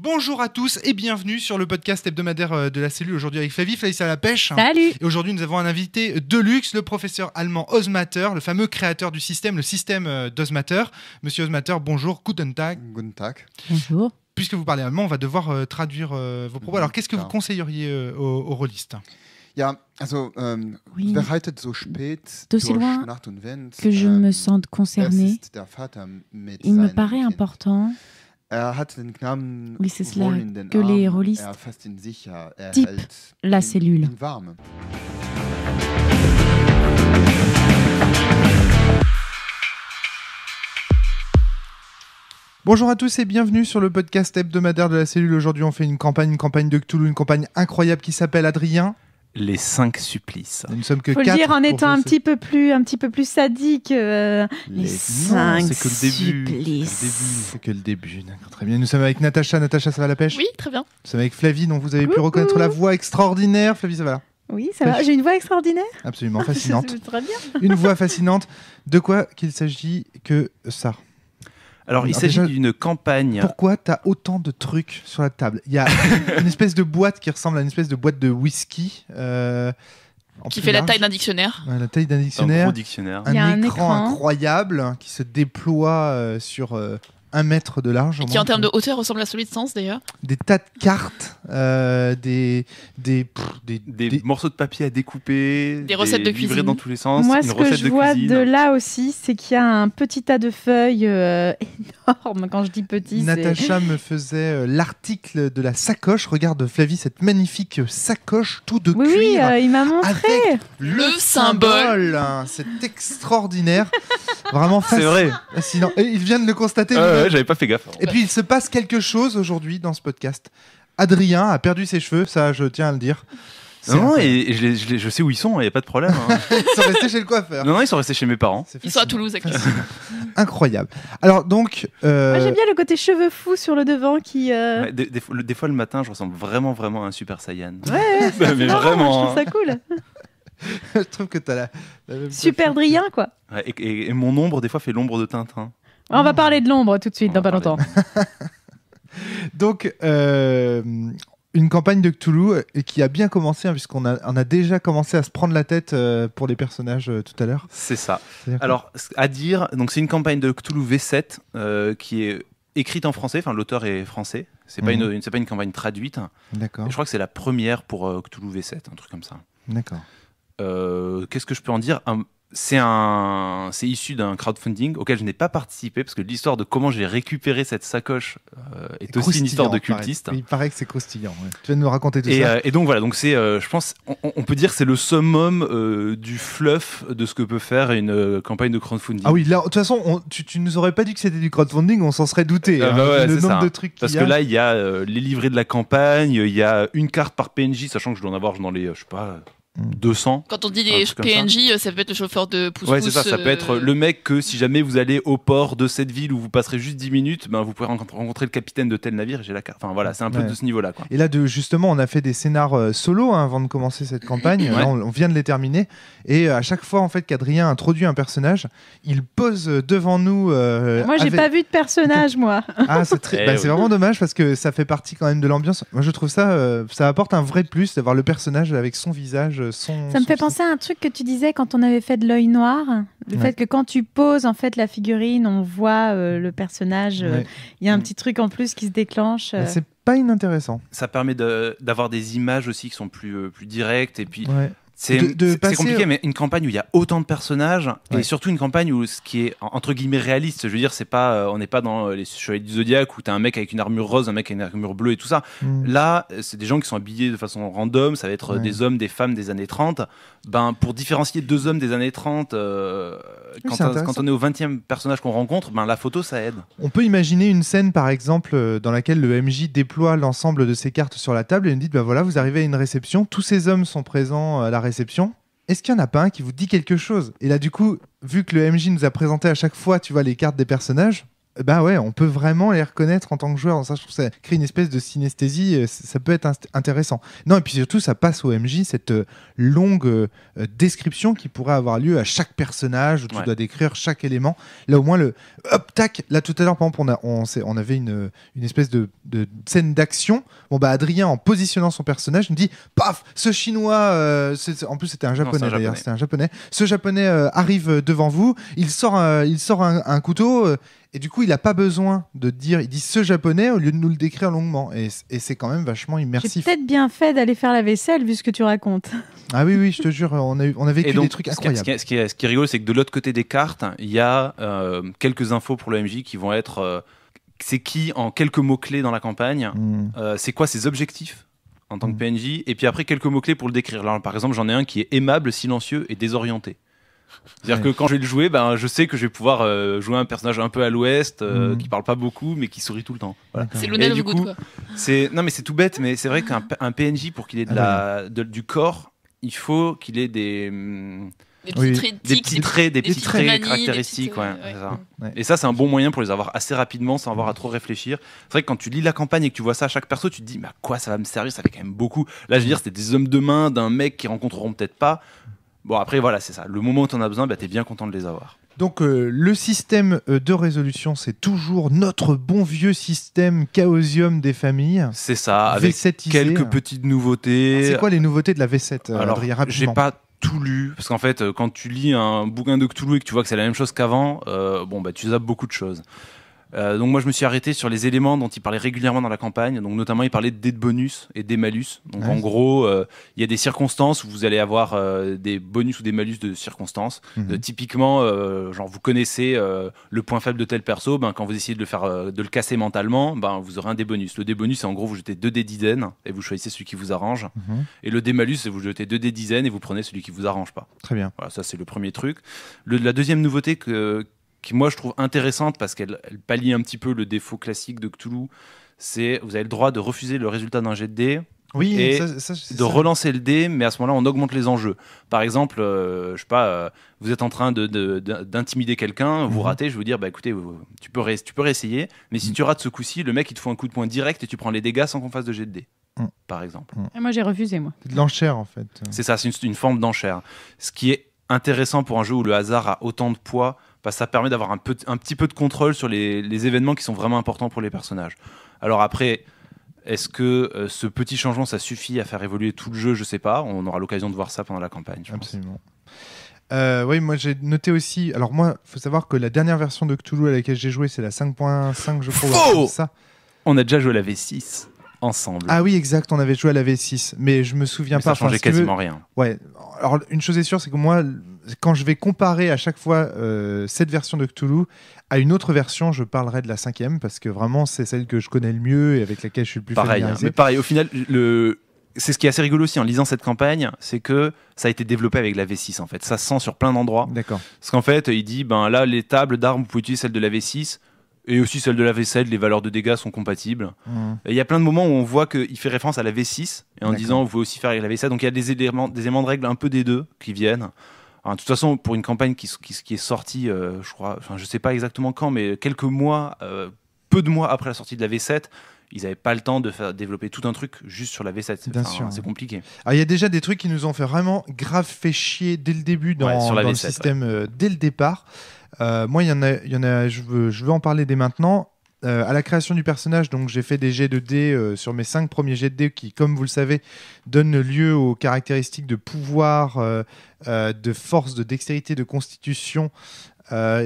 Bonjour à tous et bienvenue sur le podcast hebdomadaire de la cellule. Aujourd'hui avec Flavie à la pêche. Salut. Et aujourd'hui nous avons un invité de luxe, le professeur allemand Ozmatter, le fameux créateur du système, le système d'Ozmatter. Monsieur Ozmatter, bonjour, guten Tag. Guten Tag. Bonjour. Puisque vous parlez allemand, on va devoir traduire vos propos. Alors qu'est-ce que vous conseilleriez aux rôlistes ? Ja, also bereitet so spät d'aussi durch loin Nacht und Wind, que je me sente concernée. Il me paraît important, oui c'est cela, que les rôlistes typent la cellule. Bonjour à tous et bienvenue sur le podcast hebdomadaire de la cellule. Aujourd'hui on fait une campagne de Cthulhu, une campagne incroyable qui s'appelle Adrien. Les 5 supplices. Nous ne sommes que faut 4. Faut le dire en étant un petit peu plus sadique. Les 5 c'est que le début. C'est que le début. D'accord, très bien. Nous sommes avec Natacha. Natacha, ça va la pêche ? Oui, très bien. Nous sommes avec Flavie, dont vous avez pu reconnaître la voix extraordinaire. Flavie, ça va là ? Oui, ça va. J'ai une voix extraordinaire ? Absolument fascinante. C'est très bien. Une voix fascinante. De quoi qu'il s'agit que ça ? Alors, il s'agit d'une campagne. Pourquoi tu as autant de trucs sur la table ? Il y a une espèce de boîte qui ressemble à une espèce de boîte de whisky. Qui fait la taille d'un dictionnaire. Ouais, la taille d'un dictionnaire. Un gros dictionnaire. Un écran incroyable qui se déploie sur 1 mètre de large. Et qui, en termes de hauteur, ressemble à celui de Sens, d'ailleurs. Des tas de cartes, des morceaux de papier à découper, des recettes de cuisine dans tous les sens. Moi, ce que je vois de là aussi, c'est qu'il y a un petit tas de feuilles énorme. Quand je dis petit, Natacha me faisait l'article de la sacoche. Regarde, Flavie, cette magnifique sacoche tout de cuir. Oui, il m'a montré. Avec le symbole. C'est extraordinaire. Vraiment fascinant. Et il vient de le constater. Ouais, j'avais pas fait gaffe. Et puis, il se passe quelque chose aujourd'hui dans ce podcast. Adrien a perdu ses cheveux, ça, je tiens à le dire. Non, et je sais où ils sont, il n'y a pas de problème. Hein. Ils sont restés chez le coiffeur. Non, ils sont restés chez mes parents. Ils sont à Toulouse, actuellement. Incroyable. Alors, donc... Moi, j'aime bien le côté cheveux fous sur le devant qui... Ouais, des fois, le matin, je ressemble vraiment à un Super Saiyan. Ouais, mais vraiment. Je trouve ça cool. Je trouve que t'as la même Super Drien, quoi. Ouais, et mon ombre, des fois, fait l'ombre de Tintin. On va parler de l'ombre tout de suite, dans pas longtemps. Donc, une campagne de Cthulhu qui a bien commencé, hein, puisqu'on a déjà commencé à se prendre la tête pour les personnages tout à l'heure. C'est ça. Alors, à dire, donc c'est une campagne de Cthulhu V7 qui est écrite en français, enfin l'auteur est français. C'est pas une campagne traduite. D'accord. Et je crois que c'est la première pour Cthulhu V7, un truc comme ça. D'accord. Qu'est-ce que je peux en dire ? C'est issu d'un crowdfunding auquel je n'ai pas participé parce que l'histoire de comment j'ai récupéré cette sacoche est aussi une histoire de cultiste. Il paraît que c'est croustillant. Ouais. Tu vas nous raconter tout ça. Et donc voilà, donc c'est, je pense, on peut dire que c'est le summum du fluff de ce que peut faire une campagne de crowdfunding. Ah oui, là, de toute façon, tu nous aurais pas dit que c'était du crowdfunding, on s'en serait douté. Ouais, le nombre de trucs parce que là, il y a les livrets de la campagne, il y a une carte par PNJ, sachant que je dois en avoir dans les, je sais pas, 200. Quand on dit des PNJ, ça peut être le chauffeur de pouce-pouce. Ouais, c'est ça, ça peut être le mec que si jamais vous allez au port de cette ville où vous passerez juste 10 minutes, ben vous pourrez rencontrer le capitaine de tel navire et j'ai la carte. Enfin voilà, c'est un peu de ce niveau-là, quoi. Et là, justement, on a fait des scénars solo avant de commencer cette campagne. Là, on vient de les terminer. Et à chaque fois en fait, qu'Adrien introduit un personnage, il pose devant nous. Moi, j'ai pas vu de personnage, moi. Ah, c'est vraiment dommage parce que ça fait partie quand même de l'ambiance. Moi, je trouve ça apporte un vrai plus d'avoir le personnage avec son visage. Ça me fait penser à un truc que tu disais quand on avait fait de l'œil noir, le fait que quand tu poses en fait la figurine, on voit le personnage. Il y a un petit truc en plus qui se déclenche. C'est pas inintéressant. Ça permet d'avoir des images aussi qui sont plus directes et puis. Ouais. C'est compliqué, mais une campagne où il y a autant de personnages et surtout une campagne où ce qui est entre guillemets réaliste, je veux dire, c'est pas, on n'est pas dans les Chevaliers du Zodiac où t'as un mec avec une armure rose, un mec avec une armure bleue et tout ça. Là, c'est des gens qui sont habillés de façon random, ça va être des hommes, des femmes des années 30. Ben, pour différencier 2 hommes des années 30, quand on est au 20e personnage qu'on rencontre, ben, la photo, ça aide. On peut imaginer une scène, par exemple, dans laquelle le MJ déploie l'ensemble de ses cartes sur la table et nous dit, ben voilà, vous arrivez à une réception, tous ces hommes sont présents à la réception. Est-ce qu'il n'y en a pas un qui vous dit quelque chose ? Et là, du coup, vu que le MJ nous a présenté à chaque fois, tu vois, les cartes des personnages, bah ouais, on peut vraiment les reconnaître en tant que joueur. Ça, je trouve que ça crée une espèce de synesthésie. Ça peut être intéressant. Non, et puis surtout, ça passe au MJ cette longue description qui pourrait avoir lieu à chaque personnage où tu dois décrire chaque élément. Là, au moins, hop, tac. Là, tout à l'heure, par exemple, on avait une espèce de scène d'action. Bon, bah, Adrien, en positionnant son personnage, me dit paf, ce chinois, en plus, c'était un japonais d'ailleurs. C'était un japonais. Ce japonais arrive devant vous. Il sort un couteau. Et du coup, il n'a pas besoin de dire, il dit ce japonais au lieu de nous le décrire longuement. Et c'est quand même vachement immersif. J'ai peut-être bien fait d'aller faire la vaisselle vu ce que tu racontes. Ah oui, je te jure, on a vécu des trucs incroyables. Ce qui est rigolo, c'est que de l'autre côté des cartes, il y a quelques infos pour le MJ qui vont être c'est qui en quelques mots-clés dans la campagne, c'est quoi ses objectifs en tant que PNJ, et puis après quelques mots-clés pour le décrire. Là, par exemple, j'en ai un qui est aimable, silencieux et désorienté. C'est-à-dire que quand je vais le jouer, je sais que je vais pouvoir jouer un personnage un peu à l'ouest, qui parle pas beaucoup, mais qui sourit tout le temps. Voilà. C'est Lionel of Good, quoi. Non, mais c'est tout bête, mais c'est vrai qu'un PNJ, pour qu'il ait du corps, il faut qu'il ait des petits traits caractéristiques. Et ça, c'est un bon moyen pour les avoir assez rapidement, sans avoir à trop réfléchir. C'est vrai que quand tu lis la campagne et que tu vois ça à chaque perso, tu te dis, mais à quoi ça va me servir? Ça fait quand même beaucoup. Là, je veux dire, c'était des hommes de main d'un mec qu'ils rencontreront peut-être pas. Bon, après, voilà, c'est ça. Le moment où tu en as besoin, t'es bien content de les avoir. Donc, le système de résolution, c'est toujours notre bon vieux système Chaosium des familles. C'est ça, avec quelques petites nouveautés. Alors, c'est quoi les nouveautés de la V7, Alors, j'ai pas tout lu, parce qu'en fait, quand tu lis un bouquin de Cthulhu et que tu vois que c'est la même chose qu'avant, tu zappes beaucoup de choses. Donc moi je me suis arrêté sur les éléments dont il parlait régulièrement dans la campagne. Donc notamment il parlait de dés de bonus et des malus. Donc en gros il y a des circonstances où vous allez avoir des bonus ou des malus de circonstances. Typiquement genre vous connaissez le point faible de tel perso, quand vous essayez de le casser mentalement, vous aurez un dé bonus. Le dé bonus c'est en gros vous jetez 2 dés dizaines et vous choisissez celui qui vous arrange. Et le dé malus c'est vous jetez 2 dés dizaines et vous prenez celui qui vous arrange pas. Très bien. Voilà, ça c'est le premier truc. La deuxième nouveauté qui moi je trouve intéressante parce qu'elle pallie un petit peu le défaut classique de Cthulhu, c'est vous avez le droit de refuser le résultat d'un jet de dés et de relancer le dé, mais à ce moment-là on augmente les enjeux. Par exemple, je sais pas, vous êtes en train d'intimider quelqu'un, vous ratez, je vais vous dire écoutez, tu peux réessayer, mais si tu rates ce coup-ci, le mec il te faut un coup de poing direct et tu prends les dégâts sans qu'on fasse de jet de dés. Par exemple. Et moi j'ai refusé moi. C'est de l'enchère en fait. C'est ça, c'est une forme d'enchère. Ce qui est intéressant pour un jeu où le hasard a autant de poids, ça permet d'avoir un petit peu de contrôle sur les événements qui sont vraiment importants pour les personnages. Alors après, est-ce que ce petit changement, ça suffit à faire évoluer tout le jeu? Je sais pas, on aura l'occasion de voir ça pendant la campagne. Absolument. Oui, moi j'ai noté aussi. Alors moi, faut savoir que la dernière version de Cthulhu à laquelle j'ai joué, c'est la 5.5, je crois. Faux. Ça. On a déjà joué à la V6 ensemble. Ah oui, exact, on avait joué à la V6, mais je me souviens pas. Ça changeait quasiment rien. Ouais. Alors une chose est sûre, c'est que moi, quand je vais comparer à chaque fois cette version de Cthulhu à une autre version, je parlerai de la 5e parce que vraiment c'est celle que je connais le mieux et avec laquelle je suis le plus familiarisé. Mais pareil, au final, c'est ce qui est assez rigolo aussi en lisant cette campagne, c'est que ça a été développé avec la V6 en fait. Ça se sent sur plein d'endroits. D'accord. Parce qu'en fait, il dit là les tables d'armes, vous pouvez utiliser celle de la V6. Et aussi celle de la V7, les valeurs de dégâts sont compatibles. Il y a plein de moments où on voit qu'il fait référence à la V6 et en disant vous pouvez aussi faire avec la V7. Donc il y a des éléments de règles un peu des deux qui viennent. Alors, de toute façon, pour une campagne qui est sortie, je crois, je sais pas exactement quand, mais quelques mois, peu de mois après la sortie de la V7, ils n'avaient pas le temps de développer tout un truc juste sur la V7. C'est compliqué. Alors, il y a déjà des trucs qui nous ont fait vraiment grave fait chier dès le début dans V7, le système, dès le départ. Moi, il y en a, je veux en parler dès maintenant. À la création du personnage, donc j'ai fait des jets de dés sur mes 5 premiers jets de dés qui, comme vous le savez, donnent lieu aux caractéristiques de pouvoir, de force, de dextérité, de constitution.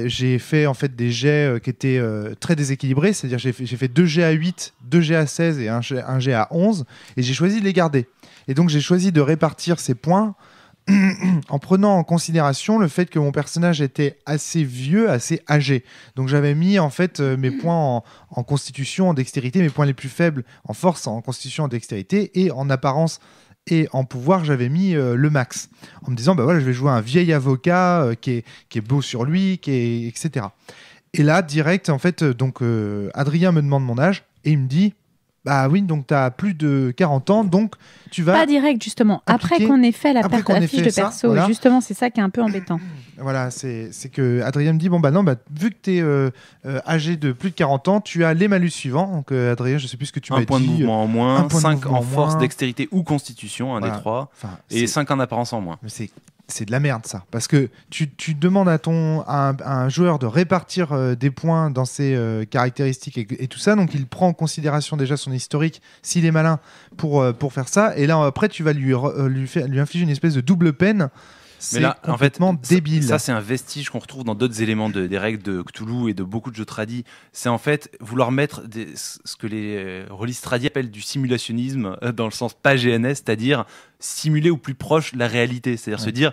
J'ai fait en fait des jets qui étaient très déséquilibrés, c'est-à-dire j'ai fait 2 jets à 8, 2 jets à 16 et un jet à 11, et j'ai choisi de les garder. Et donc j'ai choisi de répartir ces points en prenant en considération le fait que mon personnage était assez vieux, assez âgé. Donc j'avais mis en fait mes points en constitution, en dextérité, mes points les plus faibles en force, en constitution, en dextérité, et en apparence et en pouvoir, j'avais mis le max. En me disant, je vais jouer un vieil avocat qui est beau sur lui, etc. Et là, direct, en fait, Adrien me demande mon âge et il me dit Bah oui, donc tu as plus de 40 ans, donc tu vas... Pas direct, justement. Après qu'on ait fait la fiche de perso. Voilà. Justement, c'est ça qui est un peu embêtant. Voilà, c'est que Adrien me dit, vu que tu es âgé de plus de 40 ans, tu as les malus suivants. Donc Adrien, je sais plus ce que tu m'as dit. 1 point de mouvement en moins, 5 en force, dextérité ou constitution, un des 3, et 5 en apparence en moins. Mais c'est de la merde ça, parce que tu demandes à un joueur de répartir des points dans ses caractéristiques et tout ça, donc il prend en considération déjà son historique s'il est malin pour faire ça, et là après tu vas lui infliger une espèce de double peine. C'est complètement débile. Ça c'est un vestige qu'on retrouve dans d'autres éléments des règles de Cthulhu et de beaucoup de jeux tradis. C'est en fait vouloir mettre ce que les releases tradis appellent du simulationnisme dans le sens pas GNS, c'est-à-dire simuler au plus proche la réalité, c'est-à-dire se dire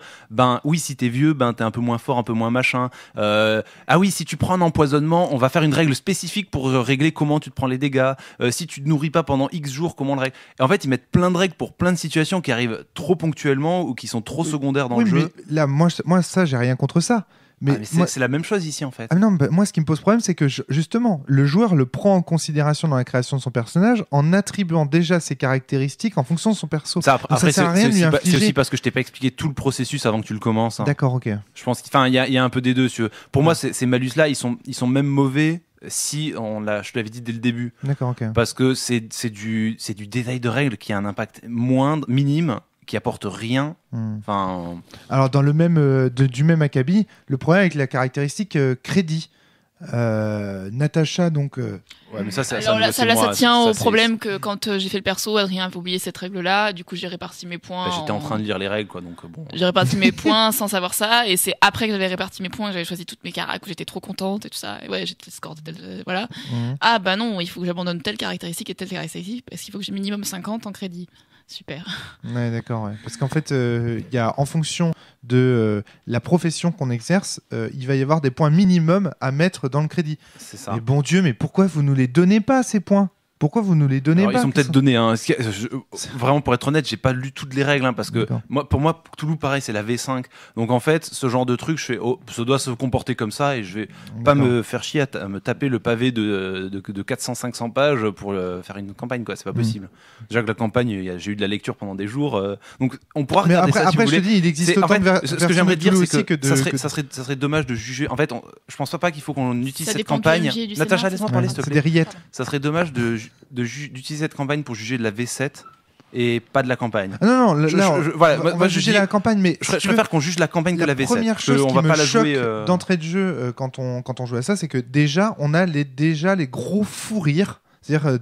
oui, si t'es vieux, t'es un peu moins fort, un peu moins machin, ah oui, si tu prends un empoisonnement, on va faire une règle spécifique pour régler comment tu te prends les dégâts, si tu te nourris pas pendant X jours, comment le règle. Et en fait ils mettent plein de règles pour plein de situations qui arrivent trop ponctuellement ou qui sont trop secondaires dans le jeu. Là moi ça j'ai rien contre ça. Mais c'est la même chose ici en fait. Moi ce qui me pose problème c'est que justement le joueur le prend en considération dans la création de son personnage en attribuant déjà ses caractéristiques en fonction de son perso. Après c'est aussi parce que je t'ai pas expliqué tout le processus avant que tu le commences. D'accord, ok. Je pense qu'il y a un peu des deux. Pour moi ces malus là ils sont même mauvais si je te l'avais dit dès le début. D'accord, ok. Parce que c'est du détail de règles qui a un impact minime, qui apporte rien. Alors dans le même du même acabit, le problème avec la caractéristique crédit. Natacha donc ouais, mais ça tient au problème que quand j'ai fait le perso, Adrien avait oublié cette règle là, du coup j'ai réparti mes points. J'étais en train de lire les règles quoi, donc bon. J'ai réparti mes points sans savoir ça, et c'est après que j'avais réparti mes points que j'avais choisi toutes mes caracs, où j'étais trop contente et tout ça, et ouais, j'étais score voilà. Ah bah non, il faut que j'abandonne telle caractéristique et telle caractéristique parce qu'il faut que j'ai minimum 50 en crédit. Super. Ouais, d'accord. Ouais. Parce qu'en fait, y a, en fonction de la profession qu'on exerce, il va y avoir des points minimums à mettre dans le crédit. C'est ça. Mais bon Dieu, mais pourquoi vous nous les donnez pas ces points ? Pourquoi vous nous les donnez pas ? Ils sont peut-être donnés. Vraiment, pour être honnête, j'ai pas lu toutes les règles parce que pour moi, Cthulhu, pareil, c'est la V5. Donc en fait, ce genre de truc, ça doit se comporter comme ça et je vais pas me faire chier à me taper le pavé de 400-500 pages pour faire une campagne, quoi. C'est pas possible. Déjà que la campagne, j'ai eu de la lecture pendant des jours. Donc on pourra regarder ça si vous voulez. Je te dis, il existe autant de versions. Ce que j'aimerais dire, c'est que ça serait dommage de juger. En fait, je pense pas qu'il faut qu'on utilise cette campagne. Natacha, laisse-moi parler, s'il te plaît. C'est des rillettes. Ça serait dommage d'utiliser cette campagne pour juger de la V7 et pas de la campagne. Non, on va juger la campagne, mais je préfère qu'on juge la campagne que la V7. La première chose qui me choque d'entrée de jeu quand on joue à ça, c'est que déjà on a les gros fous rires, c'est-à-dire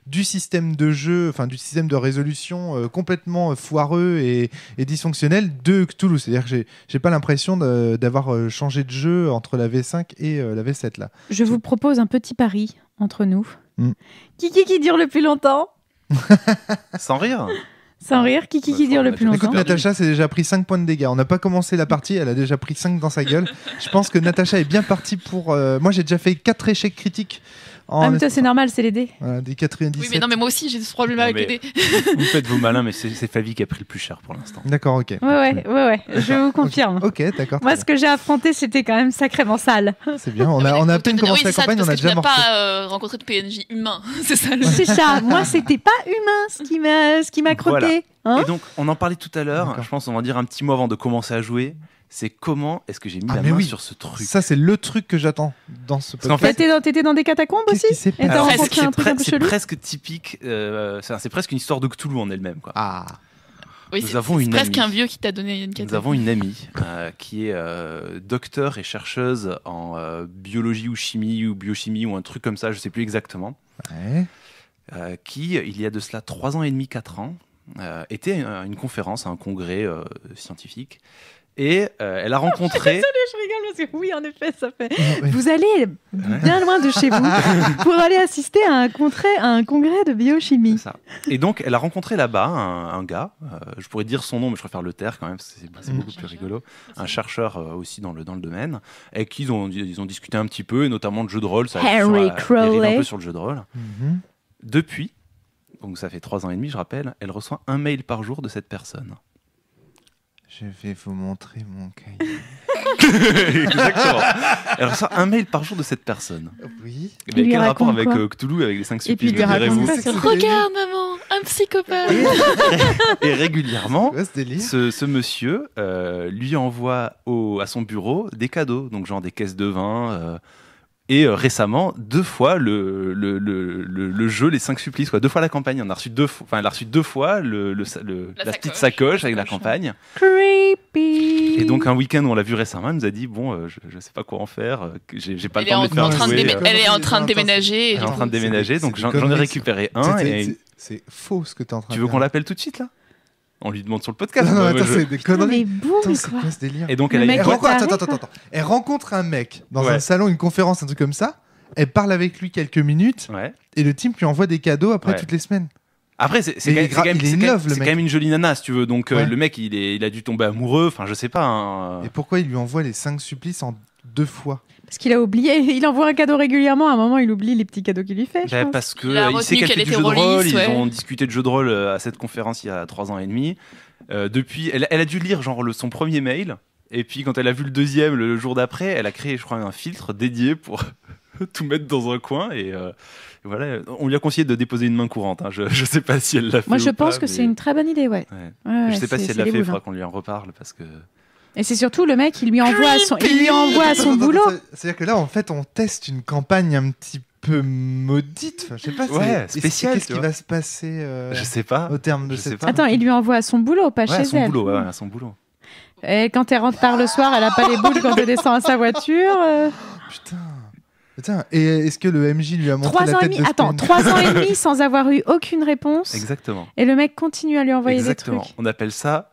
du système de jeu, enfin du système de résolution complètement foireux et dysfonctionnel de Cthulhu. C'est-à-dire que j'ai pas l'impression d'avoir changé de jeu entre la V5 et la V7 là. Je vous propose un petit pari entre nous. Qui dure le plus longtemps? Sans rire. Sans rire, qui dure le plus longtemps? Écoute, Natacha s'est déjà pris 5 points de dégâts. On n'a pas commencé la partie, elle a déjà pris 5 dans sa gueule. Je pense que Natacha est bien partie pour... Moi, j'ai déjà fait 4 échecs critiques. Mais toi, c'est normal, c'est les dés. Voilà, des 97. Oui, mais non, mais moi aussi, j'ai ce problème avec les dés. Vous faites vos malins, mais c'est Flavie qui a pris le plus cher pour l'instant. D'accord, ok. Ouais, je vous confirme. Ok, d'accord. Moi, ce que j'ai affronté, c'était quand même sacrément sale. C'est bien, on a à peine commencé la campagne, on a déjà morflé. Tu n'as pas rencontré de PNJ humain, c'est ça. C'est ça, moi, c'était pas humain ce qui m'a crotté. Voilà. Hein, et donc, on en parlait tout à l'heure, je pense qu'on va dire un petit mot avant de commencer à jouer. C'est comment est-ce que j'ai mis la main sur ce truc. Ça, c'est le truc que j'attends dans ce podcast. T'étais dans des catacombes aussi? Et t'as rencontré un truc un peu chelou? C'est presque typique, c'est presque une histoire de Cthulhu en elle-même, quoi. Ah. Oui, c'est presque un vieux qui t'a donné une catastrophe. Nous avons une amie qui est docteur et chercheuse en biologie ou chimie ou biochimie ou un truc comme ça, je sais plus exactement. Ouais. Qui, il y a de cela 3 ans et demi, 4 ans, était à une conférence, à un congrès scientifique. Et elle a rencontré... Désolée, je rigole parce que oui, en effet, ça fait... Vous allez bien loin de chez vous pour aller assister à un congrès de biochimie. C'est ça. Et donc, elle a rencontré là-bas un gars, je pourrais dire son nom, mais je préfère le taire quand même, parce que c'est beaucoup plus rigolo, un chercheur aussi dans le domaine, et qu'ils ont discuté un petit peu, et notamment de jeux de rôle, ça Harry Crowley. un peu sur le jeu de rôle. Depuis, donc ça fait 3 ans et demi, je rappelle, elle reçoit un mail par jour de cette personne. Je vais vous montrer mon cahier. Exactement. Elle reçoit un mail par jour de cette personne. Oui. Mais quel rapport avec Cthulhu, avec les 5 supplices? Et puis il lui raconte ça. Regarde maman, un psychopathe. Et régulièrement, ce ce monsieur lui envoie à son bureau des cadeaux, donc genre des caisses de vin. Et récemment, 2 fois le jeu Les 5 supplices, quoi. 2 fois la campagne. On a reçu 2 fois, elle a reçu 2 fois la petite sacoche avec la campagne. Creepy. Et donc un week-end où on l'a vu récemment, elle nous a dit bon, je sais pas quoi en faire, j'ai pas le temps de le faire jouer. Elle est en train de déménager. Elle est en train de déménager, donc j'en ai récupéré un. C'est faux ce que t'es en train de dire. Tu veux qu'on l'appelle tout de suite là? On lui demande sur le podcast. Non, attends, c'est des conneries. Mais c'est quoi ce délire? Et donc elle rencontre un mec dans un salon, une conférence, un truc comme ça. Elle parle avec lui quelques minutes. Et le type lui envoie des cadeaux après toutes les semaines. Après, c'est quand même une jolie nana, si tu veux. Donc le mec, il a dû tomber amoureux. Enfin, je sais pas. Et pourquoi il lui envoie les 5 supplices en 2 fois? Parce qu'il a oublié, il envoie un cadeau régulièrement, à un moment il oublie les petits cadeaux qu'il lui fait. Parce qu'il sait qu'elle fait du jeu de rôle, ils ont discuté de jeu de rôle à cette conférence il y a 3 ans et demi. Depuis, elle a dû lire genre son premier mail, et puis quand elle a vu le deuxième le jour d'après, elle a créé je crois un filtre dédié pour tout mettre dans un coin, et voilà, on lui a conseillé de déposer une main courante, hein. Je sais pas si elle l'a fait. Moi je pense que c'est une très bonne idée, je sais pas si elle l'a fait, il faudra qu'on lui en reparle parce que... Et c'est surtout le mec, il lui envoie à son boulot. C'est-à-dire que là, en fait, on teste une campagne un petit peu maudite. Enfin, je sais pas. Spécial. Qu'est-ce qui va se passer je sais pas. Au terme de cette. Attends, il lui envoie à son boulot, pas chez elle. À son boulot. Et quand elle rentre tard le soir, elle a pas les boules quand elle descend à sa voiture. Putain. Et est-ce que le MJ lui a montré la tête de Attends, 3 ans et demi sans avoir eu aucune réponse. Exactement. Et le mec continue à lui envoyer des trucs. On appelle ça.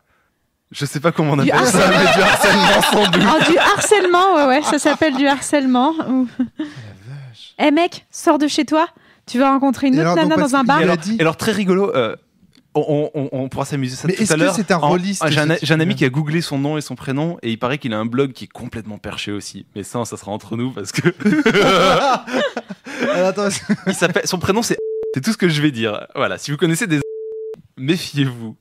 Je sais pas comment on appelle ça, mais du harcèlement sans doute. Du harcèlement, ouais, ça s'appelle du harcèlement. Eh mec, sors de chez toi, tu vas rencontrer une autre nana dans un bar. Et alors très rigolo, on pourra s'amuser ça tout à l'heure. Mais est-ce que c'est un rôliste? J'ai un ami qui a googlé son nom et son prénom, et il paraît qu'il a un blog qui est complètement perché aussi. Mais ça sera entre nous parce que... Attends. Son prénom c'est tout ce que je vais dire. Voilà, si vous connaissez des... méfiez-vous.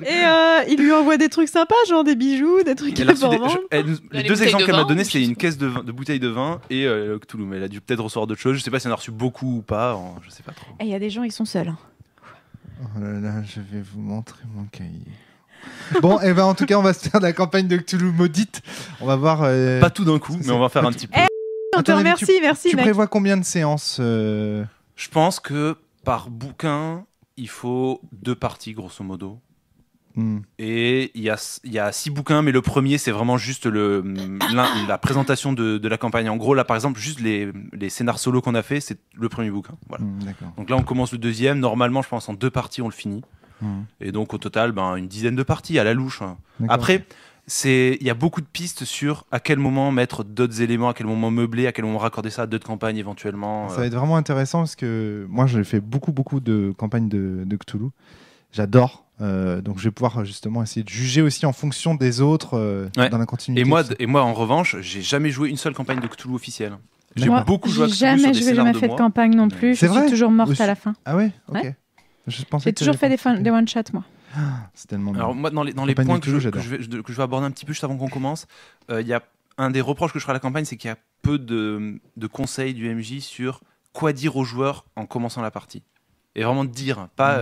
Et il lui envoie des trucs sympas, genre des bijoux, des trucs les 2 exemples qu'elle m'a donné, c'est une caisse de bouteilles de vin et Cthulhu. Mais elle a dû peut-être recevoir d'autres choses. Je sais pas si elle en a reçu beaucoup ou pas. Je sais pas trop. Et il y a des gens, ils sont seuls. Oh là là, je vais vous montrer mon cahier. Bon, et ben en tout cas, on va se faire la campagne de Cthulhu maudite. On va voir. Pas tout d'un coup, mais on va faire un petit peu. On te remercie, merci. Tu prévois combien de séances Je pense que par bouquin, il faut 2 parties, grosso modo. Et il y a 6 bouquins, mais le premier, c'est vraiment juste la présentation de la campagne. En gros, là, par exemple, juste les scénars solo qu'on a fait, c'est le premier bouquin. Voilà. Donc là, on commence le deuxième. Normalement, je pense en 2 parties, on le finit. Et donc, au total, une dizaine de parties à la louche. Après... il y a beaucoup de pistes sur à quel moment mettre d'autres éléments, à quel moment meubler, à quel moment raccorder ça à d'autres campagnes éventuellement. Ça va être vraiment intéressant parce que moi j'ai fait beaucoup de campagnes de Cthulhu. J'adore. Donc je vais pouvoir justement essayer de juger aussi en fonction des autres dans la continuité. Et moi en revanche, j'ai jamais joué une seule campagne de Cthulhu officielle. J'ai beaucoup joué à Cthulhu jamais, sur des scénars de moi. J'ai jamais fait de campagne non plus. Je suis toujours morte à la fin. Ah ouais, ok. J'ai toujours fait des one-shots moi. C'est tellement bien. Alors moi dans les points que je vais aborder un petit peu juste avant qu'on commence, il y a un des reproches que je ferai à la campagne, c'est qu'il y a peu de conseils du MJ sur quoi dire aux joueurs en commençant la partie. Et vraiment dire, pas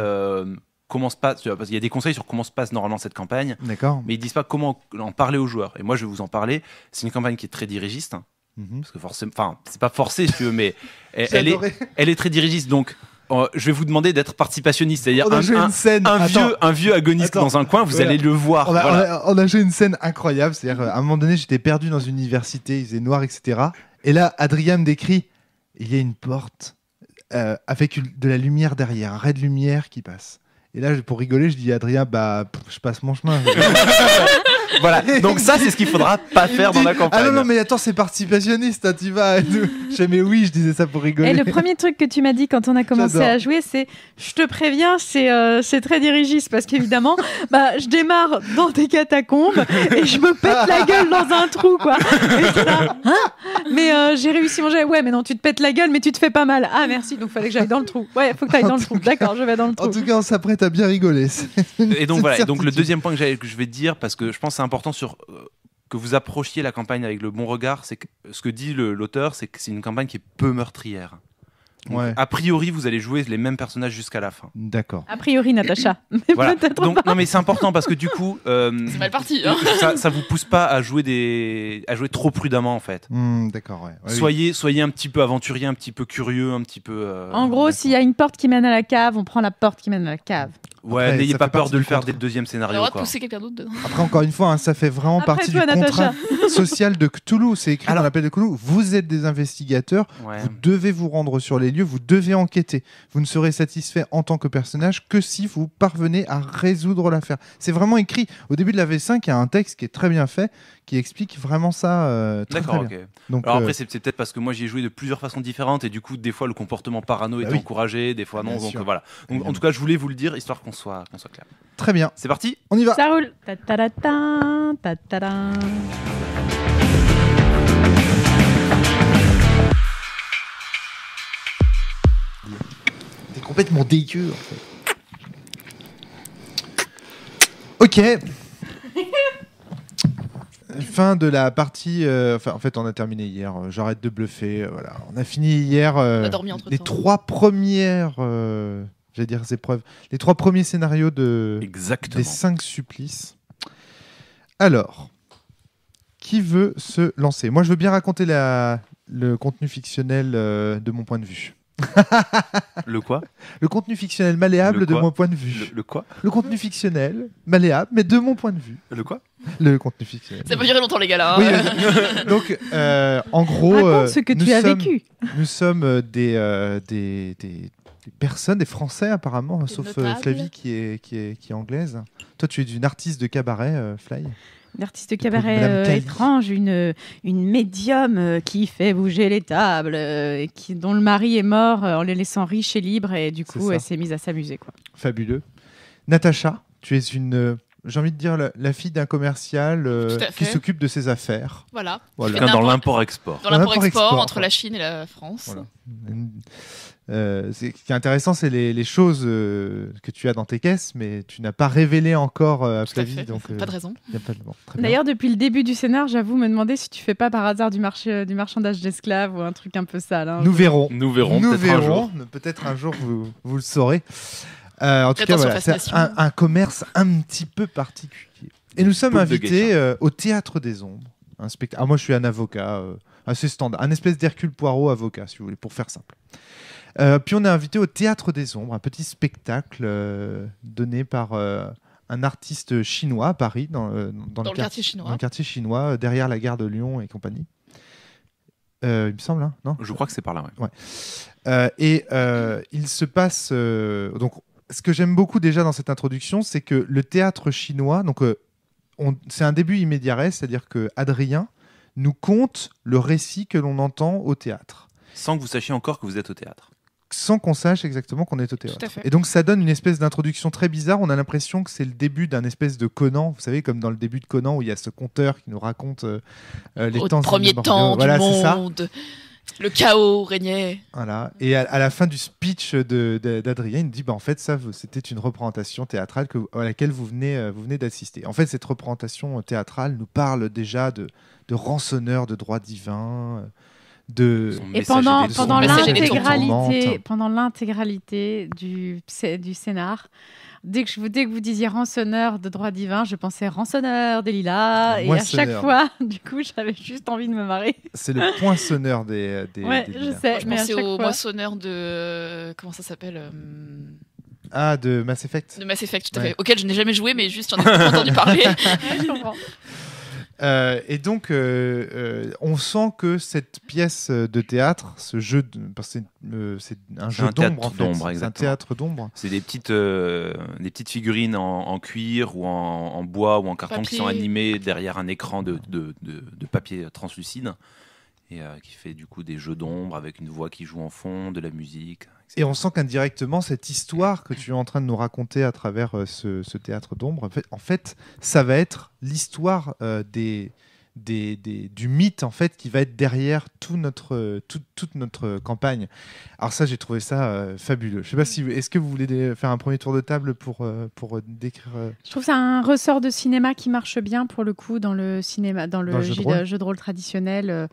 comment se passe, parce qu'il y a des conseils sur comment se passe normalement cette campagne. D'accord. Mais ils disent pas comment en parler aux joueurs. Et moi je vais vous en parler. C'est une campagne qui est très dirigiste. Parce que forcément, enfin c'est pas forcé si tu veux, mais elle est très dirigiste, donc. Je vais vous demander d'être participationniste, c'est-à-dire un vieux agoniste dans un coin, vous allez le voir. On a joué une scène incroyable, c'est-à-dire à un moment donné j'étais perdu dans une université, il faisait noir, etc. Et là, Adrien me décrit, il y a une porte avec de la lumière derrière, un ray de lumière qui passe. Et là, pour rigoler, je dis à Adrien, je passe mon chemin. Voilà, donc ça c'est ce qu'il faudra pas faire dans la campagne. Ah non, mais attends, c'est participationniste, hein, tu vas. Mais oui, je disais ça pour rigoler. Et le premier truc que tu m'as dit quand on a commencé à jouer, c'est je te préviens, c'est très dirigiste parce qu'évidemment, je démarre dans des catacombes et je me pète la gueule dans un trou, quoi. Et c'est là, mais j'ai réussi mon jet. Ouais, mais non, tu te pètes la gueule, mais tu te fais pas mal. Ah, merci, donc fallait que j'aille dans le trou. Ouais, faut que t'ailles dans le trou. D'accord, je vais dans le trou. En tout cas, on s'apprête à bien rigoler. Et donc voilà, donc le deuxième point que je vais dire, parce que je pense que c'est important que vous approchiez la campagne avec le bon regard, c'est que ce que dit l'auteur, c'est que c'est une campagne qui est peu meurtrière. Donc, a priori, vous allez jouer les mêmes personnages jusqu'à la fin. D'accord. A priori, Natacha. Mais voilà. peut-être donc, non, mais c'est important parce que du coup, c'est mal parti. Hein. Ça vous pousse pas à jouer trop prudemment en fait. D'accord. Ouais. Soyez un petit peu aventurier, un petit peu curieux, un petit peu. En gros, s'il y a une porte qui mène à la cave, on prend la porte qui mène à la cave. Ouais, n'ayez pas peur de le faire dès le deuxième scénario. On va pousser quelqu'un d'autre dedans. Après, encore une fois, ça fait vraiment partie du contrat social de Cthulhu. C'est écrit dans l'appel de Cthulhu. Vous êtes des investigateurs, vous devez vous rendre sur les lieux, vous devez enquêter. Vous ne serez satisfait en tant que personnage que si vous parvenez à résoudre l'affaire. C'est vraiment écrit. Au début de la V5, il y a un texte qui est très bien fait, qui explique vraiment ça très, D'accord, très bien. Ok. Donc, alors après, c'est peut-être parce que moi, j'y ai joué de plusieurs façons différentes et du coup, des fois, le comportement parano est encouragé, des fois non. Donc voilà. Donc, en tout cas, je voulais vous le dire, histoire qu'on soit clair. Très bien. C'est parti. On y va. Ça roule. Ta-ta-da-ta. T'es complètement dégueu, en fait. Ok. Fin de la partie. En fait, on a terminé hier. J'arrête de bluffer. Voilà. On a fini hier. On a dormi entre-temps. Les 3 premières. J'allais dire épreuves. Les 3 premiers scénarios des 5 supplices. Alors, qui veut se lancer ? Moi, je veux bien raconter le contenu fictionnel de mon point de vue. Le quoi ? Le contenu fictionnel malléable de mon point de vue. Le quoi ? Le contenu fictionnel malléable, mais de mon point de vue. Le quoi ? Le contenu fictionnel. Ça peut durer longtemps, les gars, là. Oui, donc, en gros... Raconte ce que tu as vécu. Nous sommes des personnes, des Français apparemment, sauf Flavie qui est anglaise. Toi, tu es une artiste de cabaret, Fly. Une artiste de cabaret étrange, une médium qui fait bouger les tables, dont le mari est mort en les laissant riches et libres, et du coup, elle s'est mise à s'amuser. Fabuleux. Natacha, tu es j'ai envie de dire la fille d'un commercial qui s'occupe de ses affaires. Voilà. Dans l'import-export. Dans l'import-export entre la Chine et la France. Voilà. Ce qui est intéressant, c'est les choses que tu as dans tes caisses, mais tu n'as pas révélé encore à Flavie. Donc, pas de raison. D'ailleurs, depuis le début du scénar, j'avoue me demander si tu fais pas par hasard du marchandage d'esclaves ou un truc un peu sale. Hein, Nous verrons. Peut-être un jour, vous le saurez. En tout cas, voilà, c'est un commerce un petit peu particulier. Et nous sommes invités au Théâtre des Ombres. Moi, je suis un avocat assez standard, un espèce d'Hercule Poirot avocat, si vous voulez, pour faire simple. Puis on est invité au Théâtre des Ombres, un petit spectacle donné par un artiste chinois à Paris, dans le quartier chinois. Dans le quartier chinois, derrière la gare de Lyon et compagnie. Il me semble, hein, non ? Je crois que c'est par là, ouais. Il se passe... donc, ce que j'aime beaucoup déjà dans cette introduction, c'est que le théâtre chinois... Donc, c'est un début immédiat, c'est-à-dire que Adrien nous conte le récit que l'on entend au théâtre. Sans que vous sachiez encore que vous êtes au théâtre. Sans qu'on sache exactement qu'on est au théâtre. Et donc ça donne une espèce d'introduction très bizarre. On a l'impression que c'est le début d'un espèce de Conan. Vous savez, comme dans le début de Conan où il y a ce conteur qui nous raconte les temps premier temps du monde. Le chaos régnait. Voilà. Et à la fin du speech d'Adrien, il nous dit en fait, ça, c'était une représentation théâtrale à laquelle vous venez d'assister. En fait, cette représentation théâtrale nous parle déjà de rançonneurs de droits divins. Et pendant l'intégralité du scénar, dès que vous disiez rançonneur de droit divin, je pensais rançonneur des lilas, et à chaque fois, du coup, j'avais juste envie de me marrer. C'est le poinçonneur des ouais, des je sais. Je pensais au moissonneur de comment ça s'appelle de Mass Effect. De Mass Effect, tout à fait. Auquel je n'ai jamais joué, mais juste j'en ai entendu parler. Je comprends. Et donc, on sent que cette pièce de théâtre, ce jeu, c'est un jeu d'ombre en fait. C'est un théâtre d'ombre. C'est des petites figurines en cuir ou en bois ou en carton qui sont animées derrière un écran de papier translucide et qui fait du coup des jeux d'ombre avec une voix qui joue en fond, de la musique. Et on sent qu'indirectement, cette histoire que tu es en train de nous raconter à travers ce théâtre d'ombre, en fait, ça va être l'histoire des du mythe en fait qui va être derrière toute notre campagne. Alors ça, j'ai trouvé ça fabuleux. Je sais pas si est-ce que vous voulez faire un premier tour de table pour décrire. Je trouve que c'est un ressort de cinéma qui marche bien pour le coup dans le cinéma, dans le jeu de rôle traditionnel.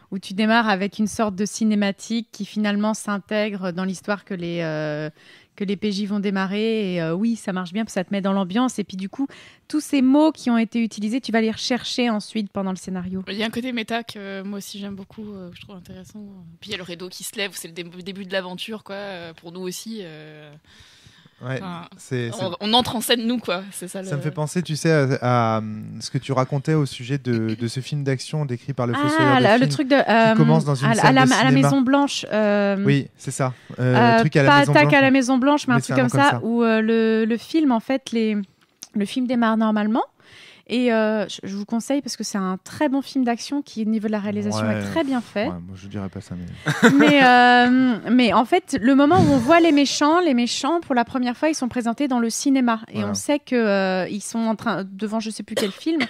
Où tu démarres avec une sorte de cinématique qui finalement s'intègre dans l'histoire que les PJ vont démarrer. Et oui, ça marche bien, parce que ça te met dans l'ambiance. Et puis du coup, tous ces mots qui ont été utilisés, tu vas les rechercher ensuite pendant le scénario. Il y a un côté méta que moi aussi j'aime beaucoup, je trouve intéressant. Puis il y a le rideau qui se lève, c'est le début de l'aventure, quoi, pour nous aussi. Ouais, on entre en scène, nous, quoi. C'est ça. Ça me fait penser, tu sais, à ce que tu racontais au sujet de ce film d'action décrit par le fossoyeur de film, le truc de qui commence dans une salle de cinéma. À la Maison Blanche. Oui, c'est ça. Le truc à la Maison Blanche. Pas à la Maison Blanche, mais un truc comme ça, où le film, en fait, le film démarre normalement. Et je vous conseille parce que c'est un très bon film d'action qui, au niveau de la réalisation, est très bien fait. Ouais, moi, je dirais pas ça. Mais en fait, le moment où on voit les méchants, pour la première fois, ils sont présentés dans le cinéma. Et on sait qu'ils sont en train, devant je sais plus quel film.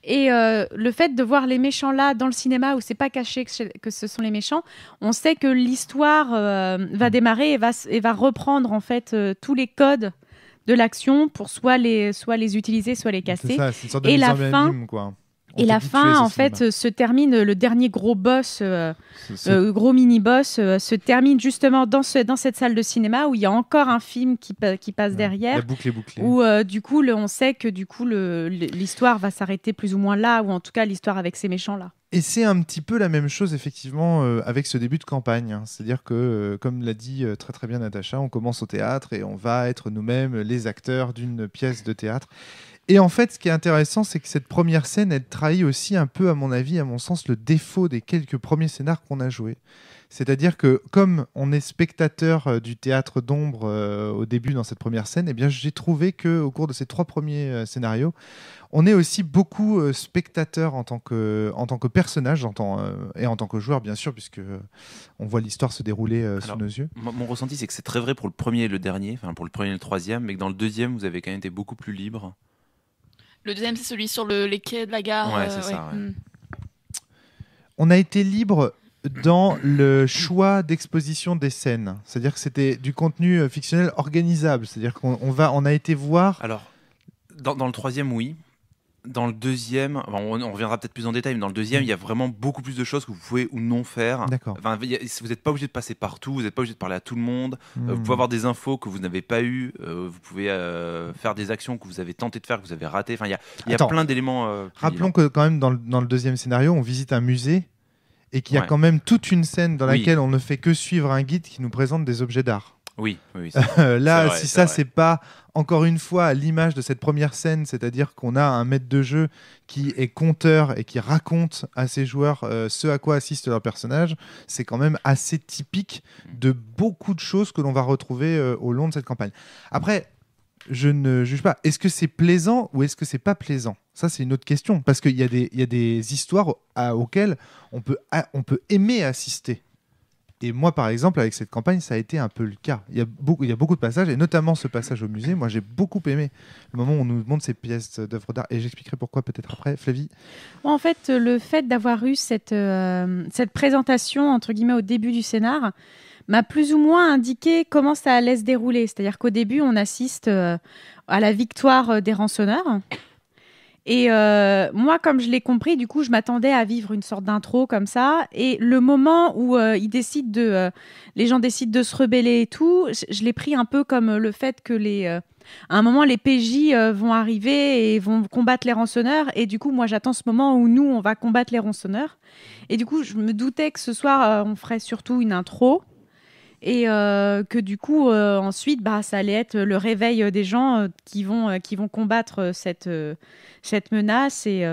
Et le fait de voir les méchants là, dans le cinéma, où c'est pas caché que ce sont les méchants, on sait que l'histoire va démarrer et va reprendre en fait tous les codes de l'action pour soit les utiliser, soit les casser. C'est ça, c'est une sorte de mise en abîme, quoi. Et la fin, en fait, se termine, le dernier gros boss, gros mini-boss, se termine justement dans cette salle de cinéma où il y a encore un film qui passe derrière. La boucle est bouclée. Où, du coup, on sait que du coup, l'histoire va s'arrêter plus ou moins là, ou en tout cas, l'histoire avec ces méchants-là. Et c'est un petit peu la même chose, effectivement, avec ce début de campagne. C'est-à-dire que, comme l'a dit très très bien Natacha, on commence au théâtre et on va être nous-mêmes les acteurs d'une pièce de théâtre. Et en fait, ce qui est intéressant, c'est que cette première scène, elle trahit aussi un peu, à mon avis, à mon sens, le défaut des quelques premiers scénars qu'on a joués. C'est-à-dire que, comme on est spectateur du théâtre d'ombre au début dans cette première scène, eh bien, j'ai trouvé qu'au cours de ces 3 premiers scénarios, on est aussi beaucoup spectateur en tant que personnage et en tant que joueur, bien sûr, puisque on voit l'histoire se dérouler sous nos yeux. Mon ressenti, c'est que c'est très vrai pour le premier et le dernier, enfin pour le premier et le troisième, mais que dans le deuxième, vous avez quand même été beaucoup plus libre. Le deuxième, c'est celui sur les quais de la gare. Ouais, c'est ça. Ouais. On a été libre dans le choix d'exposition des scènes. C'est-à-dire que c'était du contenu fictionnel organisable. C'est-à-dire qu'on a été voir... Alors, dans le troisième, oui. Dans le deuxième, on reviendra peut-être plus en détail, mais dans le deuxième, il y a vraiment beaucoup plus de choses que vous pouvez ou non faire. D'accord. Enfin, vous n'êtes pas obligé de passer partout, vous n'êtes pas obligé de parler à tout le monde. Vous pouvez avoir des infos que vous n'avez pas eues. Vous pouvez faire des actions que vous avez tenté de faire, que vous avez ratées. Enfin, il y a plein d'éléments. Rappelons que quand même, dans le deuxième scénario, on visite un musée et qu'il y a quand même toute une scène dans laquelle on ne fait que suivre un guide qui nous présente des objets d'art. Oui. Là, si ça, c'est pas encore une fois à l'image de cette première scène, c'est-à-dire qu'on a un maître de jeu qui est conteur et qui raconte à ses joueurs ce à quoi assistent leurs personnages, c'est quand même assez typique de beaucoup de choses que l'on va retrouver au long de cette campagne. Après, je ne juge pas. Est-ce que c'est plaisant ou est-ce que c'est pas plaisant ? Ça, c'est une autre question, parce qu'il y a des histoires auxquelles on peut aimer assister. Et moi, par exemple, avec cette campagne, ça a été un peu le cas. Il y a beaucoup de passages, et notamment ce passage au musée. Moi, j'ai beaucoup aimé le moment où on nous montre ces pièces d'œuvres d'art. Et j'expliquerai pourquoi peut-être après. Flavie ? En fait, le fait d'avoir eu cette présentation, entre guillemets, au début du scénar, m'a plus ou moins indiqué comment ça allait se dérouler. C'est-à-dire qu'au début, on assiste à la victoire des rançonneurs. Et moi, comme je l'ai compris, du coup, je m'attendais à vivre une sorte d'intro comme ça. Et le moment où les gens décident de se rebeller et tout, je l'ai pris un peu comme le fait que à un moment, les PJ vont arriver et vont combattre les rançonneurs. Et du coup, moi, j'attends ce moment où nous, on va combattre les rançonneurs. Et du coup, je me doutais que ce soir, on ferait surtout une intro. Et que du coup, ensuite, ça allait être le réveil des gens qui vont combattre cette menace et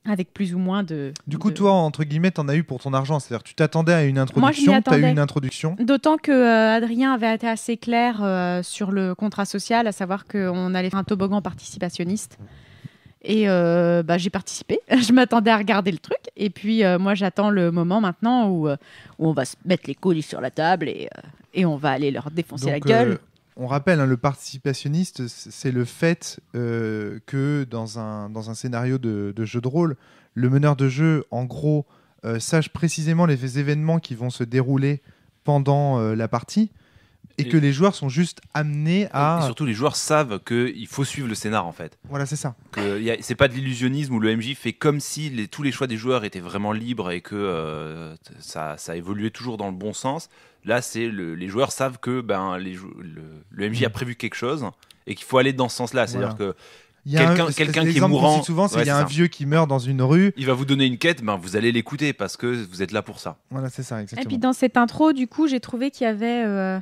avec plus ou moins de... Du coup, toi, entre guillemets, t'en as eu pour ton argent. C'est-à-dire tu t'attendais à une introduction, t'as eu une introduction. D'autant que Adrien avait été assez clair sur le contrat social, à savoir qu'on allait faire un toboggan participationniste. Et j'ai participé, je m'attendais à regarder le truc. Et puis moi j'attends le moment maintenant où on va se mettre les colis sur la table et on va aller leur défoncer la gueule. on rappelle, le participationniste, c'est le fait que dans un scénario de jeu de rôle, le meneur de jeu, en gros, sache précisément les événements qui vont se dérouler pendant la partie. Et que les joueurs sont juste amenés à... Et surtout, les joueurs savent qu'il faut suivre le scénar, en fait. Voilà, c'est ça. C'est pas de l'illusionnisme où le MJ fait comme si tous les choix des joueurs étaient vraiment libres et que ça évoluait toujours dans le bon sens. Là, les joueurs savent que le MJ a prévu quelque chose et qu'il faut aller dans ce sens-là. C'est-à-dire que quelqu'un qui est mourant... souvent, c'est qu'il y a un vieux qui meurt dans une rue. Il va vous donner une quête, vous allez l'écouter parce que vous êtes là pour ça. Voilà, c'est ça, exactement. Et puis dans cette intro, du coup, j'ai trouvé qu'il y avait...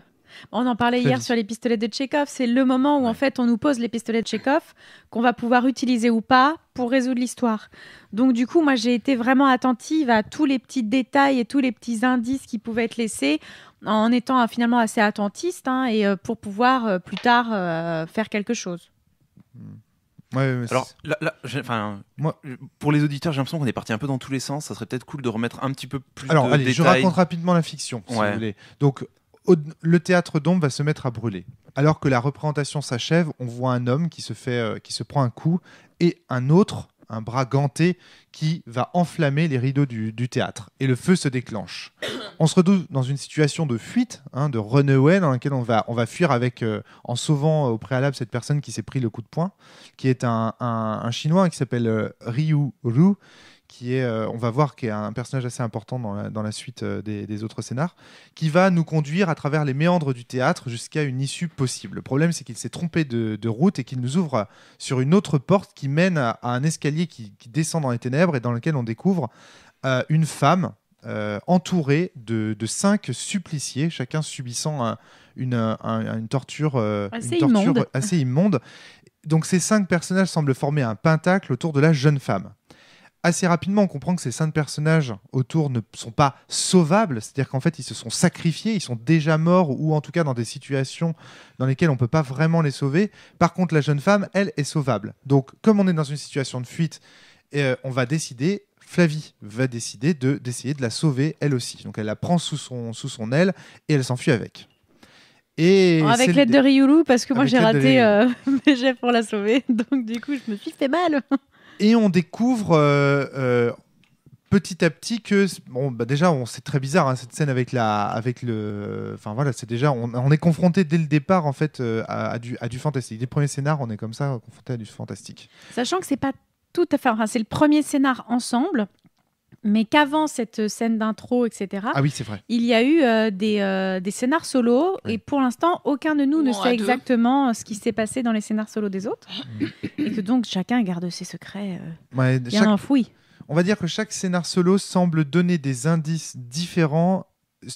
On en parlait hier sur les pistolets de Tchekhov. C'est le moment où en fait on nous pose les pistolets de Tchekhov qu'on va pouvoir utiliser ou pas pour résoudre l'histoire. Donc du coup, moi j'ai été vraiment attentive à tous les petits détails et tous les petits indices qui pouvaient être laissés en étant finalement assez attentiste et pour pouvoir plus tard faire quelque chose. Alors moi, pour les auditeurs, j'ai l'impression qu'on est parti un peu dans tous les sens. Ça serait peut-être cool de remettre un petit peu plus de détails. Je raconte rapidement la fiction, si vous voulez. Donc, le théâtre d'ombre va se mettre à brûler. Alors que la représentation s'achève, on voit un homme qui se prend un coup et un autre, un bras ganté, qui va enflammer les rideaux du théâtre. Et le feu se déclenche. On se retrouve dans une situation de fuite, de runaway, dans laquelle on va fuir en sauvant au préalable cette personne qui s'est pris le coup de poing, qui est un Chinois qui s'appelle Ryu Ru, on va voir, qui est un personnage assez important dans la suite des autres scénars, qui va nous conduire à travers les méandres du théâtre jusqu'à une issue possible. Le problème, c'est qu'il s'est trompé de route et qu'il nous ouvre sur une autre porte qui mène à un escalier qui descend dans les ténèbres et dans lequel on découvre une femme entourée de 5 suppliciés, chacun subissant une torture assez immonde. Donc ces 5 personnages semblent former un pentacle autour de la jeune femme. Assez rapidement, on comprend que ces 5 personnages autour ne sont pas sauvables, c'est-à-dire qu'en fait, ils se sont sacrifiés, ils sont déjà morts, ou en tout cas dans des situations dans lesquelles on ne peut pas vraiment les sauver. Par contre, la jeune femme, elle, est sauvable. Donc, comme on est dans une situation de fuite, Flavie va décider d'essayer de la sauver, elle aussi. Donc, elle la prend sous son aile et elle s'enfuit avec. Avec l'aide de Ryulu, parce que moi, j'ai raté mes jets pour la sauver. Donc, du coup, je me suis fait mal. Et on découvre petit à petit que déjà c'est très bizarre cette scène avec le, enfin voilà, c'est déjà on est confronté dès le départ en fait à du fantastique. Des premiers scénars, on est comme ça confronté à du fantastique. Sachant que c'est pas tout à fait, c'est le premier scénar ensemble. Mais qu'avant cette scène d'intro, etc., ah oui, c'est vrai. Il y a eu des scénars solos, et pour l'instant, aucun de nous ne sait exactement ce qui s'est passé dans les scénars solos des autres. Et que donc, chacun garde ses secrets bien enfouis. On va dire que chaque scénar solo semble donner des indices différents,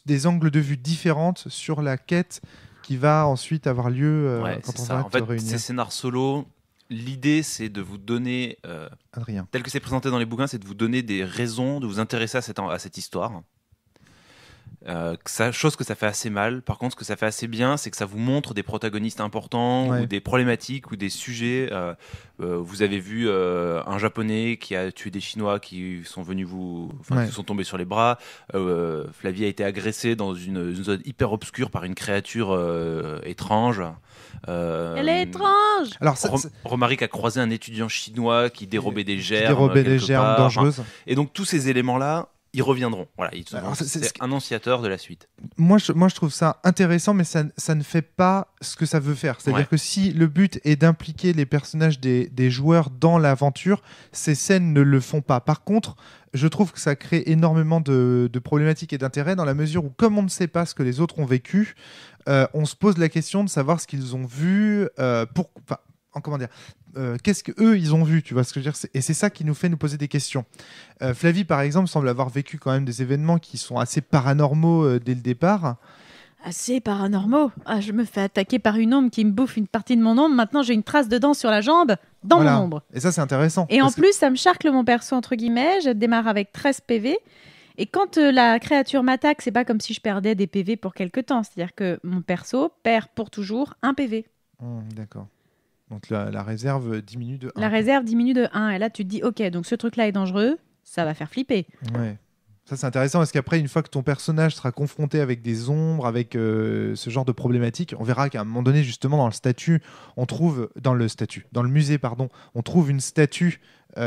des angles de vue différentes sur la quête qui va ensuite avoir lieu quand on va se réunir. Ces scénars solos... L'idée, c'est de vous donner, tel que c'est présenté dans les bouquins, c'est de vous donner des raisons de vous intéresser à cette histoire. Chose que ça fait assez mal. Par contre, ce que ça fait assez bien, c'est que ça vous montre des protagonistes importants ou des problématiques ou des sujets. Vous avez vu un Japonais qui a tué des Chinois qui sont venus qui sont tombés sur les bras. Flavie a été agressée dans une zone hyper obscure par une créature étrange. Elle est étrange. Alors, Romaric a croisé un étudiant chinois qui dérobait des germes. Dérobait des germes dangereuses. Et donc, tous ces éléments-là, ils reviendront. Voilà, c'est annonciateur de la suite. Moi, je trouve ça intéressant, mais ça ne fait pas ce que ça veut faire. C'est-à-dire que si le but est d'impliquer les personnages des joueurs dans l'aventure, ces scènes ne le font pas. Par contre, je trouve que ça crée énormément de problématiques et d'intérêts dans la mesure où, comme on ne sait pas ce que les autres ont vécu, on se pose la question de savoir ce qu'ils ont vu, qu'est-ce qu'eux ils ont vu, tu vois ce que je veux dire, et c'est ça qui nous fait nous poser des questions. Flavie par exemple semble avoir vécu quand même des événements qui sont assez paranormaux dès le départ. Assez paranormaux. Je me fais attaquer par une ombre qui me bouffe une partie de mon ombre, maintenant j'ai une trace de dent sur la jambe mon ombre. Et ça c'est intéressant. Et en plus ça me charcle mon perso entre guillemets, je démarre avec 13 PV. Et quand la créature m'attaque, c'est pas comme si je perdais des PV pour quelque temps. C'est-à-dire que mon perso perd pour toujours 1 PV. D'accord. Donc la réserve diminue de 1. La réserve diminue de 1. Et là, tu te dis, ok, donc ce truc-là est dangereux, ça va faire flipper. Ouais. Ça, c'est intéressant parce qu'après, une fois que ton personnage sera confronté avec des ombres, avec ce genre de problématiques, on verra qu'à un moment donné, justement, dans le musée, on trouve une statue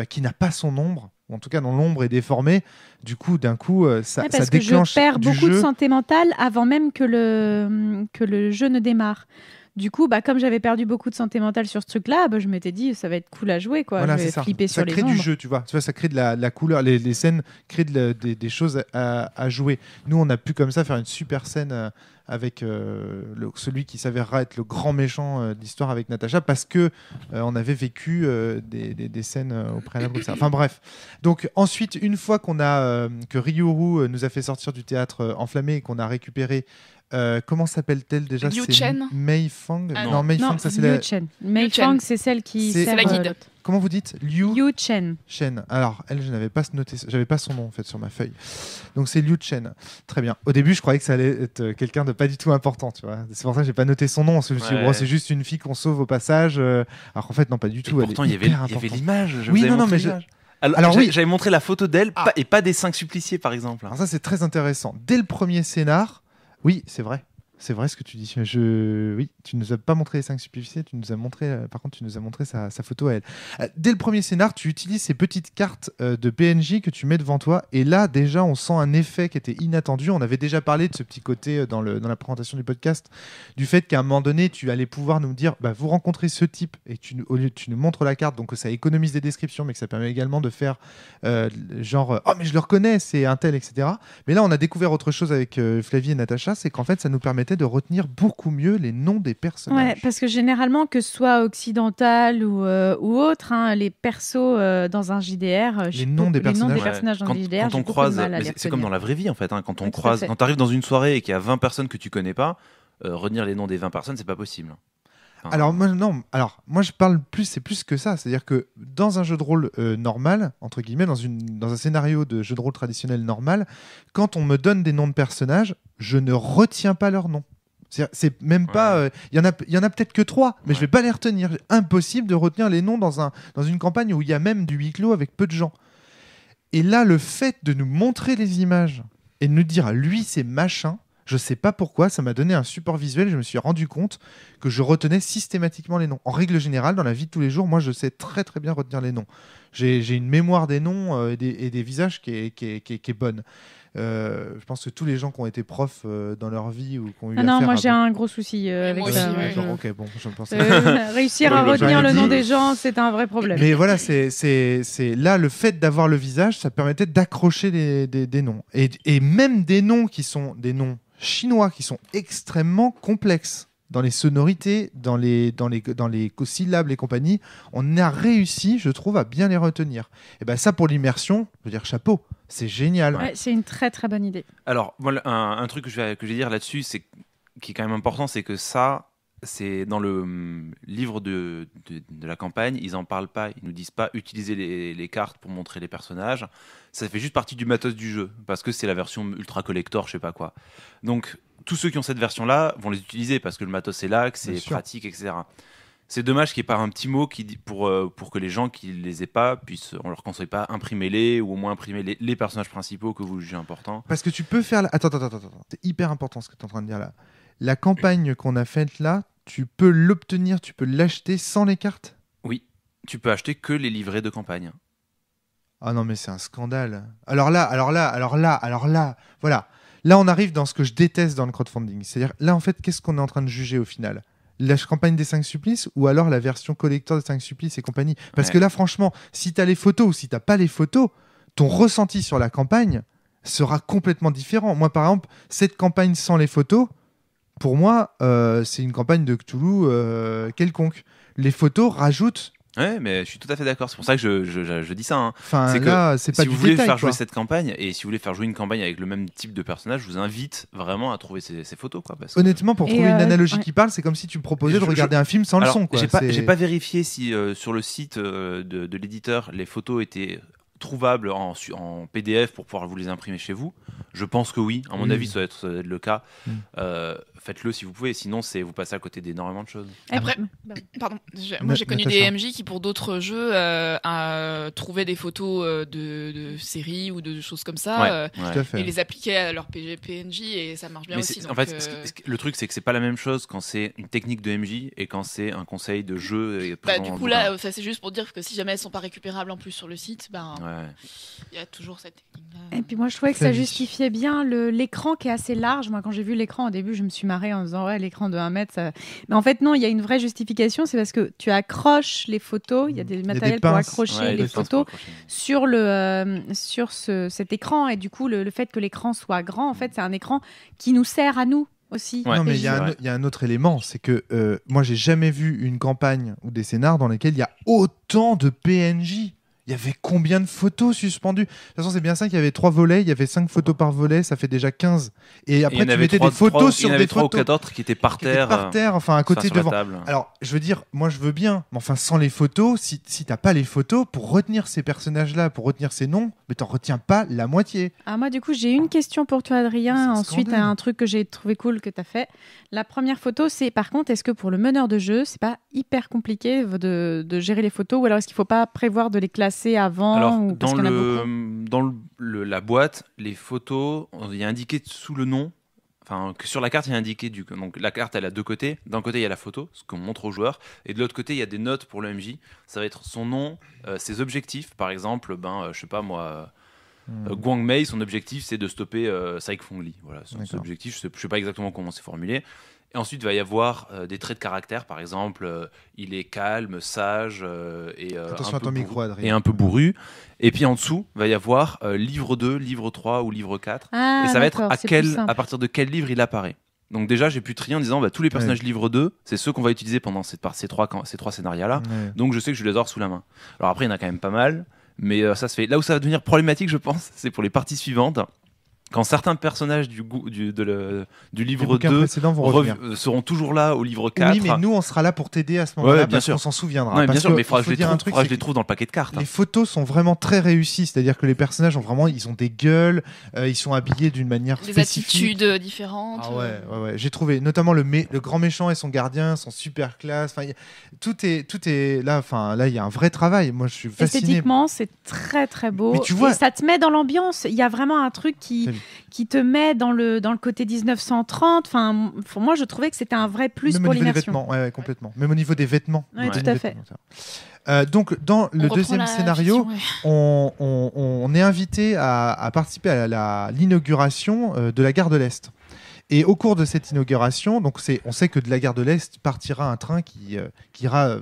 qui n'a pas son ombre. En tout cas, dont l'ombre est déformée. Du coup, d'un coup, ça déclenche du jeu. Parce que je perds beaucoup de santé mentale avant même que le jeu ne démarre. Du coup, comme j'avais perdu beaucoup de santé mentale sur ce truc-là, je m'étais dit ça va être cool à jouer, quoi. Voilà, je vais flipper sur les ombres. Ça crée du jeu, tu vois, ça crée de la couleur. Les scènes créent des choses à jouer. Nous, on a pu comme ça faire une super scène avec celui qui s'avérera être le grand méchant de l'histoire avec Natacha, parce que on avait vécu des scènes au préalable comme ça. Enfin bref. Donc ensuite, une fois que Ryuru nous a fait sortir du théâtre enflammé et qu'on a récupéré comment s'appelle-t-elle déjà? Liu Chen. Mei Fang. Non, Mei Fang, ça c'est Liu Chen. Mei Fang, c'est celle qui c'est la guide. Comment vous dites? Liu Chen. Alors, elle, je n'avais pas noté, j'avais pas son nom en fait sur ma feuille. Donc c'est Liu Chen. Très bien. Au début, je croyais que ça allait être quelqu'un de pas du tout important, tu vois. C'est pour ça que j'ai pas noté son nom. Je me suis dit, c'est juste une fille qu'on sauve au passage. Alors qu'en fait, non, pas du tout. Et pourtant, il y avait l'image. Oui, non, mais alors oui, j'avais montré la photo d'elle et pas des 5 suppliciés, par exemple. Alors ça, c'est très intéressant. Dès le premier scénar. Oui, c'est vrai. C'est vrai ce que tu dis. Oui, tu nous as pas montré les 5 suppliciés, tu nous as montré, par contre, tu nous as montré sa photo à elle. Dès le premier scénar, tu utilises ces petites cartes de PNJ que tu mets devant toi, et là, déjà, on sent un effet qui était inattendu. On avait déjà parlé de ce petit côté dans la présentation du podcast, du fait qu'à un moment donné, tu allais pouvoir nous dire, vous rencontrez ce type, et au lieu tu nous montres la carte, donc ça économise des descriptions, mais que ça permet également de faire genre, oh mais je le reconnais, c'est un tel, etc. Mais là, on a découvert autre chose avec Flavie et Natacha, c'est qu'en fait, ça nous permettait de retenir beaucoup mieux les noms des personnages. Ouais, parce que généralement, que ce soit occidental ou autre, les persos dans un JDR, les noms des personnages dans un JDR, quand on croise, c'est comme dans la vraie vie en fait. Quand on croise, quand tu arrives dans une soirée et qu'il y a 20 personnes que tu connais pas, retenir les noms des 20 personnes, c'est pas possible. Alors moi je parle plus, c'est plus que ça, c'est-à-dire que dans un jeu de rôle normal, entre guillemets, dans un scénario de jeu de rôle traditionnel normal, quand on me donne des noms de personnages, je ne retiens pas leurs noms. C'est même pas, il y en a peut-être que 3, mais je vais pas les retenir. Impossible de retenir les noms dans une campagne où il y a même du huis clos avec peu de gens. Et là, le fait de nous montrer les images et de nous dire lui c'est machin. Je sais pas pourquoi, ça m'a donné un support visuel et je me suis rendu compte que je retenais systématiquement les noms. En règle générale, dans la vie de tous les jours, moi je sais très très bien retenir les noms. J'ai une mémoire des noms et des visages qui est bonne. Je pense que tous les gens qui ont été profs dans leur vie ou qui ont eu non, moi j'ai un gros souci avec ça. Ok, bon, je pense. Réussir à retenir le nom des gens, c'est un vrai problème. Mais voilà, c'est là le fait d'avoir le visage, ça permettait d'accrocher des noms et même des noms qui sont des noms chinois qui sont extrêmement complexes dans les sonorités, dans les syllabes et compagnie. On a réussi, je trouve, à bien les retenir. Et ben ça, pour l'immersion, je veux dire chapeau, c'est génial. Ouais, c'est une très très bonne idée. Alors, moi, un truc que je vais dire là-dessus, qui est quand même important, c'est que ça, c'est dans le livre de la campagne, ils en parlent pas, ils nous disent pas utiliser les cartes pour montrer les personnages. Ça fait juste partie du matos du jeu, parce que c'est la version ultra collector, je sais pas quoi. Donc, tous ceux qui ont cette version-là vont les utiliser, parce que le matos est là, que c'est pratique, etc. C'est dommage qu'il n'y ait pas un petit mot qui dit pour que les gens qui les aient pas puissent, on leur conseille pas, imprimez-les, ou au moins imprimer les personnages principaux que vous jugez importants. Parce que tu peux faire... Attends, c'est hyper important ce que tu es en train de dire là. La campagne qu'on a faite là, tu peux l'obtenir, tu peux l'acheter sans les cartes? Oui, tu peux acheter que les livrets de campagne. Ah non, mais c'est un scandale. Alors là, voilà. Là, on arrive dans ce que je déteste dans le crowdfunding. C'est-à-dire, là, en fait, qu'est-ce qu'on est en train de juger au final? La campagne des 5 supplices ou alors la version collector des 5 supplices et compagnie? Parce que là, franchement, si tu as les photos ou si tu n'as pas les photos, ton ressenti sur la campagne sera complètement différent. Moi, par exemple, cette campagne sans les photos, pour moi, c'est une campagne de Cthulhu quelconque. Les photos rajoutent... Ouais, mais je suis tout à fait d'accord. C'est pour ça que je dis ça. Enfin, c'est là, c'est pas si du vous voulez détail, faire quoi. jouer cette campagne et si vous voulez faire jouer une campagne avec le même type de personnage, je vous invite vraiment à trouver ces photos, quoi. Parce que... Honnêtement, pour trouver une analogie qui parle, c'est comme si tu me proposais de regarder un film sans le son, quoi. J'ai pas vérifié si sur le site de l'éditeur les photos étaient trouvables en PDF pour pouvoir vous les imprimer chez vous. Je pense que oui. À mon avis, ça doit être le cas. Faites-le si vous pouvez. Sinon, vous passez à côté d'énormément de choses. Après, pardon. Moi, j'ai connu des MJ qui, pour d'autres jeux, trouvaient des photos de séries ou de choses comme ça et les appliquaient à leur PNJ et ça marche bien aussi. En fait, le truc, c'est que c'est pas la même chose quand c'est une technique de MJ et quand c'est un conseil de jeu. Du coup, là, ça c'est juste pour dire que si jamais elles sont pas récupérables en plus sur le site, il y a toujours cette technique-là. Et puis moi, je trouvais que ça justifiait bien l'écran qui est assez large. Moi, quand j'ai vu l'écran au début, je me suis marrée en disant l'écran de 1 mètre. Ça... Mais en fait, non, il y a une vraie justification. C'est parce que tu accroches les photos. Il y a des matériels pour accrocher les photos sur cet écran. Et du coup, le fait que l'écran soit grand, en fait, c'est un écran qui nous sert à nous aussi. Non, mais il y a un autre élément, c'est que moi, j'ai jamais vu une campagne ou des scénars dans lesquels il y a autant de PNJ. Il y avait combien de photos suspendues ? De toute façon, c'est bien ça qu'il y avait 3 volets, il y avait 5 photos par volet, ça fait déjà 15. Et après, tu mettais des photos sur des 3 ou 4 autres qui étaient par terre. Enfin, à côté devant. Alors, je veux dire, moi, je veux bien, mais enfin, sans les photos, si t'as pas les photos, pour retenir ces personnages-là, pour retenir ces noms, mais t'en retiens pas la moitié. Ah, moi, du coup, j'ai une question pour toi, Adrien. Ensuite, un truc que j'ai trouvé cool que t'as fait. La première photo, c'est par contre, est-ce que pour le meneur de jeu, c'est pas hyper compliqué de gérer les photos ou alors est-ce qu'il faut pas prévoir de les classer avant? Alors, dans la boîte, les photos, il y a indiqué sous le nom, enfin, que sur la carte, il y a indiqué, donc la carte, elle a 2 côtés. D'un côté, il y a la photo, ce qu'on montre aux joueurs, et de l'autre côté, il y a des notes pour le MJ. Ça va être son nom, ses objectifs, par exemple, je sais pas moi... Guang Mei, son objectif c'est de stopper Saik Fong Li. Voilà, son objectif, je sais pas exactement comment c'est formulé. Et ensuite il va y avoir des traits de caractère, par exemple il est calme, sage et un peu bourru. Et puis en dessous va y avoir livre 2, livre 3 ou livre 4. Et ça va être à partir de quel livre il apparaît. Donc déjà j'ai pu trier en disant tous les personnages livre 2 c'est ceux qu'on va utiliser pendant ces 3 scénarios là. Donc je sais que je vais les avoir sous la main. Alors après il y en a quand même pas mal. Mais ça se fait. Là où ça va devenir problématique, je pense, c'est pour les parties suivantes. Quand certains personnages du livre 2 seront toujours là au livre 4. Oui, mais nous, on sera là pour t'aider à ce moment-là parce qu'on s'en souviendra. Non, bien sûr, mais il faudra que je les trouve dans le paquet de cartes. Les photos sont vraiment très réussies, c'est-à-dire que les personnages ils ont des gueules, ils sont habillés d'une manière spécifique. Des attitudes différentes. Ah ouais. J'ai trouvé, notamment le grand méchant et son gardien sont super classe. Enfin, tout est là. Enfin, là, il y a un vrai travail. Moi, je suis fasciné. Esthétiquement, c'est très très beau. Mais tu vois, et ça te met dans l'ambiance. Il y a vraiment un truc qui te met dans le côté 1930. Enfin, moi, je trouvais que c'était un vrai plus pour l'immersion. Même au niveau des vêtements, complètement. Même au niveau des vêtements. Oui, tout à fait. Donc, dans le deuxième scénario, on est invité à participer à l'inauguration de la gare de l'Est. Et au cours de cette inauguration, donc on sait que de la gare de l'Est partira un train qui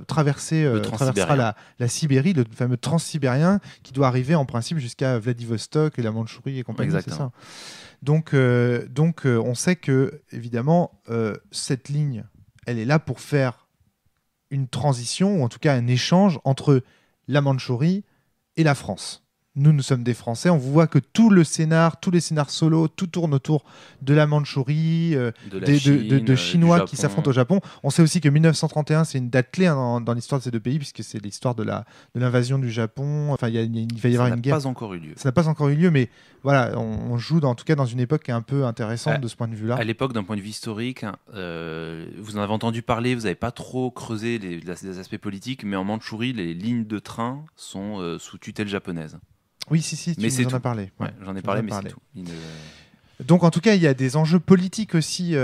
traversera la Sibérie, le fameux transsibérien, qui doit arriver en principe jusqu'à Vladivostok et la Mandchourie et compagnie. Exactement. C'est ça. Donc, on sait que évidemment cette ligne, elle est là pour faire une transition ou en tout cas un échange entre la Mandchourie et la France. Nous sommes des Français, on voit que tous les scénars solo, tout tourne autour de la Mandchourie, de Chinois qui s'affrontent au Japon. On sait aussi que 1931, c'est une date clé dans l'histoire de ces deux pays, puisque c'est l'histoire de l'invasion du Japon. Enfin, il va y avoir une guerre. Ça n'a pas encore eu lieu. Ça n'a pas encore eu lieu, mais voilà, on joue en tout cas dans une époque qui est un peu intéressante de ce point de vue-là. À l'époque, d'un point de vue historique, vous en avez entendu parler, vous n'avez pas trop creusé les aspects politiques, mais en Mandchourie, les lignes de train sont sous tutelle japonaise. Oui, tu nous en as parlé. Ouais, j'en ai parlé, mais c'est tout. Donc, en tout cas, il y a des enjeux politiques aussi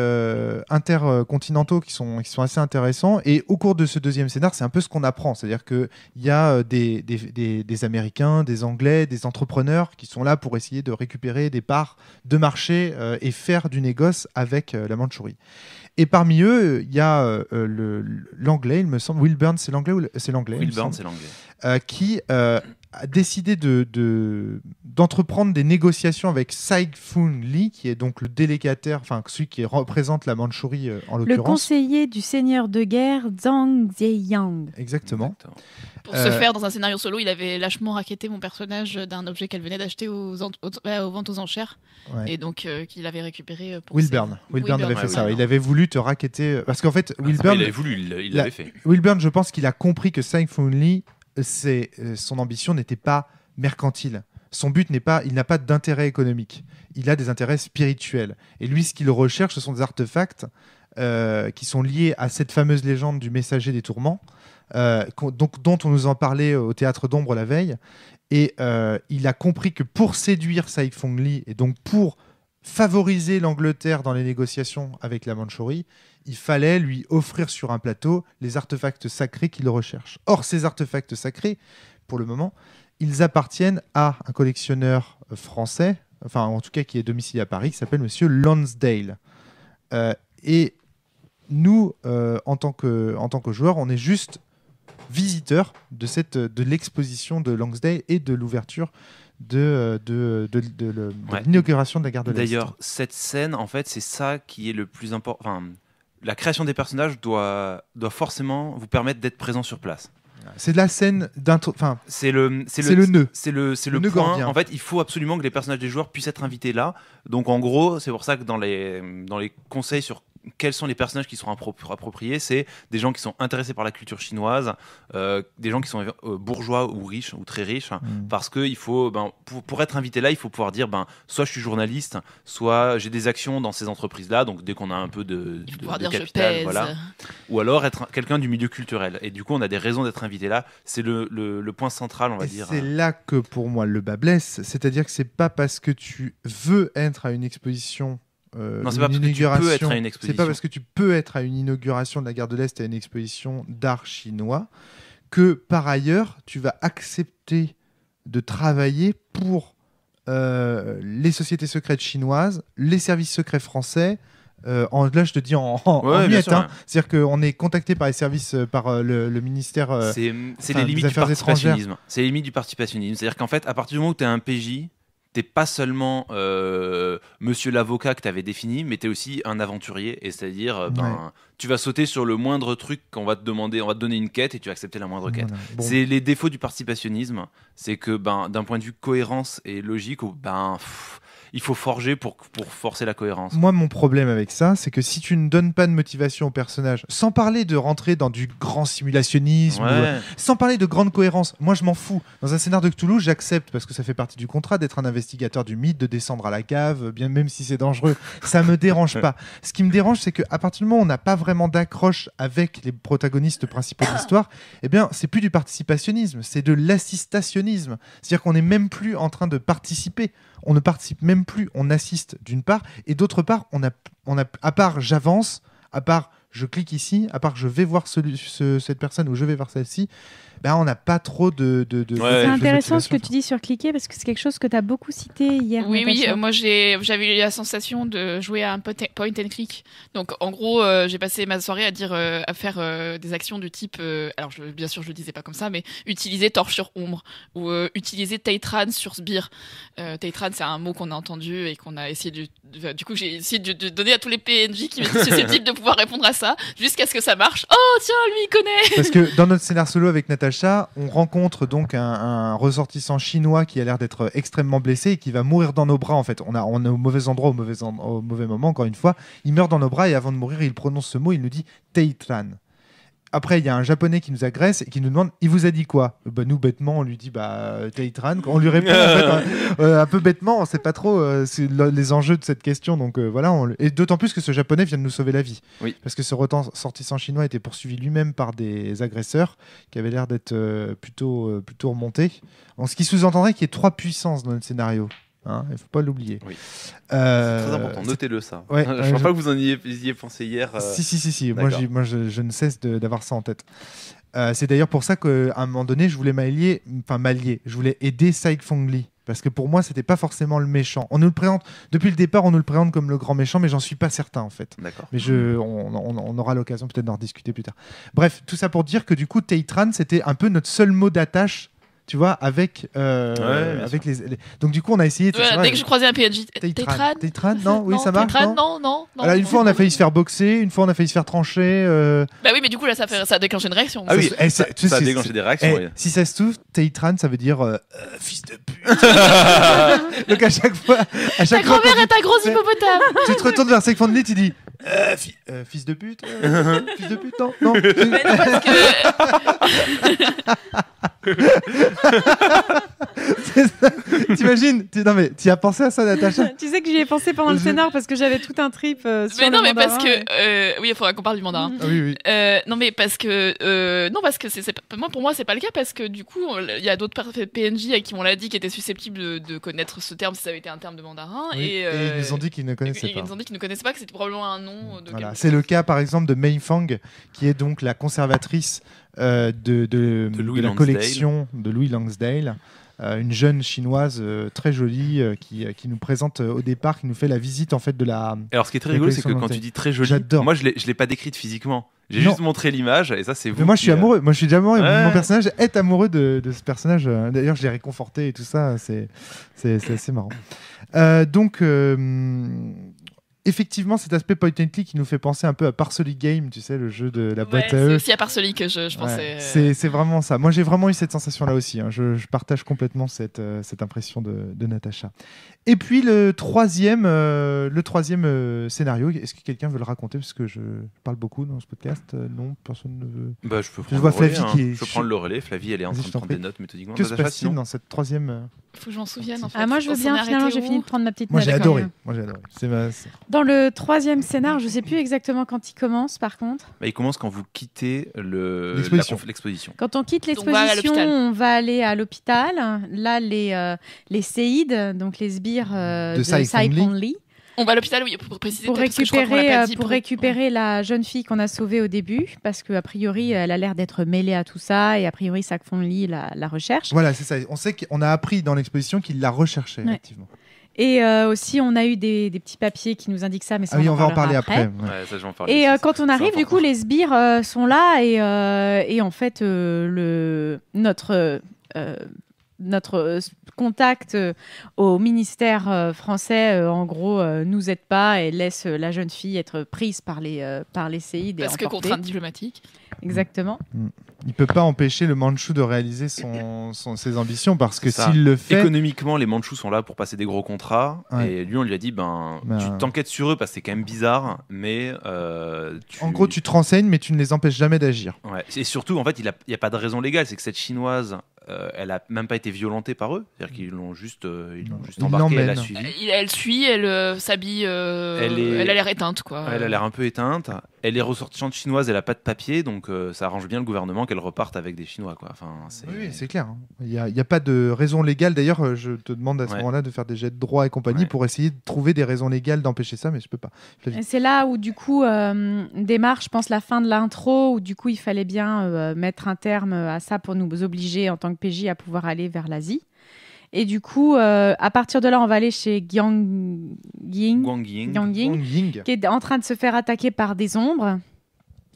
intercontinentaux qui sont assez intéressants. Et au cours de ce deuxième scénar, c'est un peu ce qu'on apprend. C'est-à-dire qu'il y a des Américains, des Anglais, des entrepreneurs qui sont là pour essayer de récupérer des parts de marché et faire du négoce avec la Mandchourie. Et parmi eux, il y a l'anglais, il me semble. Will Burns, c'est l'anglais ou c'est l'anglais? Will Burns, c'est l'anglais. Qui a décidé d'entreprendre des négociations avec Saik Fong Li, qui est donc le délégataire, enfin celui qui représente la Mandchourie en l'occurrence. Le conseiller du seigneur de guerre Zhang Ziyang. Exactement. Pour ce faire, dans un scénario solo, il avait lâchement racketté mon personnage d'un objet qu'elle venait d'acheter aux ventes aux enchères. Ouais. Et donc qu'il avait récupéré pour Will Burns avait fait ça. Il avait voulu te racketter. Parce qu'en fait, Will Burns. Il avait voulu, il l'avait fait. Will Burns, je pense qu'il a compris que Saik Fong Li, son ambition n'était pas mercantile. Son but il n'a pas d'intérêt économique. Il a des intérêts spirituels. Et lui, ce qu'il recherche, ce sont des artefacts qui sont liés à cette fameuse légende du messager des tourments, dont on nous en parlait au Théâtre d'Ombre la veille. Et il a compris que pour séduire Sai Feng Li, et donc pour favoriser l'Angleterre dans les négociations avec la Mandchourie, il fallait lui offrir sur un plateau les artefacts sacrés qu'il recherche. Or, ces artefacts sacrés, pour le moment, ils appartiennent à un collectionneur français, enfin en tout cas qui est domicilié à Paris, qui s'appelle Monsieur Lonsdale. Et nous, en tant que joueurs, on est juste visiteurs de l'exposition de Lonsdale et de l'ouverture de l'inauguration de la gare de l'Est. D'ailleurs, cette scène, en fait, c'est ça qui est le plus important. Enfin, la création des personnages doit forcément vous permettre d'être présent sur place. C'est de la scène c'est le nœud. C'est le point. Gordien. En fait, il faut absolument que les personnages des joueurs puissent être invités là. Donc, en gros, c'est pour ça que dans les conseils sur quels sont les personnages qui seront appropriés, c'est des gens qui sont intéressés par la culture chinoise, des gens qui sont bourgeois ou riches ou très riches, parce que il faut, pour être invité là, il faut pouvoir dire soit je suis journaliste, soit j'ai des actions dans ces entreprises-là, donc dès qu'on a un peu de capital, voilà. Ou alors être quelqu'un du milieu culturel. Et du coup, on a des raisons d'être invité là. C'est le point central, on va dire. C'est là que pour moi le bas blesse, c'est-à-dire que c'est pas parce que tu veux être à une exposition. Non, c'est pas parce que tu peux être à une exposition. C'est pas parce que tu peux être à une inauguration de la gare de l'Est et à une exposition d'art chinois que par ailleurs tu vas accepter de travailler pour les sociétés secrètes chinoises, les services secrets français. Là, je te dis en miettes. C'est-à-dire qu'on est contacté par les services, par le ministère. C'est les limites du participationnisme. C'est les limites du participationnisme. C'est-à-dire qu'en fait, à partir du moment où tu es un PJ, t'es pas seulement monsieur l'avocat que t'avais défini, mais t'es aussi un aventurier, et c'est-à-dire tu vas sauter sur le moindre truc qu'on va te demander, on va te donner une quête et tu vas accepter la moindre quête. Voilà. Bon. C'est les défauts du participationnisme, c'est que d'un point de vue cohérence et logique, il faut forger pour forcer la cohérence. Moi, mon problème avec ça, c'est que si tu ne donnes pas de motivation au personnage, sans parler de rentrer dans du grand simulationnisme, sans parler de grande cohérence, moi je m'en fous. Dans un scénar de Cthulhu, j'accepte, parce que ça fait partie du contrat, d'être un investigateur du mythe, de descendre à la cave, bien même si c'est dangereux, ça me dérange pas. Ce qui me dérange, c'est qu'à partir du moment où on n'a pas vraiment d'accroche avec les protagonistes principaux de l'histoire, eh bien, c'est plus du participationnisme, c'est de l'assistationnisme. C'est-à-dire qu'on n'est même plus en train de participer. On ne participe même plus, on assiste d'une part, et d'autre part, on a, à part j'avance, à part je clique ici, à part je vais voir cette personne ou je vais voir celle-ci, on n'a pas trop de c'est intéressant ce que tu dis sur cliquer, parce que c'est quelque chose que tu as beaucoup cité hier. Oui, moi j'avais eu la sensation de jouer à un point and click. Donc en gros, j'ai passé ma soirée à faire des actions du type, alors bien sûr je le disais pas comme ça, mais utiliser torche sur ombre, ou utiliser Teitran sur sbire. Teitran, c'est un mot qu'on a entendu et qu'on a essayé du coup j'ai essayé de donner à tous les PNJ qui étaient susceptibles de pouvoir répondre à ça, jusqu'à ce que ça marche. Oh tiens, lui il connaît. Parce que dans notre scénar solo avec Natacha, on rencontre donc un ressortissant chinois qui a l'air d'être extrêmement blessé et qui va mourir dans nos bras. En fait, on est au mauvais endroit, au mauvais moment. Encore une fois, il meurt dans nos bras et avant de mourir, il prononce ce mot. Il nous dit Teitran. Après, il y a un japonais qui nous agresse et qui nous demande, il vous a dit quoi ? Nous, bêtement, on lui dit Teitran. On lui répond en fait, un peu bêtement, on ne sait pas trop les enjeux de cette question. Donc voilà, et d'autant plus que ce japonais vient de nous sauver la vie. Oui. Parce que ce ressortissant chinois était poursuivi lui-même par des agresseurs qui avaient l'air d'être plutôt remontés. En ce qui sous-entendrait qu'il y ait 3 puissances dans le scénario. Il ne faut pas l'oublier. Oui. C'est très important, notez-le ça. Ouais, je ne crois pas que vous en ayez pensé hier. Si. Moi, je ne cesse d'avoir ça en tête. C'est d'ailleurs pour ça qu'à un moment donné, je voulais je voulais aider Sai Feng Li. Parce que pour moi, c'était pas forcément le méchant. On nous le présente, depuis le départ, on nous le présente comme le grand méchant, mais j'en suis pas certain en fait. D'accord. Mais on aura l'occasion peut-être d'en rediscuter plus tard. Bref, tout ça pour dire que du coup, Teitran, c'était un peu notre seul mot d'attache. Tu vois, avec les... Donc du coup, on a essayé... dès que je croisais un PNJ... Teitran, non, oui, ça marche, non. Alors, une fois, on a failli se faire boxer, une fois, on a failli se faire trancher. Bah oui, mais du coup, là, ça a déclenché une réaction. Ah oui, ça a déclenché des réactions. Si ça se trouve, Teitran, ça veut dire fils de pute. Donc à chaque fois... Ta grand-mère est un gros hippopotame. Tu te retournes vers Sai Feng Li, tu dis... fils de pute. Fils de pute, non. Mais non, parce que... T'imagines non mais tu as pensé à ça, Natacha? Tu sais que j'y ai pensé pendant le scénar parce que j'avais tout un trip sur mais non, le mais mandarin, parce que oui, il faudra qu'on parle du mandarin. Oui. Non mais parce que pour moi c'est pas le cas, parce que du coup il y a d'autres PNJ à qui on l'a dit qui étaient susceptibles de connaître ce terme si ça avait été un terme de mandarin, et ils nous ont dit qu'ils ne connaissaient pas. Ils nous ont dit qu'ils ne connaissaient pas, que c'était probablement un nom de voilà. C'est le cas par exemple de Mei Fang, qui est donc la conservatrice de la collection de Louis Langsdale. Une jeune chinoise très jolie qui nous présente au départ, qui nous fait la visite en fait de la. Alors ce qui est très rigolo, c'est que quand tu dis très jolie, moi je l'ai pas décrite physiquement. J'ai juste montré l'image et ça c'est vous. Mais moi je suis amoureux. Moi je suis déjà amoureux. Ouais. Mon personnage est amoureux de ce personnage. D'ailleurs je l'ai réconforté et tout ça. C'est assez marrant. Donc effectivement, cet aspect point and click qui nous fait penser un peu à Parsley Game, tu sais, le jeu de la boîte à œufs. C'est aussi à Parsley que je pensais. C'est vraiment ça. Moi, j'ai vraiment eu cette sensation-là aussi. Hein. Je partage complètement cette impression de Natacha. Et puis, le troisième scénario, est-ce que quelqu'un veut le raconter? Parce que je parle beaucoup dans ce podcast. Non, personne ne veut. Bah, je peux prendre je vois Flavie qui est... Je peux prendre le relais. Flavie, elle est en train de prendre des notes méthodiquement. Que se passe-t-il dans cette troisième... Faut que je m'en souvienne, en fait. Ah, moi, je veux bien. Finalement, j'ai fini de prendre ma petite note. Moi, j'ai adoré. Dans le troisième scénar, je sais plus exactement quand il commence, par contre. Bah, il commence quand vous quittez l'exposition. Quand on quitte l'exposition, on va aller à l'hôpital. Là, les séides, donc les sbires de Sai Fong Lee. On va à l'hôpital, oui, pour préciser. Pour récupérer la jeune fille qu'on a sauvée au début, parce qu'a priori, elle a l'air d'être mêlée à tout ça, et a priori, Sai Fong Lee la recherche. Voilà, c'est ça. On sait qu'on a appris dans l'exposition qu'il la recherchait, effectivement. Et aussi, on a eu des petits papiers qui nous indiquent ça, mais ça, on va en parler après. Ouais, ça, je vais en parler. Et quand on arrive, du coup, les sbires sont là, et en fait, notre contact au ministère français, en gros, nous aide pas et laisse la jeune fille être prise par les séides. Parce que contrainte diplomatique. Exactement. Il peut pas empêcher le Mandchou de réaliser ses ambitions, parce que s'il le fait... Économiquement, les Mandchous sont là pour passer des gros contrats, et lui, on lui a dit, tu t'enquêtes sur eux parce que c'est quand même bizarre, mais... En gros, tu te renseignes, mais tu ne les empêches jamais d'agir. Ouais. Et surtout, en fait, il n'y a pas de raison légale, c'est que cette Chinoise... elle a même pas été violentée par eux, c'est-à-dire qu'ils l'ont juste embarquée, elle a suivi. Elle suit, elle s'habille, elle a l'air éteinte, quoi. Elle a l'air un peu éteinte. Elle est ressortissante chinoise, elle a pas de papier, donc ça arrange bien le gouvernement qu'elle reparte avec des Chinois, quoi. Enfin, oui, c'est clair. Il y a pas de raison légale. D'ailleurs, je te demande à ce moment-là de faire des jets de droit et compagnie pour essayer de trouver des raisons légales d'empêcher ça, mais je peux pas. Et c'est là où du coup démarre, je pense, la fin de l'intro, où du coup il fallait bien mettre un terme à ça pour nous obliger en tant que PJ à pouvoir aller vers l'Asie. Et du coup, à partir de là, on va aller chez Guang Ying, qui est en train de se faire attaquer par des ombres.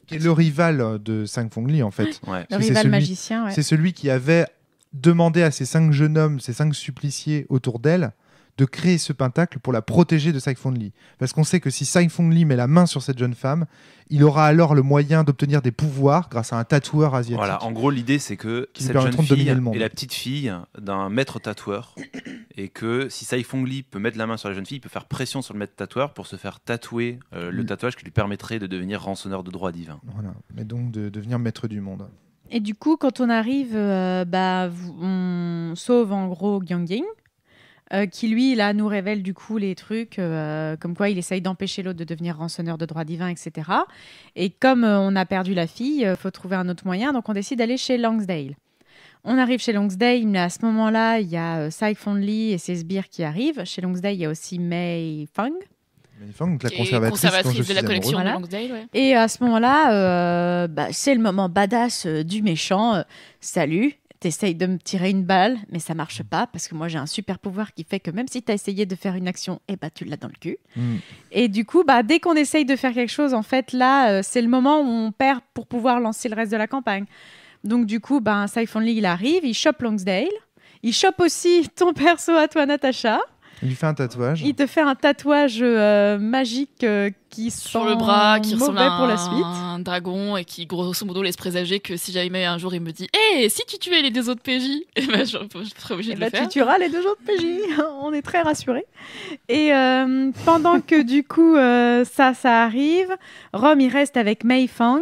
Qui est le rival de Sai Fong Lee, en fait. Ouais. Le rival magicien, ouais. C'est celui qui avait demandé à ces 5 jeunes hommes, ces 5 suppliciés autour d'elle, de créer ce pentacle pour la protéger de Sai Fong Lee. Parce qu'on sait que si Sai Fong Lee met la main sur cette jeune femme, il aura alors le moyen d'obtenir des pouvoirs grâce à un tatoueur asiatique. Voilà, en gros, l'idée, c'est que cette jeune fille est la petite fille d'un maître tatoueur, et que si Sai Fong Lee peut mettre la main sur la jeune fille, il peut faire pression sur le maître tatoueur pour se faire tatouer le tatouage qui lui permettrait de devenir rançonneur de droit divin. Voilà, mais donc de devenir maître du monde. Et du coup, quand on arrive, on sauve en gros Guang Ying. Qui lui là nous révèle du coup les trucs comme quoi il essaye d'empêcher l'autre de devenir rançonneur de droit divin, etc. Et comme on a perdu la fille, faut trouver un autre moyen, donc on décide d'aller chez Langsdale. On arrive chez Langsdale, mais à ce moment-là il y a Sai Fong Lee et ses sbires qui arrivent. Chez Langsdale il y a aussi Mei Fang. Mei Fang, la conservatrice de la collection de Langsdale, ouais. Et à ce moment-là c'est le moment badass du méchant. Salut, t'essayes de me tirer une balle, mais ça marche pas, parce que moi j'ai un super pouvoir qui fait que même si t'as essayé de faire une action, tu l'as dans le cul. Et du coup, dès qu'on essaye de faire quelque chose, en fait, là, c'est le moment où on perd pour pouvoir lancer le reste de la campagne. Donc du coup, Sai Fong Lee, il arrive, il chope Langsdale, il chope aussi ton perso à toi, Natacha. Il lui fait un tatouage. Il te fait un tatouage magique qui sur le bras, qui ressemble à pour la suite. Un dragon, et qui grosso modo laisse présager que si jamais un jour il me dit « si tu tuais les 2 autres PJ », je serais obligée de le faire. Tu tueras les 2 autres PJ. On est très rassurés. Et pendant que du coup ça arrive, Rom il reste avec Mei Fang.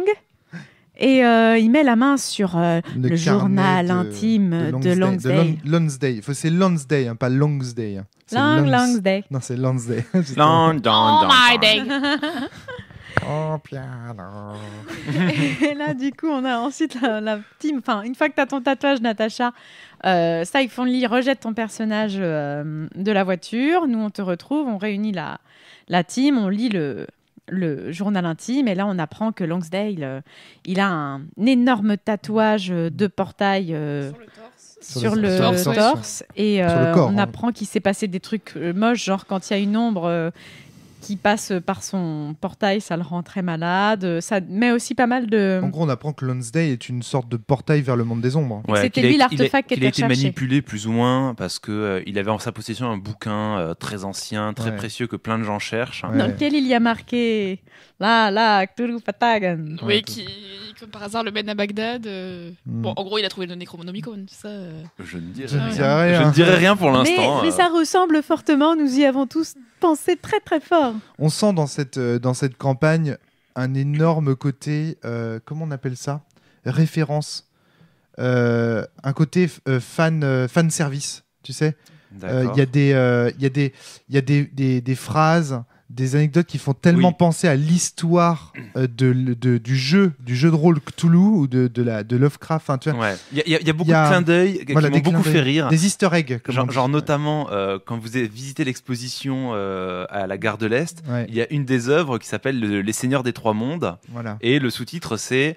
Et il met la main sur le journal intime de Lonsdale. Lonsdale. C'est Lonsdale, hein, pas Longsday. Hein. Lonsday. Non, c'est Lonsdale. Oh my day. Oh, piano. Et là, du coup, on a ensuite la team. Enfin, une fois que tu as ton tatouage, Natacha, Saïfong Lee rejette ton personnage de la voiture. Nous, on te retrouve, on réunit la team, on lit le journal intime. Et là, on apprend que Lonsdale, il a un énorme tatouage de portail sur le torse. Et sur le corps, on apprend qu'il s'est passé des trucs moches, genre quand il y a une ombre qui passe par son portail, ça le rend très malade. Ça met aussi pas mal de... En gros, on apprend que Lonsdale est une sorte de portail vers le monde des ombres. Ouais, c'était lui l'artefact qui était recherché. Il a été manipulé plus ou moins parce qu'il avait en sa possession un bouquin très ancien, très précieux que plein de gens cherchent. Dans lequel il y a marqué là, Cthulhu Fatagan. Oui, qui, comme par hasard, le mène à Bagdad. Bon, en gros, il a trouvé le Necronomicon, ça. Je ne dirais rien pour l'instant. Mais ça ressemble fortement, nous y avons tous pensé très très fort. On sent dans cette campagne un énorme côté, comment on appelle ça ? Référence. Un côté fan service, tu sais. Il y a des phrases, des anecdotes qui font tellement penser à l'histoire du jeu de rôle Cthulhu ou de Lovecraft. Enfin, tu vois, il y a beaucoup de clins d'œil qui m'ont beaucoup fait rire. Des easter eggs. Genre notamment, quand vous avez visité l'exposition à la Gare de l'Est, il y a une des œuvres qui s'appelle Les Seigneurs des Trois Mondes. Voilà. Et le sous-titre, c'est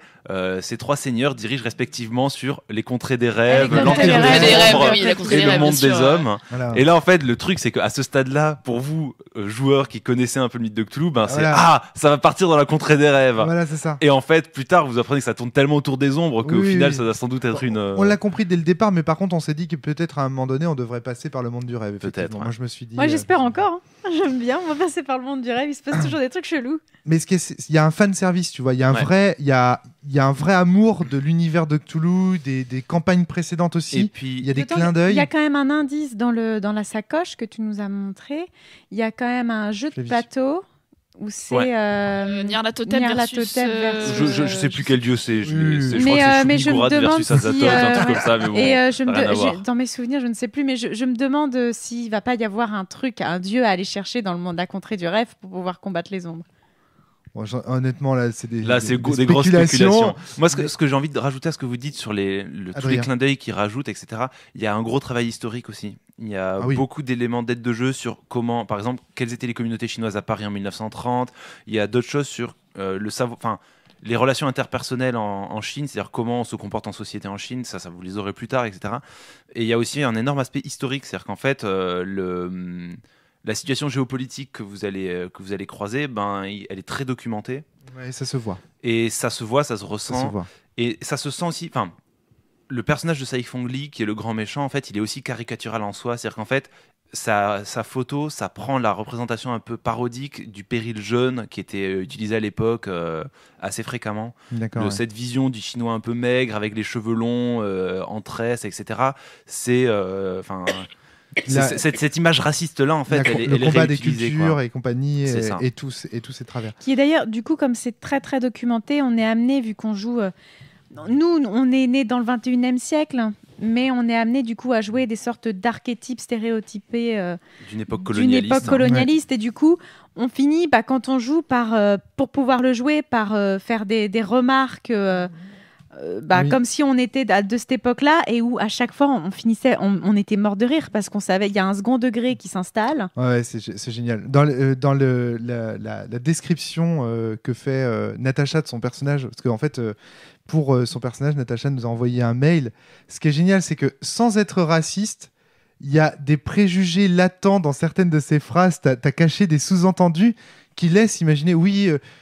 ces trois seigneurs dirigent respectivement sur les contrées des rêves, l'empire des ombres et le monde des hommes. Voilà. Et là, en fait, le truc, c'est qu'à ce stade-là, pour vous, joueurs qui connaissez un peu le mythe de Cthulhu, ça va partir dans la contrée des rêves. Voilà, c'est ça. Et en fait, plus tard, vous apprenez que ça tourne tellement autour des ombres qu'au final, ça doit sans doute être une... On l'a compris dès le départ, mais par contre, on s'est dit que peut-être à un moment donné, on devrait passer par le monde du rêve. Peut-être. Moi, je me suis dit... Moi, j'espère encore. J'aime bien, on va passer par le monde du rêve. Il se passe toujours des trucs chelous. Mais il y a un fan service, tu vois. Il y a un vrai amour de l'univers de Cthulhu, des campagnes précédentes aussi. Et puis, il y a des clins d'œil. Il y a quand même un indice dans la sacoche que tu nous as montré. Il y a quand même un jeu de plateau où c'est Nyarlathotep versus... Je sais plus quel dieu c'est. Je crois que c'est Shumi-Gorath versus Azathoth, un truc comme ça. Mais bon, et dans mes souvenirs, je ne sais plus, mais je me demande s'il va pas y avoir un dieu à aller chercher dans le monde de la contrée du rêve pour pouvoir combattre les ombres. Bon, honnêtement, là, c'est des grosses spéculations. Moi, ce que j'ai envie de rajouter à ce que vous dites sur tous les clins d'œil qu'ils rajoutent, etc., il y a un gros travail historique aussi. Il y a beaucoup d'éléments d'aide de jeu sur comment, par exemple, quelles étaient les communautés chinoises à Paris en 1930. Il y a d'autres choses sur les relations interpersonnelles en Chine, c'est-à-dire comment on se comporte en société en Chine, ça vous les aurez plus tard, etc. Et il y a aussi un énorme aspect historique, c'est-à-dire qu'en fait, la situation géopolitique que vous allez croiser, elle est très documentée. Ouais, ça se voit. Et ça se voit, ça se ressent. Et ça se sent aussi... Le personnage de Saïfong Lee, qui est le grand méchant, en fait, il est aussi caricatural en soi. C'est-à-dire qu'en fait, sa photo, ça prend la représentation un peu parodique du péril jeune qui était utilisé à l'époque assez fréquemment. Cette vision du chinois un peu maigre, avec les cheveux longs, en tresse, etc. C'est... cette image raciste-là, en fait, elle est combat des cultures et compagnie et tous ces travers. Qui est d'ailleurs, du coup, comme c'est très très documenté, on est amené, vu qu'on joue... Nous, on est nés dans le 21e siècle, mais on est amené du coup à jouer des sortes d'archétypes stéréotypés d'une époque colonialiste. Et du coup, on finit, quand on joue, pour pouvoir le jouer, par faire des remarques... comme si on était de cette époque-là et où à chaque fois on était mort de rire parce qu'on savait il y a un second degré qui s'installe. Ouais, c'est génial. Dans la description que fait Natacha de son personnage, parce qu'en fait pour son personnage, Natacha nous a envoyé un mail. Ce qui est génial, c'est que sans être raciste, il y a des préjugés latents dans certaines de ces phrases. T'as caché des sous-entendus qui laissent imaginer,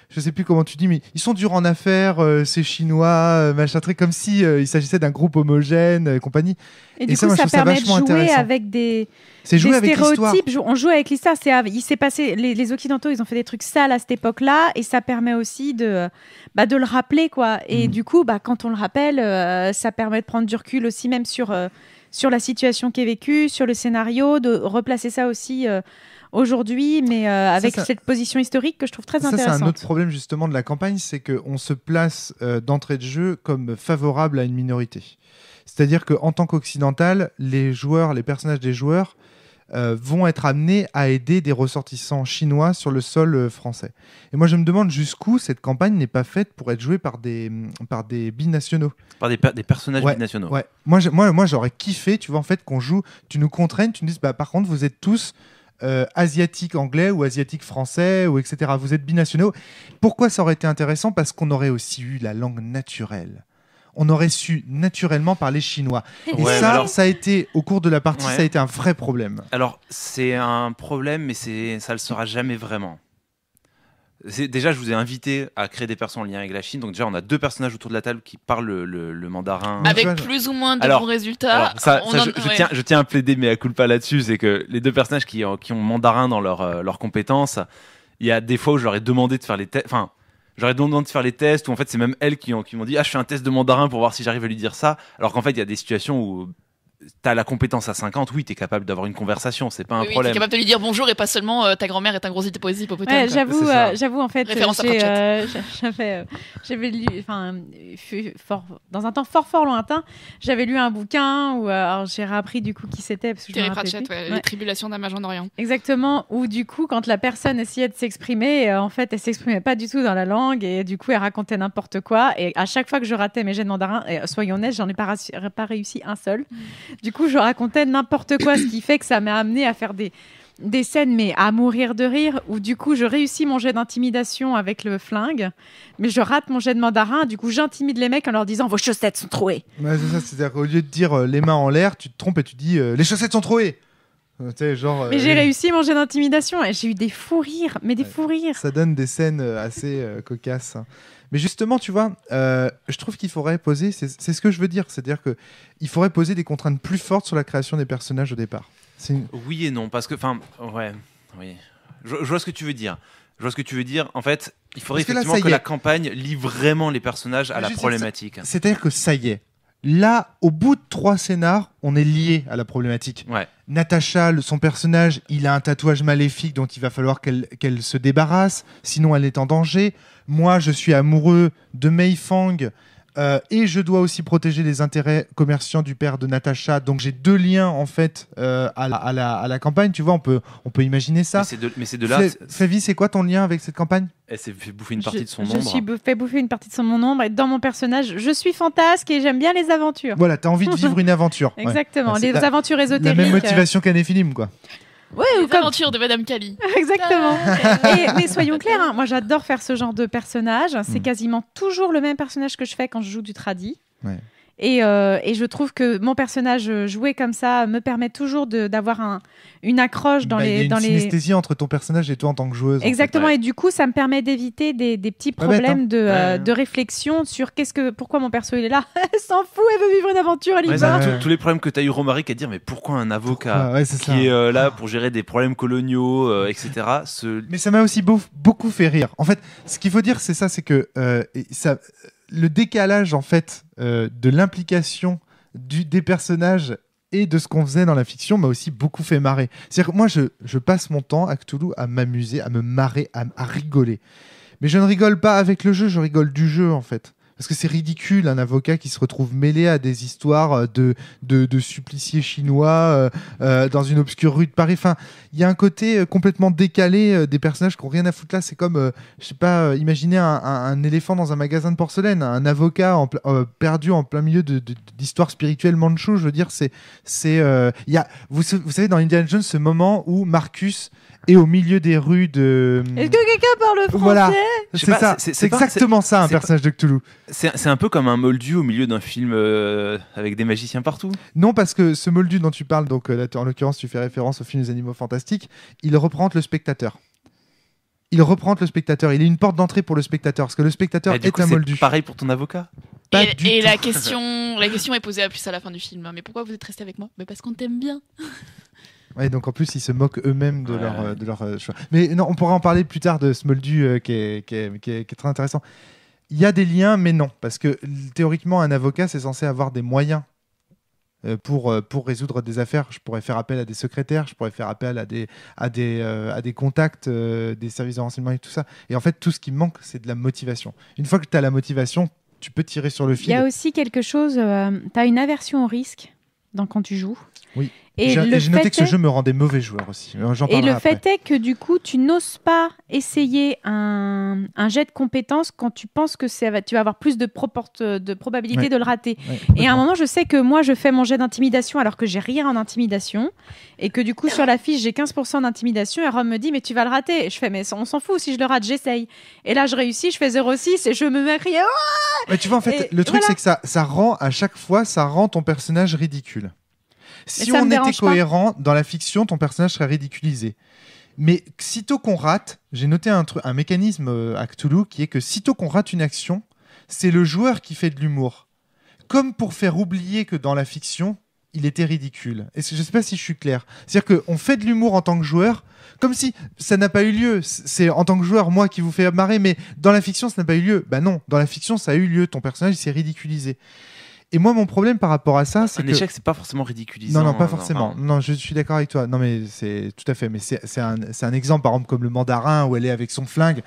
je sais plus comment tu dis, mais ils sont durs en affaires, ces Chinois, machin truc, comme si il s'agissait d'un groupe homogène, et compagnie. Et du coup, ça permet de jouer avec des stéréotypes. On joue avec l'histoire. Il s'est passé, les Occidentaux, ils ont fait des trucs sales à cette époque-là, et ça permet aussi de le rappeler, quoi. Et du coup, quand on le rappelle, ça permet de prendre du recul aussi, même sur la situation qui est vécue, sur le scénario, de replacer ça aussi aujourd'hui, mais avec cette position historique que je trouve très intéressante. Ça, c'est un autre problème justement de la campagne, c'est qu'on se place d'entrée de jeu comme favorable à une minorité. C'est-à-dire qu'en tant qu'occidental, les personnages des joueurs vont être amenés à aider des ressortissants chinois sur le sol français. Et moi, je me demande jusqu'où cette campagne n'est pas faite pour être jouée par des binationaux. Par des personnages binationaux. Ouais. Moi, j'aurais kiffé, tu vois, en fait, qu'on joue, tu nous contraignes, tu nous dises, par contre, vous êtes tous asiatiques anglais ou asiatiques français, ou etc. Vous êtes binationaux. Pourquoi ça aurait été intéressant ? Parce qu'on aurait aussi eu la langue naturelle. On aurait su naturellement parler chinois. Et ça a été, au cours de la partie, ça a été un vrai problème. Alors, c'est un problème, mais ça le sera jamais vraiment. Déjà, je vous ai invité à créer des personnes en lien avec la Chine. Donc déjà, on a 2 personnages autour de la table qui parlent le mandarin. Avec plus ou moins de bons résultats. Je tiens à plaider mea culpa là-dessus. C'est que les 2 personnages qui ont mandarin dans leurs compétences, il y a des fois où je leur ai demandé de faire les tests. Enfin, j'aurais demandé de faire les tests, ou en fait c'est même elles qui m'ont dit je fais un test de mandarin pour voir si j'arrive à lui dire ça, alors qu'en fait il y a des situations où t'as la compétence à 50, oui, t'es capable d'avoir une conversation, c'est pas un problème. T'es capable de lui dire bonjour et pas seulement ta grand-mère est un gros hippopotame. Ouais, j'avoue en fait, j'avais lu, dans un temps fort lointain, j'avais lu un bouquin où alors j'ai réappris du coup qui c'était parce que Terry Pratchett, les tribulations d'un mage en Orient. Exactement, où du coup quand la personne essayait de s'exprimer, en fait elle s'exprimait pas du tout dans la langue et du coup elle racontait n'importe quoi et à chaque fois que je ratais mes jets de mandarin, et soyons honnêtes, j'en ai pas réussi un seul. Du coup, je racontais n'importe quoi, ce qui fait que ça m'a amené à faire des scènes, mais à mourir de rire, où du coup, je réussis mon jet d'intimidation avec le flingue, mais je rate mon jet de mandarin. Du coup, j'intimide les mecs en leur disant « Vos chaussettes sont trouées ». Ouais, c'est ça, c'est-à-dire qu'au lieu de dire les mains en l'air, tu te trompes et tu dis les chaussettes sont trouées. Mais j'ai réussi mon jet d'intimidation et j'ai eu des fous rires, mais des fous rires. Ça donne des scènes assez cocasses. Mais justement, tu vois, je trouve qu'il faudrait poser, c'est ce que je veux dire, c'est-à-dire qu'il faudrait poser des contraintes plus fortes sur la création des personnages au départ. Oui et non, parce que, oui. Je vois ce que tu veux dire. En fait, il faudrait effectivement que la campagne lie vraiment les personnages à la problématique. C'est-à-dire que ça y est. Là, au bout de 3 scénars, on est lié à la problématique. Ouais. Natacha, son personnage, il a un tatouage maléfique dont il va falloir qu'elle se débarrasse, sinon elle est en danger. Moi, je suis amoureux de Mei Fang et je dois aussi protéger les intérêts commerciaux du père de Natacha. Donc j'ai 2 liens en fait à la campagne. Tu vois, on peut imaginer ça. Mais c'est de là. Flavie, c'est quoi ton lien avec cette campagne ? Elle s'est fait bouffer une partie de son ombre. Je suis fait bouffer une partie de mon ombre et dans mon personnage, je suis fantasque et j'aime bien les aventures. Voilà, t'as envie de vivre une aventure. Exactement, les aventures ésotériques. La même motivation qu'un Néphilim, quoi. Ouais, les aventures de Madame Kali. Exactement. Mais soyons clairs, hein, moi j'adore faire ce genre de personnage. C'est quasiment toujours le même personnage que je fais quand je joue du tradi. Ouais. Et je trouve que mon personnage joué comme ça me permet toujours d'avoir une accroche dans les... Il y a une synesthésie entre ton personnage et toi en tant que joueuse. Exactement, et du coup ça me permet d'éviter des petits problèmes de réflexion sur pourquoi mon perso il est là. Elle s'en fout, elle veut vivre une aventure, elle y va. Tous les problèmes que tu as eu, Romaric, à dire mais pourquoi un avocat qui est là pour gérer des problèmes coloniaux, etc. Mais ça m'a aussi beaucoup fait rire. En fait, ce qu'il faut dire, c'est ça, c'est que le décalage en fait de l'implication des personnages et de ce qu'on faisait dans la fiction m'a aussi beaucoup fait marrer. C'est-à-dire que moi je passe mon temps à Cthulhu à m'amuser, à me marrer, à rigoler. Mais je ne rigole pas avec le jeu, je rigole du jeu en fait. Parce que c'est ridicule, un avocat qui se retrouve mêlé à des histoires de suppliciés chinois dans une obscure rue de Paris. Enfin, il y a un côté complètement décalé des personnages qui n'ont rien à foutre là. C'est comme, je sais pas, imaginez un éléphant dans un magasin de porcelaine, un avocat perdu en plein milieu d'histoires spirituelles mandchoues. Je veux dire, vous savez, dans Indiana Jones, ce moment où Marcus est au milieu des rues de... Est-ce que quelqu'un parle français ? Voilà, c'est exactement ça, un personnage de Cthulhu. C'est un peu comme un moldu au milieu d'un film avec des magiciens partout. Non, parce que ce moldu dont tu parles, donc là, en l'occurrence tu fais référence au film des Animaux Fantastiques, il représente le spectateur. Il est une porte d'entrée pour le spectateur, parce que le spectateur est un moldu. Pareil pour ton avocat. Et la question est posée à plus à la fin du film. Mais pourquoi vous êtes resté avec moi ? Mais parce qu'on t'aime bien. Ouais, donc en plus ils se moquent eux-mêmes de leur choix. Mais non, on pourra en parler plus tard de ce moldu qui est très intéressant. Il y a des liens, mais non, parce que théoriquement un avocat c'est censé avoir des moyens pour résoudre des affaires. Je pourrais faire appel à des secrétaires, je pourrais faire appel à des contacts des services de renseignement et tout ça. Et en fait, tout ce qui me manque, c'est de la motivation. Une fois que tu as la motivation, tu peux tirer sur le fil. Il y a aussi quelque chose, tu as une aversion au risque quand tu joues. Oui. Et j'ai noté que ce jeu me rendait mauvais joueur aussi. Et le fait est que du coup, tu n'oses pas essayer un jet de compétences quand tu penses que tu vas avoir plus de probabilité de le rater. Ouais, et à un moment, je sais que moi, je fais mon jet d'intimidation alors que j'ai rien en intimidation. Et que du coup, sur la fiche, j'ai 15% d'intimidation. Et Rome me dit, mais tu vas le rater. Et je fais, mais on s'en fout. Si je le rate, j'essaye. Et là, je réussis, je fais 0,6 et je me mets à crier. Mais tu vois, en fait, le truc, c'est que ça rend à chaque fois, ça rend ton personnage ridicule. Si on était cohérent dans la fiction, ton personnage serait ridiculisé. Mais sitôt qu'on rate, j'ai noté un mécanisme à Cthulhu qui est que sitôt qu'on rate une action, c'est le joueur qui fait de l'humour. Comme pour faire oublier que dans la fiction, il était ridicule. Et je ne sais pas si je suis clair. C'est-à-dire qu'on fait de l'humour en tant que joueur, comme si ça n'a pas eu lieu. C'est en tant que joueur, moi, qui vous fait marrer, mais dans la fiction, ça n'a pas eu lieu. Bah non, dans la fiction, ça a eu lieu. Ton personnage, il s'est ridiculisé. Et moi, mon problème par rapport à ça, c'est que... Un échec, c'est pas forcément ridiculisant. Non, pas forcément. Non, je suis d'accord avec toi. Non, mais c'est tout à fait. Mais c'est un exemple, par exemple, comme le mandarin, où elle est avec son flingue.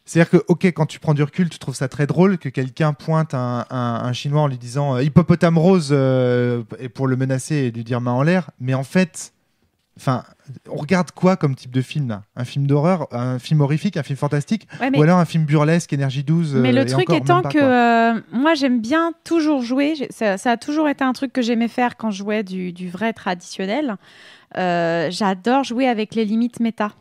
C'est-à-dire que, ok, quand tu prends du recul, tu trouves ça très drôle que quelqu'un pointe un Chinois en lui disant hippopotame rose et pour le menacer et lui dire main en l'air. Mais en fait... Enfin, on regarde quoi comme type de film là ? Un film d'horreur, un film horrifique, un film fantastique, ou alors un film burlesque, énergie 12. Mais le truc étant que moi j'aime bien toujours jouer, ça a toujours été un truc que j'aimais faire quand je jouais du vrai traditionnel. J'adore jouer avec les limites méta.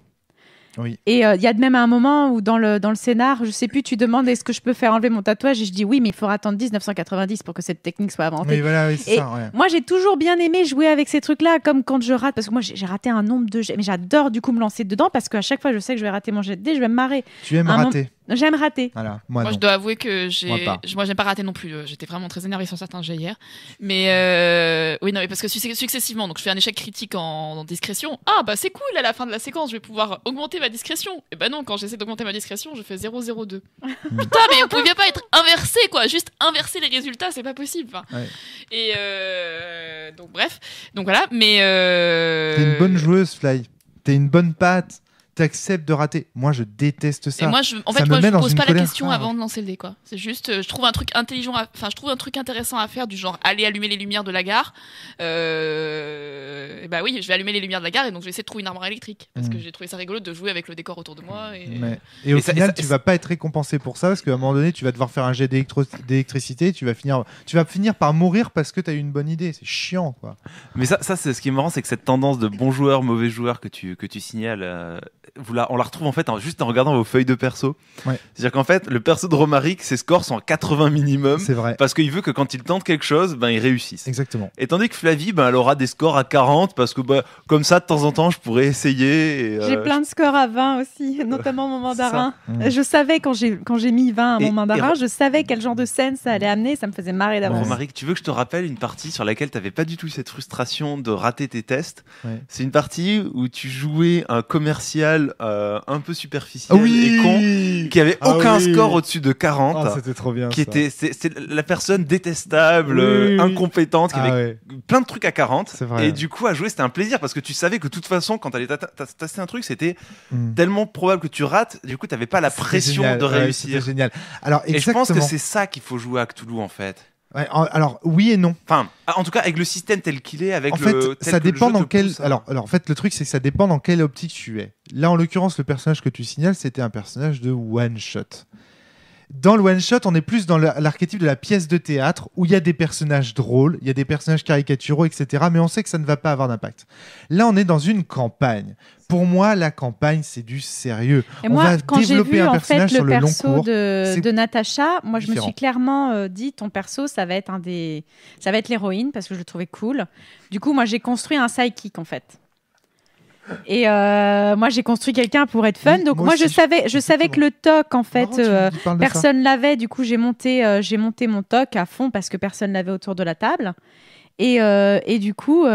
Oui. Et il y a même un moment où dans le scénar, je sais plus, tu demandes est-ce que je peux faire enlever mon tatouage et je dis oui, mais il faut attendre 1990 pour que cette technique soit inventée. Oui, voilà, oui, c'est ça, ouais. Moi, j'ai toujours bien aimé jouer avec ces trucs-là, comme quand je rate, parce que moi, j'ai raté un nombre de jets, mais j'adore du coup me lancer dedans parce qu'à chaque fois, je sais que je vais rater mon jet de dés, je vais me marrer. Tu aimes rater. J'aime rater. Voilà. Moi je dois avouer que moi j'aime pas rater non plus. J'étais vraiment très énervée sur certains jets hier. Mais oui, non, mais parce que successivement, donc je fais un échec critique en discrétion. Ah bah c'est cool, à la fin de la séquence, je vais pouvoir augmenter ma discrétion. Et bah non, quand j'essaie d'augmenter ma discrétion, je fais 0,02. Putain, mais vous pouvez bien pas être inversé quoi. Juste inverser les résultats, c'est pas possible. Enfin. Ouais. Et donc bref, donc voilà. Mais t'es une bonne joueuse, Fly. T'es une bonne patte. T'acceptes de rater. Moi, je déteste ça. Et moi, je pose pas la question avant de lancer le dé, quoi. C'est juste, je trouve un truc intelligent, je trouve un truc intéressant à faire, du genre aller allumer les lumières de la gare. Et bah oui, je vais allumer les lumières de la gare et donc je vais essayer de trouver une armoire électrique parce que j'ai trouvé ça rigolo de jouer avec le décor autour de moi. Et au final, tu vas pas être récompensé pour ça parce qu'à un moment donné, tu vas devoir faire un jet d'électricité. Tu vas finir par mourir parce que t'as eu une bonne idée. C'est chiant, quoi. Mais ça, c'est ce qui est marrant, c'est que cette tendance de bon joueur, mauvais joueur que tu signales. On la retrouve en fait juste en regardant vos feuilles de perso. Ouais. C'est-à-dire qu'en fait, le perso de Romaric, ses scores sont à 80 minimum. C'est vrai. Parce qu'il veut que quand il tente quelque chose, il réussisse. Exactement. Et tandis que Flavie, elle aura des scores à 40 parce que comme ça, de temps en temps, je pourrais essayer. J'ai plein de scores à 20 aussi, notamment mon mandarin. Je savais quand j'ai mis 20 à mon mandarin, je savais quel genre de scène ça allait amener, ça me faisait marrer d'avance. Romaric, tu veux que je te rappelle une partie sur laquelle tu n'avais pas du tout cette frustration de rater tes tests. C'est une partie où tu jouais un commercial un peu superficiel et con, qui avait aucun score au-dessus de 40. C'était trop bien. C'est la personne détestable, incompétente, qui avait plein de trucs à 40. C'est vrai. Et du coup, à jouer, c'était un plaisir parce que tu savais que de toute façon, quand tu allais tasser un truc, c'était tellement probable que tu rates. Du coup, tu n'avais pas la pression de réussir. C'était génial. Alors, et je pense que c'est ça qu'il faut jouer à Cthulhu en fait. Ouais, alors oui et non. Enfin, en tout cas avec le système tel qu'il est, avec en fait, ça dépend dans quel. Alors en fait, le truc c'est que ça dépend dans quelle optique tu es. Là, en l'occurrence, le personnage que tu signales, c'était un personnage de one shot. Dans le one shot, on est plus dans l'archétype de la pièce de théâtre où il y a des personnages drôles, il y a des personnages caricaturaux, etc. Mais on sait que ça ne va pas avoir d'impact. Là, on est dans une campagne. Pour moi, la campagne, c'est du sérieux. Et moi, quand j'ai vu en fait le perso de Natacha, moi je me suis clairement dit ton perso, ça va être l'héroïne parce que je le trouvais cool. Du coup, moi j'ai construit un sidekick en fait. Et moi j'ai construit quelqu'un pour être fun, donc moi je savais que le toc en fait personne l'avait, du coup j'ai monté mon toc à fond parce que personne l'avait autour de la table. Et du coup,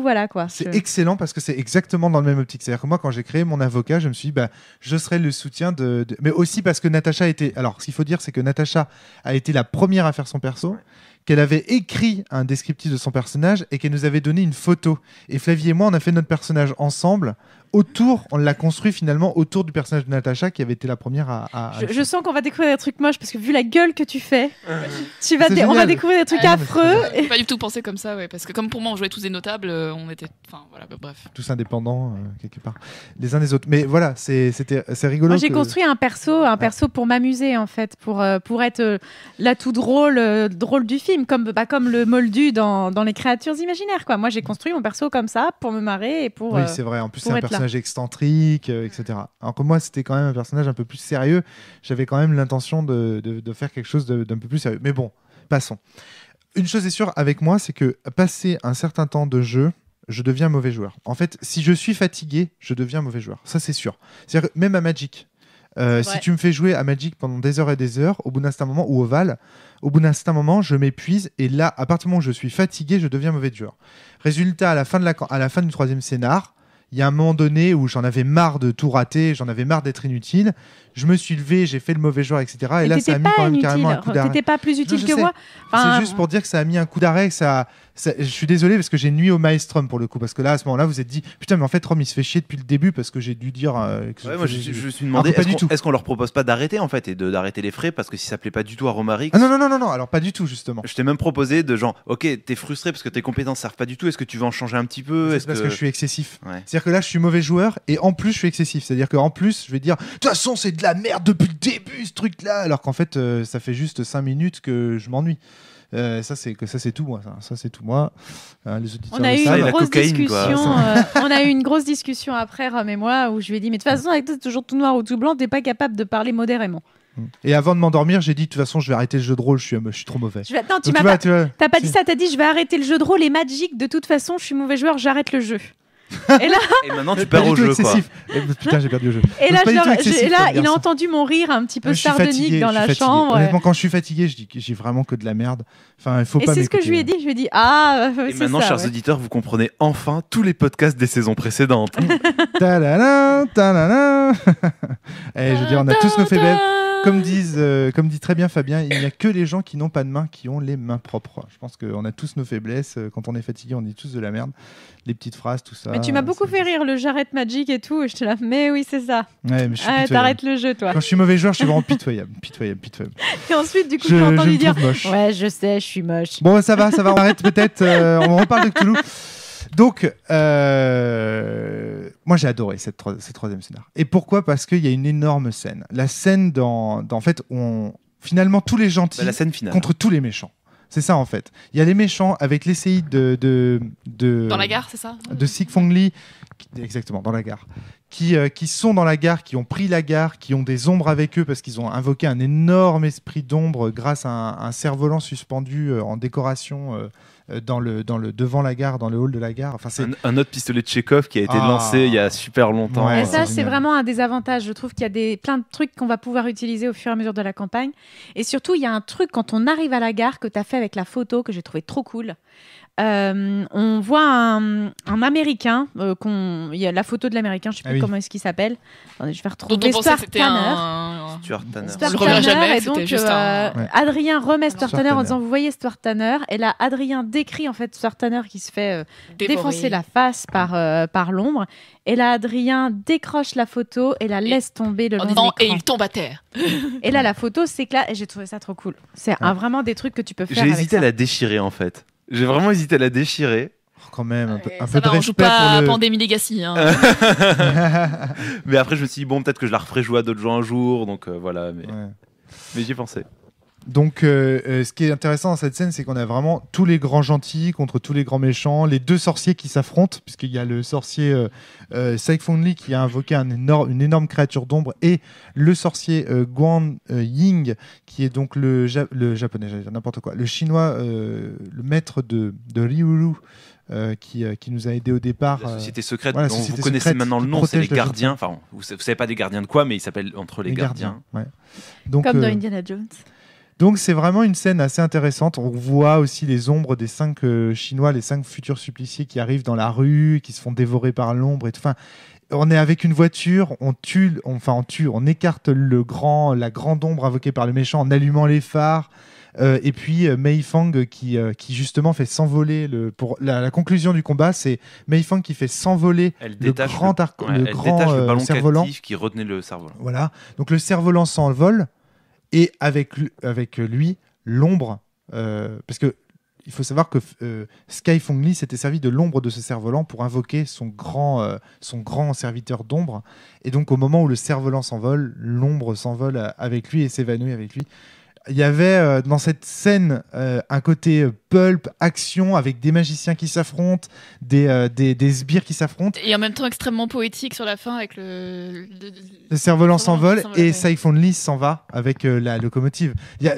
voilà quoi. C'est excellent parce que c'est exactement dans le même optique. C'est-à-dire que moi, quand j'ai créé mon avocat, je me suis dit, je serai le soutien mais aussi parce que Natacha alors, ce qu'il faut dire, c'est que Natacha a été la première à faire son perso, qu'elle avait écrit un descriptif de son personnage et qu'elle nous avait donné une photo. Et Flavie et moi, on a fait notre personnage ensemble. On l'a construit finalement autour du personnage de Natacha qui avait été la première à... Je sens qu'on va découvrir des trucs moches parce que vu la gueule que tu fais, on va découvrir des trucs affreux. J'ai pas du tout pensé comme ça, parce que comme pour moi on jouait tous des notables, on était, bref. Tous indépendants quelque part, les uns des autres. Mais voilà, c'est rigolo. Moi j'ai construit un perso pour m'amuser en fait, pour être l'atout drôle du film, comme le Moldu dans les créatures imaginaires quoi. Moi j'ai construit mon perso comme ça pour me marrer et pour. Oui, c'est vrai. En plus c'est un personnage excentrique, etc. Alors que moi, c'était quand même un personnage un peu plus sérieux. J'avais quand même l'intention de faire quelque chose d'un peu plus sérieux. Mais bon, passons. Une chose est sûre avec moi, c'est que passer un certain temps de jeu, je deviens mauvais joueur. En fait, si je suis fatigué, je deviens mauvais joueur. Ça, c'est sûr. C'est-à-dire que même à Magic, si tu me fais jouer à Magic pendant des heures et des heures, au bout d'un certain moment, ou au Val, au bout d'un certain moment, je m'épuise. Et là, à partir du moment où je suis fatigué, je deviens mauvais joueur. Résultat, à la fin du 3e scénar, il y a un moment donné où j'en avais marre de tout rater, j'en avais marre d'être inutile. Je me suis levé, j'ai fait le mauvais joueur, etc. Et là, ça a mis quand même carrément un coup d'arrêt. T'étais pas plus utile que moi. C'est juste pour dire que ça a mis un coup d'arrêt. Je suis désolé parce que j'ai nuit au Maelstrom pour le coup. Parce que là, à ce moment-là, vous vous êtes dit putain, mais en fait, Rome, il se fait chier depuis le début parce que j'ai dû dire. Moi, je me suis demandé est-ce qu'on leur propose pas d'arrêter en fait et d'arrêter les frais parce que si ça plaît pas du tout à Romarix. Ah non, alors pas du tout, justement. Je t'ai même proposé de genre, ok, t'es frustré parce que tes compétences servent pas du tout. Est-ce que tu veux en changer un petit peu? C'est parce que je suis excessif. C'est-à-dire que là, je suis mauvais joueur et en plus, je suis excessif. C'est-à-dire qu'en plus, je vais dire de toute façon, c'est de la merde depuis le début ce truc-là, alors qu'en fait, ça fait juste 5 minutes que je m'ennuie. Ça c'est tout moi. Ça c'est tout moi. Les auditeurs on a eu une grosse discussion après Rome et moi où je lui ai dit mais de toute façon avec toi c'est toujours tout noir ou tout blanc, t'es pas capable de parler modérément. Et avant de m'endormir, j'ai dit de toute façon je vais arrêter le jeu de rôle, je suis trop mauvais. Non, t'as pas dit ça, t'as dit je vais arrêter le jeu de rôle et Magic, de toute façon je suis mauvais joueur, j'arrête le jeu. Et maintenant tu perds au jeu quoi. Putain, j'ai perdu le jeu. Et là, il a entendu mon rire un petit peu sardonique dans la chambre. Honnêtement, quand je suis fatigué, je dis que j'ai vraiment que de la merde. Enfin, il faut pas. Et c'est ce que je lui ai dit. Je lui ai dit et maintenant, chers auditeurs, vous comprenez enfin tous les podcasts des saisons précédentes. Ta-la-la, ta-la-la. Je veux dire, on a tous nos faiblesses. Comme dit très bien Fabien, il n'y a que les gens qui n'ont pas de mains qui ont les mains propres. Je pense qu'on a tous nos faiblesses. Quand on est fatigué, on dit tous de la merde. Les petites phrases, tout ça. Mais tu m'as beaucoup fait rire, le j'arrête Magic et tout. Et je te la mais oui, c'est ça. Ouais, mais je suis t'arrêtes le jeu, toi. Quand je suis mauvais joueur, je suis vraiment pitoyable. Et ensuite, du coup, j'ai entendu dire ouais, je sais, je suis moche. Bon, ça va, on arrête peut-être. On reparle de Cthulhu. Donc, moi j'ai adoré cette troisième scénar. Et pourquoi ? Parce qu'il y a une énorme scène. La scène en fait, finalement tous les gentils la scène finale contre tous les méchants. C'est ça en fait. Il y a les méchants avec les séides de dans la gare, c'est ça ? De Sigfong Lee, exactement, dans la gare. Qui sont dans la gare, qui ont pris la gare, qui ont des ombres avec eux parce qu'ils ont invoqué un énorme esprit d'ombre grâce à un cerf-volant suspendu en décoration devant la gare, dans le hall de la gare. Enfin, c'est un autre pistolet de Tchekhov qui a été lancé il y a super longtemps. Et ça, c'est vraiment un des avantages. Je trouve qu'il y a plein de trucs qu'on va pouvoir utiliser au fur et à mesure de la campagne. Et surtout, il y a un truc quand on arrive à la gare que tu as fait avec la photo que j'ai trouvé trop cool. On voit un Américain, il y a la photo de l'Américain, je ne sais plus comment est-ce qu'il s'appelle. Attendez, je vais retrouver Stuart Tanner. Stuart Tanner. Et donc Adrien remet Stuart Tanner en disant vous voyez Stuart Tanner, et là Adrien décrit en fait Stuart Tanner qui se fait défoncer la face par l'ombre, et là Adrien décroche la photo et la laisse tomber le long de l'écran. Et il tombe à terre. Et là la photo s'éclate et j'ai trouvé ça trop cool. C'est vraiment des trucs que tu peux faire. J'ai hésité à la déchirer en fait. J'ai vraiment hésité à la déchirer. Quand même, un peu de respect. On joue pas à Pandémie Legacy. Hein. Mais après, je me suis dit, bon, peut-être que je la referai jouer à d'autres gens un jour. Donc voilà, mais j'y ai pensé. Donc, ce qui est intéressant dans cette scène, c'est qu'on a vraiment tous les grands gentils contre tous les grands méchants, les deux sorciers qui s'affrontent, puisqu'il y a le sorcier Sigfong Lee qui a invoqué une énorme créature d'ombre, et le sorcier Guan Ying, qui est donc le japonais, j'allais dire n'importe quoi, le chinois, le maître de Ryuru, qui nous a aidé au départ. La société secrète, dont vous connaissez maintenant le nom, c'est les gardiens. Enfin, vous savez pas des gardiens de quoi, mais ils s'appellent entre les gardiens. Ouais. Donc, comme dans Indiana Jones. Donc c'est vraiment une scène assez intéressante. On voit aussi les ombres des 5 Chinois, les 5 futurs suppliciés qui arrivent dans la rue, qui se font dévorer par l'ombre et tout. Enfin, on est avec une voiture, on écarte la grande ombre invoquée par le méchant en allumant les phares. Et puis Mei Fang qui justement fait s'envoler pour la conclusion du combat, c'est Mei Fang qui fait s'envoler le grand ballon cerf-volant qui retenait le cerf-volant. Voilà, donc le cerf-volant s'envole et avec lui l'ombre, parce que il faut savoir que Sky Fong Lee s'était servi de l'ombre de ce cerf-volant pour invoquer son grand serviteur d'ombre. Et donc, au moment où le cerf-volant s'envole, l'ombre s'envole avec lui et s'évanouit avec lui. Il y avait dans cette scène un côté pulp, action, avec des magiciens qui s'affrontent, des sbires qui s'affrontent. Et en même temps extrêmement poétique sur la fin avec le cerf-volant s'envole et Sky Fong Lee s'en va avec la locomotive. Il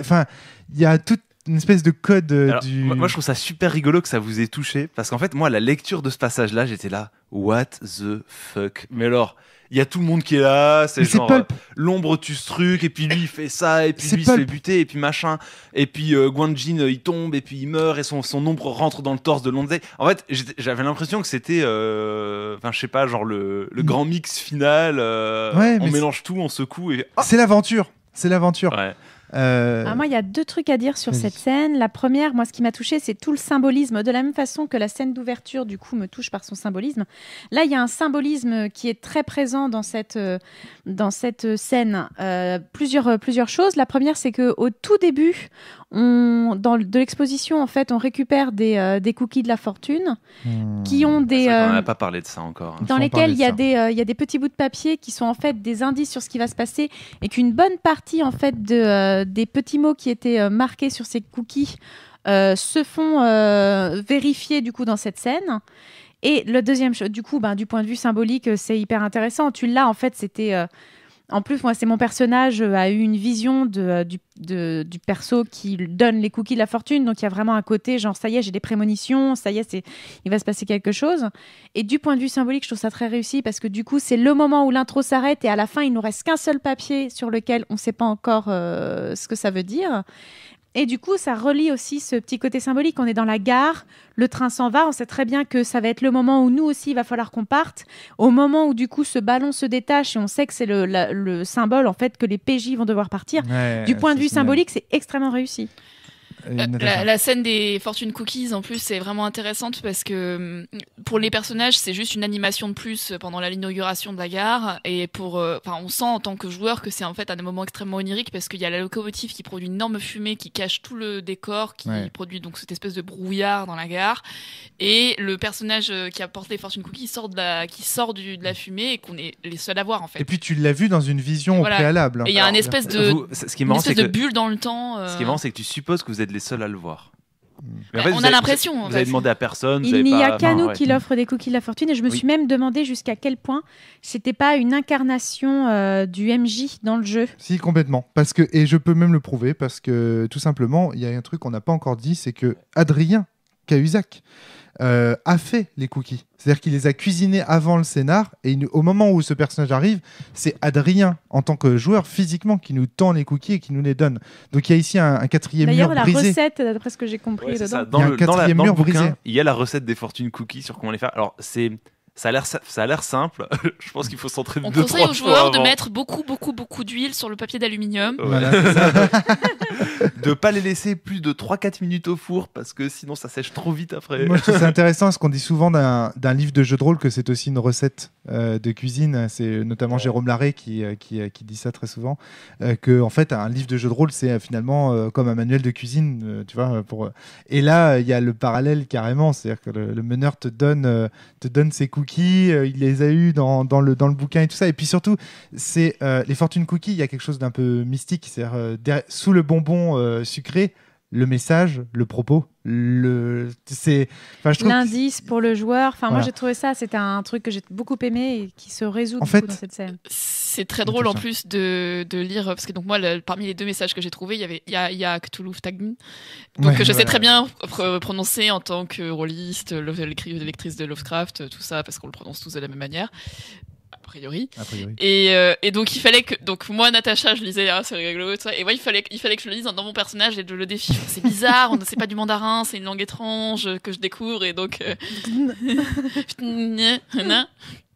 y a toute une espèce de code Moi je trouve ça super rigolo que ça vous ait touché, parce qu'en fait moi la lecture de ce passage là j'étais là what the fuck, mais alors il y a tout le monde qui est là, c'est genre l'ombre tue ce truc et puis lui il fait ça et puis lui il se fait buter et puis machin et puis Guan Jin il tombe et puis il meurt et son ombre rentre dans le torse de Lonzei. En fait j'avais l'impression que c'était je sais pas, genre le grand mix final, on mélange tout, on secoue et c'est l'aventure ouais. Moi, il y a 2 trucs à dire sur cette scène. La première, moi, ce qui m'a touchée, c'est tout le symbolisme. De la même façon que la scène d'ouverture, du coup, me touche par son symbolisme. Là, il y a un symbolisme qui est très présent dans cette scène. Plusieurs choses. La première, c'est qu'au tout début, de l'exposition, en fait, on récupère des cookies de la fortune qui ont des... on n'a pas parlé de ça encore. Dans lesquels il y a des petits bouts de papier qui sont en fait des indices sur ce qui va se passer et qu'une bonne partie en fait des petits mots qui étaient marqués sur ces cookies se font vérifier du coup dans cette scène. Et le deuxième, du coup, du point de vue symbolique, c'est hyper intéressant. Tu l'as, en fait, c'était... En plus, moi, c'est mon personnage a eu une vision du perso qui donne les cookies de la fortune. Donc, il y a vraiment un côté, genre, ça y est, j'ai des prémonitions, ça y est, il va se passer quelque chose. Et du point de vue symbolique, je trouve ça très réussi parce que du coup, c'est le moment où l'intro s'arrête et à la fin, il nous reste qu'un seul papier sur lequel on ne sait pas encore ce que ça veut dire. Et du coup, ça relie aussi ce petit côté symbolique. On est dans la gare, le train s'en va, on sait très bien que ça va être le moment où nous aussi, il va falloir qu'on parte. Au moment où, du coup, ce ballon se détache et on sait que c'est le symbole, en fait, que les PJ vont devoir partir. Ouais, du point de vue symbolique, c'est extrêmement réussi. La scène des Fortune Cookies en plus c'est vraiment intéressante parce que pour les personnages c'est juste une animation de plus pendant l'inauguration de la gare et on sent en tant que joueur que c'est en fait un moment extrêmement onirique parce qu'il y a la locomotive qui produit une énorme fumée qui cache tout le décor qui produit donc cette espèce de brouillard dans la gare et le personnage qui apporte les Fortune Cookies sort de la fumée et qu'on est les seuls à voir en fait. Et puis tu l'as vu dans une vision au préalable. Et il y a une espèce de bulle dans le temps. Ce qui est marrant c'est que tu supposes que vous êtes les seuls à le voir. Mais en fait, on a l'impression. Vous avez demandé à personne. Il n'y a qu'à nous qui l'offre des cookies de la fortune et je me suis même demandé jusqu'à quel point c'était pas une incarnation du MJ dans le jeu. Si, complètement. Et je peux même le prouver parce que tout simplement, il y a un truc qu'on n'a pas encore dit, c'est que Adrien Cahuzac a fait les cookies. C'est-à-dire qu'il les a cuisinés avant le scénar et au moment où ce personnage arrive, c'est Adrien, en tant que joueur physiquement, qui nous tend les cookies et qui nous les donne. Donc il y a ici un quatrième mur brisé. D'ailleurs, la recette, d'après ce que j'ai compris, dedans. Ça. Dans le bouquin, il y a la recette des Fortune Cookies sur comment les faire. Alors ça a l'air simple. Je pense qu'il faut s'entraîner 2-3 fois. On conseille aux joueurs de mettre beaucoup d'huile sur le papier d'aluminium. Voilà, c'est ça. De pas les laisser plus de 3-4 minutes au four parce que sinon ça sèche trop vite après. Moi je trouve ça intéressant parce qu'on dit souvent d'un livre de jeu de rôle que c'est aussi une recette de cuisine. C'est notamment Jérôme Larrey qui dit ça très souvent. Que en fait un livre de jeu de rôle c'est finalement comme un manuel de cuisine, tu vois. Et là il y a le parallèle carrément, c'est-à-dire que le meneur te donne ses cookies, il les a eus dans le bouquin et tout ça. Et puis surtout c'est les Fortune Cookies, il y a quelque chose d'un peu mystique, c'est-à-dire sous le bonbon sucré, le message, le propos, l'indice pour le joueur. Enfin, voilà. Moi, j'ai trouvé ça, c'était un truc que j'ai beaucoup aimé et qui se résout dans cette scène. C'est très drôle en plus de lire, parce que donc moi, parmi les 2 messages que j'ai trouvés, il y a Cthulhu Tagn. Donc je sais très bien prononcer en tant que rôliste, lectrice de Lovecraft, tout ça, parce qu'on le prononce tous de la même manière. A priori. Et donc il fallait que moi Natacha je lisais c'est rigolo tout ça, et moi il fallait que je le lise dans mon personnage et de le défier. C'est bizarre, on ne sait pas du mandarin, c'est une langue étrange que je découvre et donc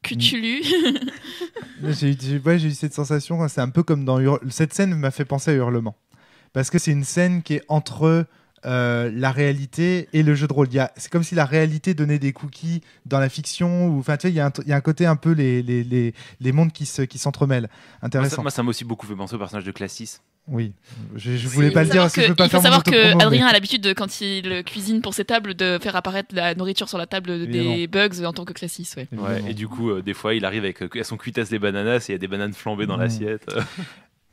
que tu lu. J'ai eu cette sensation, c'est un peu comme dans cette scène m'a fait penser à Hurlement parce que c'est une scène qui est entre la réalité et le jeu de rôle. C'est comme si la réalité donnait des cookies dans la fiction. Enfin, tu sais, il y a un côté un peu les mondes qui s'entremêlent. Intéressant. Moi, ça m'a aussi beaucoup fait penser au personnage de Classis. Oui, je voulais pas le dire. Il faut savoir que Adrien a l'habitude, quand il cuisine pour ses tables, de faire apparaître la nourriture sur la table des bugs en tant que Classis. Ouais, et du coup, des fois, il arrive avec son cuitasse des bananas et il y a des bananes flambées dans l'assiette.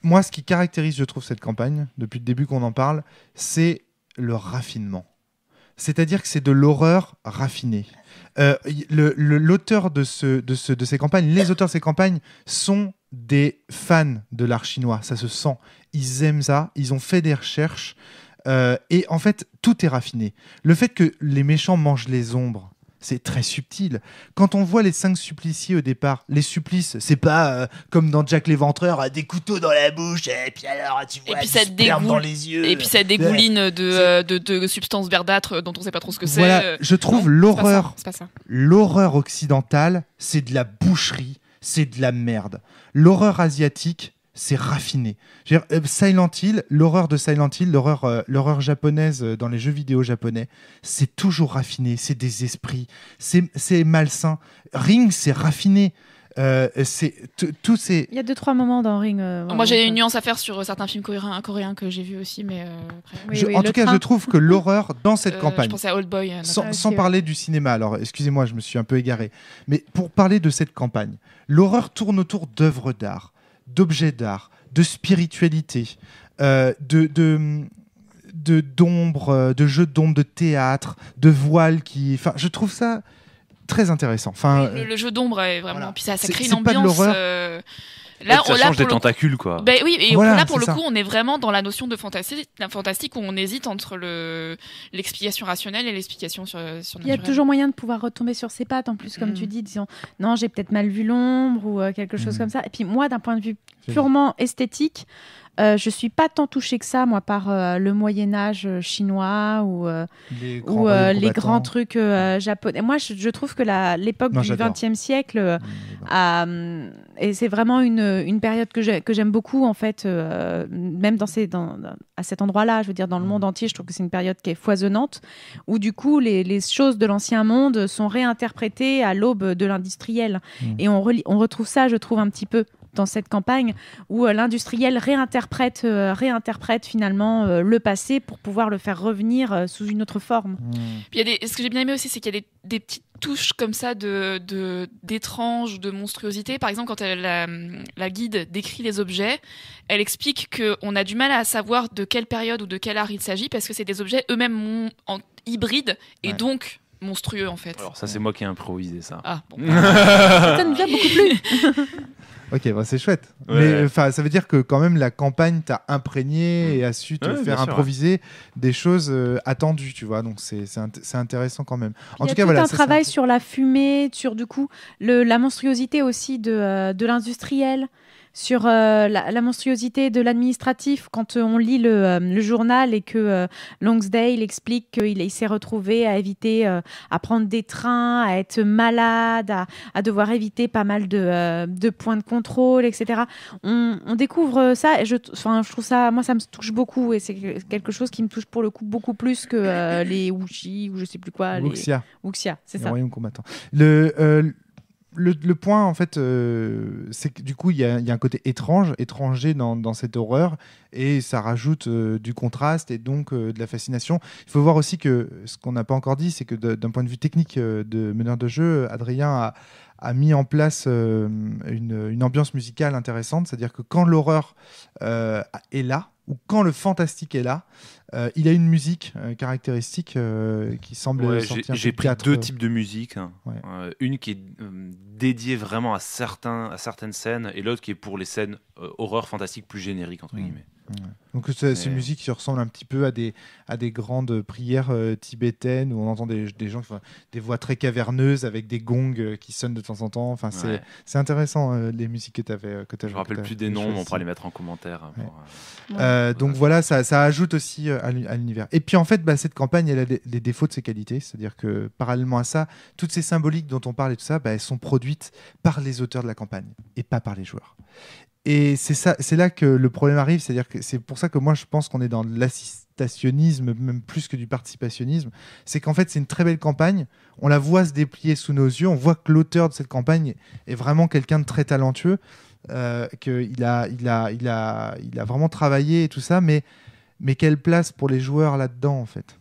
Moi, ce qui caractérise, je trouve, cette campagne, depuis le début qu'on en parle, c'est le raffinement. C'est-à-dire que c'est de l'horreur raffinée. L'auteur de ces campagnes, les auteurs de ces campagnes sont des fans de l'art chinois. Ça se sent. Ils aiment ça. Ils ont fait des recherches. Et en fait, tout est raffiné. Le fait que les méchants mangent les ombres, c'est très subtil. Quand on voit les 5 suppliciés au départ, les supplices, c'est pas comme dans Jack l'Éventreur, des couteaux dans la bouche, et puis alors tu vois du sperme dans les yeux. Et puis ça dégouline de substances verdâtres dont on sait pas trop ce que c'est. Voilà, je trouve l'horreur occidentale, c'est de la boucherie, c'est de la merde. L'horreur asiatique, c'est raffiné. Silent Hill, l'horreur de Silent Hill, l'horreur japonaise dans les jeux vidéo japonais, c'est toujours raffiné, c'est des esprits, c'est malsain. Ring, c'est raffiné. Il y a 2-3 moments dans Ring. Moi, j'ai une nuance à faire sur certains films coréens que j'ai vus aussi, mais en tout cas, je trouve que l'horreur dans cette campagne. Je pensais à Old Boy. Sans parler du cinéma, alors excusez-moi, je me suis un peu égaré. Mais pour parler de cette campagne, l'horreur tourne autour d'œuvres d'art, d'objets d'art, de spiritualité, d'ombre, de jeux d'ombre, de théâtre, de voiles Enfin, je trouve ça très intéressant. Enfin, le jeu d'ombre est vraiment. Voilà. Puis ça crée une ambiance. Là, ça change des tentacules, quoi. Ben oui, et voilà, là, pour le coup, on est vraiment dans la notion de fantastique où on hésite entre l'explication rationnelle et l'explication surnaturelle. Il y a toujours moyen de pouvoir retomber sur ses pattes, en plus, comme tu dis, disons, non, j'ai peut-être mal vu l'ombre ou quelque chose comme ça. Et puis moi, d'un point de vue purement esthétique, je suis pas tant touchée que ça, moi, par le Moyen-Âge chinois ou les grands trucs japonais. Moi, je trouve que l'époque du XXe siècle, et c'est vraiment une période que j'aime beaucoup, en fait, même à cet endroit-là, je veux dire, dans le monde entier, je trouve que c'est une période qui est foisonnante, où du coup, les choses de l'ancien monde sont réinterprétées à l'aube de l'industriel. Et on retrouve ça, je trouve, un petit peu dans cette campagne où l'industriel réinterprète finalement le passé pour pouvoir le faire revenir sous une autre forme. Puis ce que j'ai bien aimé aussi, c'est qu'il y a des petites touches comme ça d'étrange, de monstruosité. Par exemple, quand la guide décrit les objets, elle explique qu'on a du mal à savoir de quelle période ou de quel art il s'agit parce que c'est des objets eux-mêmes hybrides et donc monstrueux en fait. Alors ça, c'est moi qui ai improvisé ça. Ah bon. Ça nous a beaucoup plu. Ok, c'est chouette. Mais ça veut dire que quand même la campagne t'a imprégné et a su te faire improviser des choses attendues, tu vois. Donc c'est intéressant quand même. En tout cas, voilà. Il y a tout un travail sur la fumée, sur du coup la monstruosité aussi de l'industriel. Sur la monstruosité de l'administratif, quand on lit le journal et que Longsdale explique qu'il s'est retrouvé à éviter à prendre des trains, à être malade, à devoir éviter pas mal de points de contrôle, etc. On découvre ça et je trouve ça, moi ça me touche beaucoup et c'est quelque chose qui me touche pour le coup beaucoup plus que les Wuxi ou je sais plus quoi. Wuxia, c'est ça. Royaume combattant. Le point, en fait, c'est que du coup, il y a un côté étranger dans cette horreur, et ça rajoute du contraste et donc de la fascination. Il faut voir aussi que, ce qu'on n'a pas encore dit, c'est que d'un point de vue technique de meneur de jeu, Adrien a mis en place une ambiance musicale intéressante, c'est-à-dire que quand l'horreur est là, ou quand le fantastique est là, Il a une musique caractéristique qui semble sortir. J'ai pris deux types de musique. Une qui est dédiée vraiment à certaines scènes et l'autre qui est pour les scènes horreur fantastique plus génériques, entre guillemets. Donc c'est une musique qui ressemble un petit peu à des grandes prières tibétaines où on entend des gens qui font des voix très caverneuses avec des gongs qui sonnent de temps en temps. Enfin, c'est intéressant les musiques que tu avais. Je ne me rappelle plus des noms, mais on pourra les mettre en commentaire. Donc voilà, ça ajoute aussi à l'univers. Et puis en fait, cette campagne, elle a les défauts de ses qualités. C'est-à-dire que parallèlement à ça, toutes ces symboliques dont on parle et tout ça, elles sont produites par les auteurs de la campagne et pas par les joueurs. Et c'est là que le problème arrive, c'est-à-dire que c'est pour ça que moi je pense qu'on est dans l'assistationnisme, même plus que du participationnisme. C'est qu'en fait c'est une très belle campagne, on la voit se déplier sous nos yeux, on voit que l'auteur de cette campagne est vraiment quelqu'un de très talentueux, qu'il a vraiment travaillé et tout ça, mais quelle place pour les joueurs là-dedans en fait?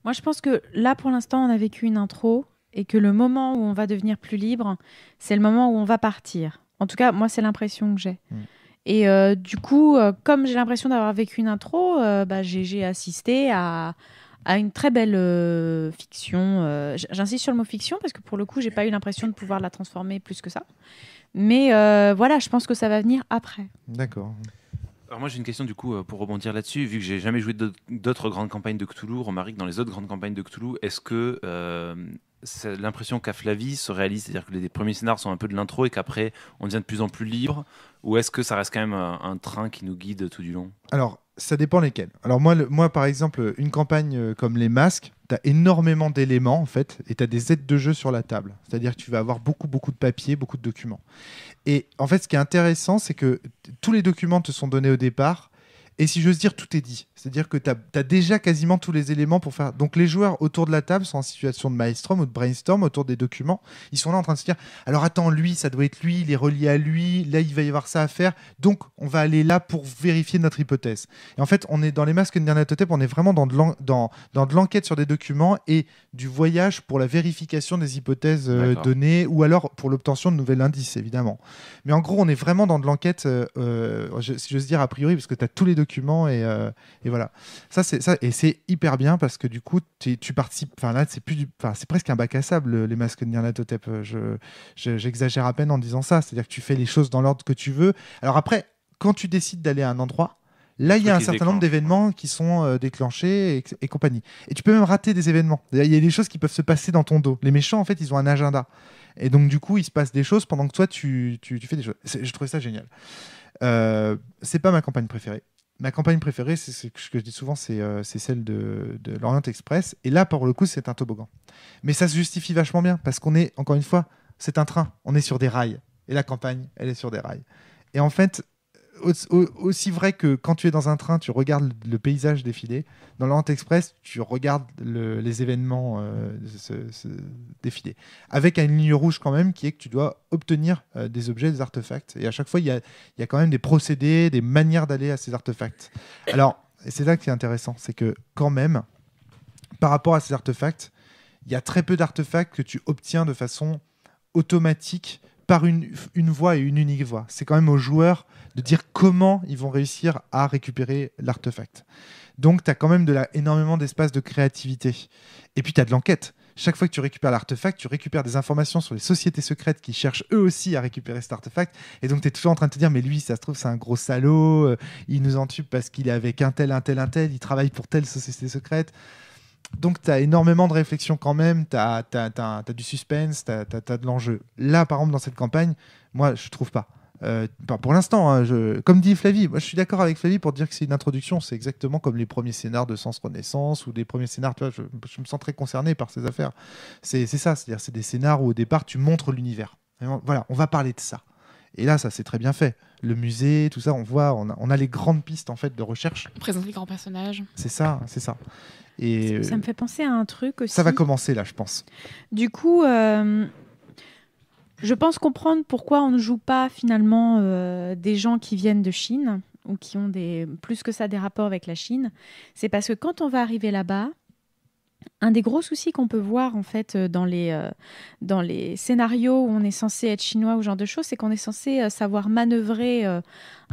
Moi je pense que là pour l'instant on a vécu une intro et que le moment où on va devenir plus libre, c'est le moment où on va partir. En tout cas, moi, c'est l'impression que j'ai. Et du coup, comme j'ai l'impression d'avoir vécu une intro, j'ai assisté à une très belle fiction. J'insiste sur le mot fiction parce que pour le coup, j'ai pas eu l'impression de pouvoir la transformer plus que ça. Mais voilà, je pense que ça va venir après. D'accord. Alors moi j'ai une question du coup pour rebondir là-dessus, vu que j'ai jamais joué d'autres grandes campagnes de Cthulhu, Romaric, dans les autres grandes campagnes de Cthulhu, est-ce que c'est l'impression qu'a Flavie se réalise, c'est-à-dire que les premiers scénars sont un peu de l'intro et qu'après on devient de plus en plus libre, ou est-ce que ça reste quand même un train qui nous guide tout du long? Alors ça dépend lesquels. Alors moi par exemple, une campagne comme les masques, tu as énormément d'éléments en fait, et tu as des aides de jeu sur la table, c'est-à-dire que tu vas avoir beaucoup de papiers, beaucoup de documents. Et en fait ce qui est intéressant, c'est que tous les documents te sont donnés au départ. Et si j'ose dire, tout est dit. C'est-à-dire que tu as déjà quasiment tous les éléments pour faire... Donc les joueurs autour de la table sont en situation de maelstrom ou de brainstorm autour des documents. Ils sont là en train de se dire, alors attends, lui, ça doit être lui, il est relié à lui, là, il va y avoir ça à faire. Donc, on va aller là pour vérifier notre hypothèse. Et en fait, on est dans les masques de Nyarlathotep, on est vraiment dans de l'enquête sur des documents et du voyage pour la vérification des hypothèses données ou alors pour l'obtention de nouveaux indices, évidemment. Mais en gros, on est vraiment dans de l'enquête, si j'ose dire, a priori, parce que tu as tous les documents et voilà. Ça, et c'est hyper bien parce que du coup, tu participes. Enfin là, c'est presque un bac à sable, les masques de Nyarlathotep. J'exagère à peine en disant ça. C'est-à-dire que tu fais les choses dans l'ordre que tu veux. Alors après, quand tu décides d'aller à un endroit, là, il y a un certain nombre d'événements qui sont déclenchés et compagnie. Et tu peux même rater des événements. Il y a des choses qui peuvent se passer dans ton dos. Les méchants, en fait, ils ont un agenda. Et donc, du coup, il se passe des choses pendant que toi, tu fais des choses. Je trouvais ça génial. C'est pas ma campagne préférée. Ma campagne préférée, c'est ce que je dis souvent, c'est celle de l'Orient Express. Et là, pour le coup, c'est un toboggan. Mais ça se justifie vachement bien parce qu'on est, encore une fois, c'est un train. On est sur des rails. Et la campagne, elle est sur des rails. Et en fait, aussi vrai que quand tu es dans un train, tu regardes le paysage défiler. Dans l'Orient Express, tu regardes les événements se défiler. Avec une ligne rouge quand même, qui est que tu dois obtenir des objets, des artefacts. Et à chaque fois, il y a quand même des procédés, des manières d'aller à ces artefacts. Alors, et c'est là que c'est intéressant, c'est que quand même, par rapport à ces artefacts, il y a très peu d'artefacts que tu obtiens de façon automatique par une voie et une unique voie. C'est quand même aux joueurs de dire comment ils vont réussir à récupérer l'artefact. Donc, tu as quand même énormément d'espace de créativité. Et puis, tu as de l'enquête. Chaque fois que tu récupères l'artefact, tu récupères des informations sur les sociétés secrètes qui cherchent eux aussi à récupérer cet artefact. Et donc, tu es toujours en train de te dire, mais lui, ça se trouve, c'est un gros salaud, il nous entube parce qu'il est avec un tel, il travaille pour telle société secrète. Donc, tu as énormément de réflexion quand même, tu as du suspense, tu as de l'enjeu. Là, par exemple, dans cette campagne, moi, je trouve pas. Pour l'instant, hein, comme dit Flavie, moi je suis d'accord avec Flavie pour dire que c'est une introduction. C'est exactement comme les premiers scénars de Sens Renaissance ou les premiers scénars. Tu vois, je me sens très concerné par ces affaires. C'est ça, c'est-à-dire c'est des scénars où au départ tu montres l'univers. Voilà, on va parler de ça. Et là, ça c'est très bien fait. Le musée, tout ça, on voit, on a les grandes pistes en fait de recherche. Présenter les grands personnages. C'est ça. Et ça me fait penser à un truc aussi. Ça va commencer là, je pense. Du coup. Je pense comprendre pourquoi on ne joue pas finalement des gens qui viennent de Chine ou qui ont plus que ça des rapports avec la Chine. C'est parce que quand on va arriver là-bas, Un des gros soucis qu'on peut voir en fait dans les scénarios où on est censé être chinois ou ce genre de choses, c'est qu'on est censé savoir manœuvrer